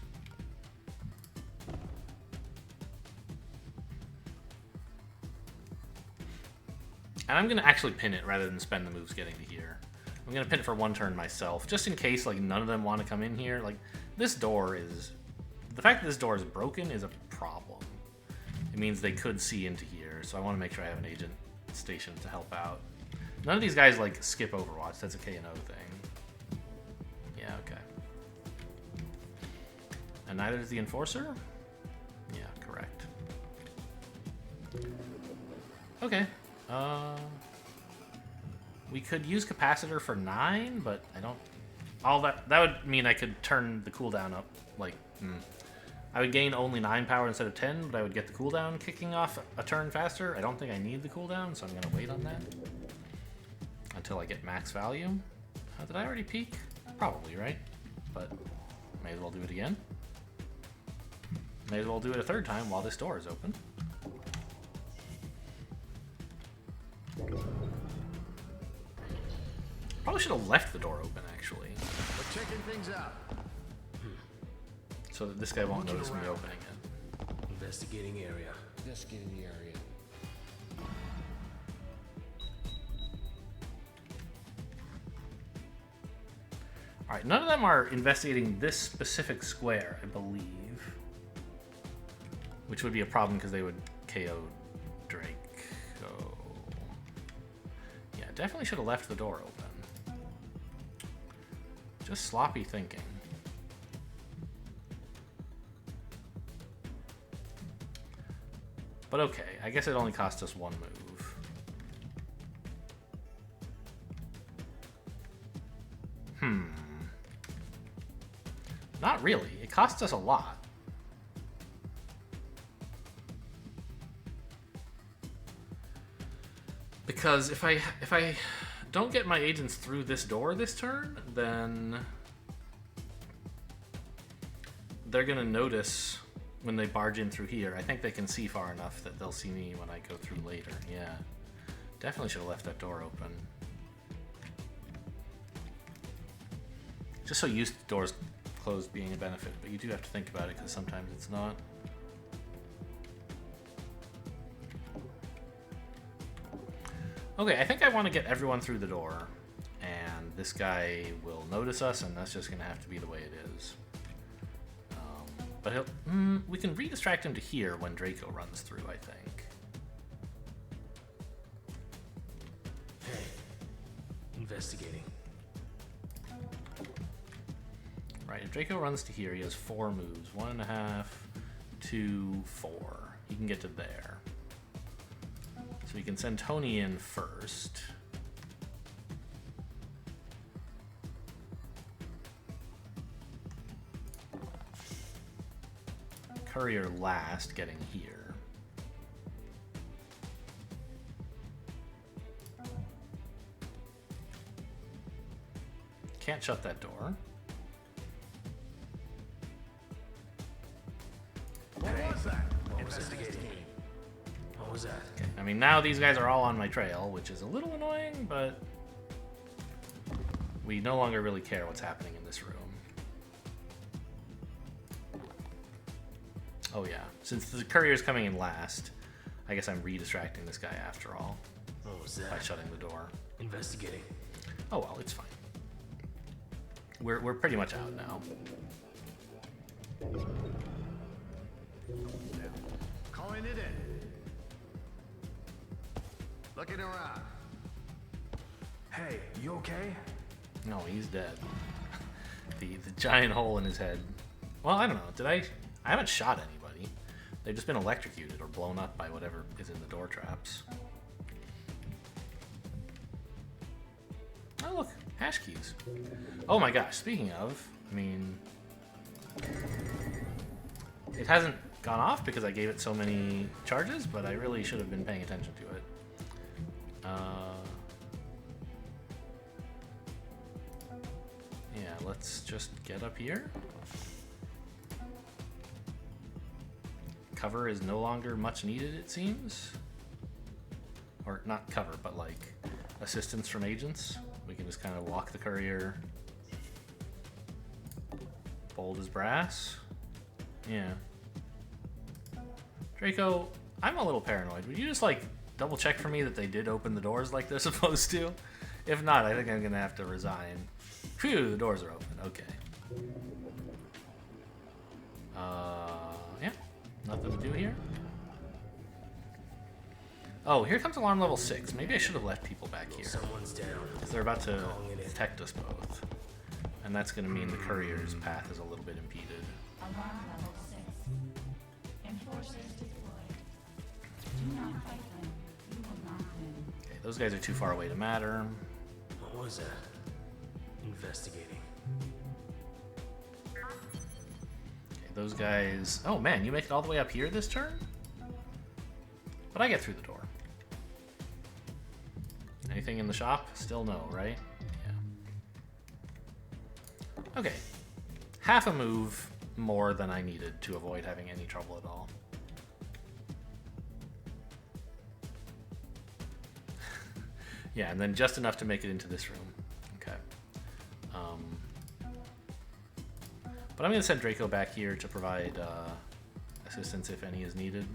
And I'm gonna actually pin it rather than spend the moves getting to here. I'm gonna pin it for one turn myself, just in case like none of them want to come in here. Like, this door is... The fact that this door is broken is a problem. It means they could see into here, so I want to make sure I have an agent stationed to help out. None of these guys like skip Overwatch, that's a K&O thing. Yeah, okay. And neither is the Enforcer? Yeah, correct. Okay. We could use Capacitor for 9, but I don't... All that would mean I could turn the cooldown up, like... I would gain only 9 power instead of 10, but I would get the cooldown kicking off a turn faster. I don't think I need the cooldown, so I'm going to wait on that until I get max value. Did I already peak? Probably, right? But may as well do it again. May as well do it a third time while this door is open. probably should have left the door open, actually, We're checking things out. so that this guy won't Looking notice me around. opening it. Investigating area. Investigating the area. All right, none of them are investigating this specific square, I believe. Which would be a problem because they would KO Draco. Yeah, definitely should have left the door open. Just sloppy thinking. But okay, I guess it only cost us one move. Not really. It cost us a lot. Because if I don't get my agents through this door this turn, then they're gonna notice when they barge in through here. I think they can see far enough that they'll see me when I go through later. Yeah. Definitely should have left that door open. Just so used to doors closed being a benefit, but you do have to think about it because sometimes it's not. Okay, I think I want to get everyone through the door, and this guy will notice us, and that's just going to have to be the way it is. But we can redistract him to here when Draco runs through, I think. Hey. Investigating. Right, if Draco runs to here, he has 4 moves. 1.5, 2, 4. He can get to there. So we can send Tony in first. Courier last, getting here. Can't shut that door. What was that? Investigating. What was that? Okay, I mean, now these guys are all on my trail, which is a little annoying, but we no longer really care what's happening in this room. Oh yeah, since the courier's coming in last, I guess I'm redistracting this guy after all What was by that? shutting the door. Investigating. Oh well, it's fine. We're pretty much out now. Calling it in. Looking around. Hey, you okay? No, he's dead. The giant hole in his head. Well, I don't know. Did I haven't shot anybody. They've just been electrocuted or blown up by whatever is in the door traps. Oh look, hash keys. Oh my gosh, speaking of, I mean, it hasn't gone off because I gave it so many charges, but I really should have been paying attention to it. Yeah, let's just get up here. Cover is no longer much needed, it seems. Or not cover, but like assistance from agents. We can just kind of walk the courier. Bold as brass. Yeah. Draco, I'm a little paranoid. Would you just like double check for me that they did open the doors like they're supposed to? If not, I think I'm gonna have to resign. Phew, the doors are open. Okay. Yeah. Nothing to do here. Oh, here comes alarm level 6. Maybe I should have left people back here. Someone's down. Because they're about to detect us both. And that's going to mean the courier's path is a little bit impeded. Alarm level 6. Enforcers deployed. Do not fight them. You will not win. Okay, those guys are too far away to matter. What was that? Investigating. Okay, those guys... Oh man, you make it all the way up here this turn? But I get through the door. Anything in the shop? Still no, right? Yeah. Okay. Half a move more than I needed to avoid having any trouble at all. Yeah, and then just enough to make it into this room. Okay. But I'm going to send Draco back here to provide assistance if any is needed.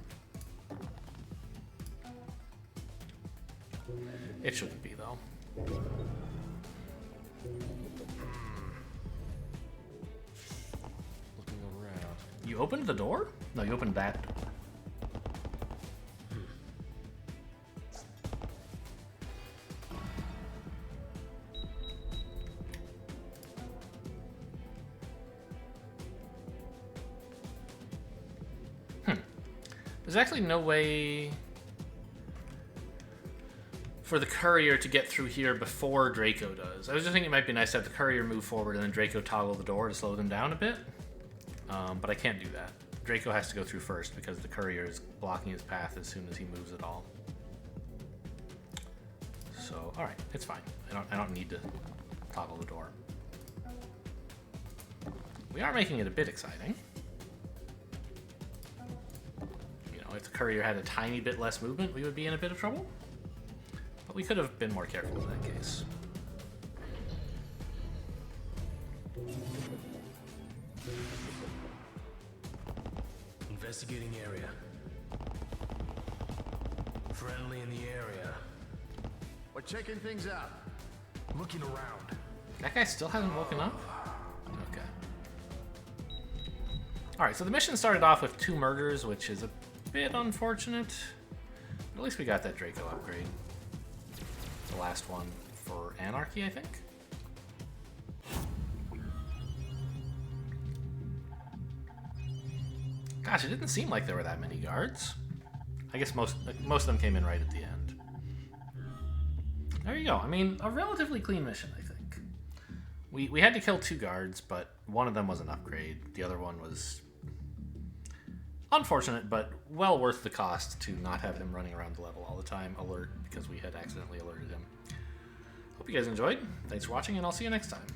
It shouldn't be, though. Looking around. You opened the door? No, you opened that door. There's actually no way for the courier to get through here before Draco does. I was just thinking it might be nice to have the courier move forward and then Draco toggle the door to slow them down a bit. But I can't do that. Draco has to go through first because the courier is blocking his path as soon as he moves at all. So, alright, it's fine. I don't need to toggle the door. We are making it a bit exciting. If the courier had a tiny bit less movement, we would be in a bit of trouble. But we could have been more careful in that case. Investigating area. Friendly in the area. We're checking things out. Looking around. That guy still hasn't woken up? Okay. Alright, so the mission started off with 2 murders, which is a bit unfortunate. But at least we got that Draco upgrade. The last one for Anarchy, I think. Gosh, it didn't seem like there were that many guards. I guess most of them came in right at the end. There you go. I mean, a relatively clean mission, I think. We had to kill 2 guards, but one of them was an upgrade. The other one was unfortunate, but well worth the cost to not have him running around the level all the time, alert, because we had accidentally alerted him. Hope you guys enjoyed. Thanks for watching, and I'll see you next time.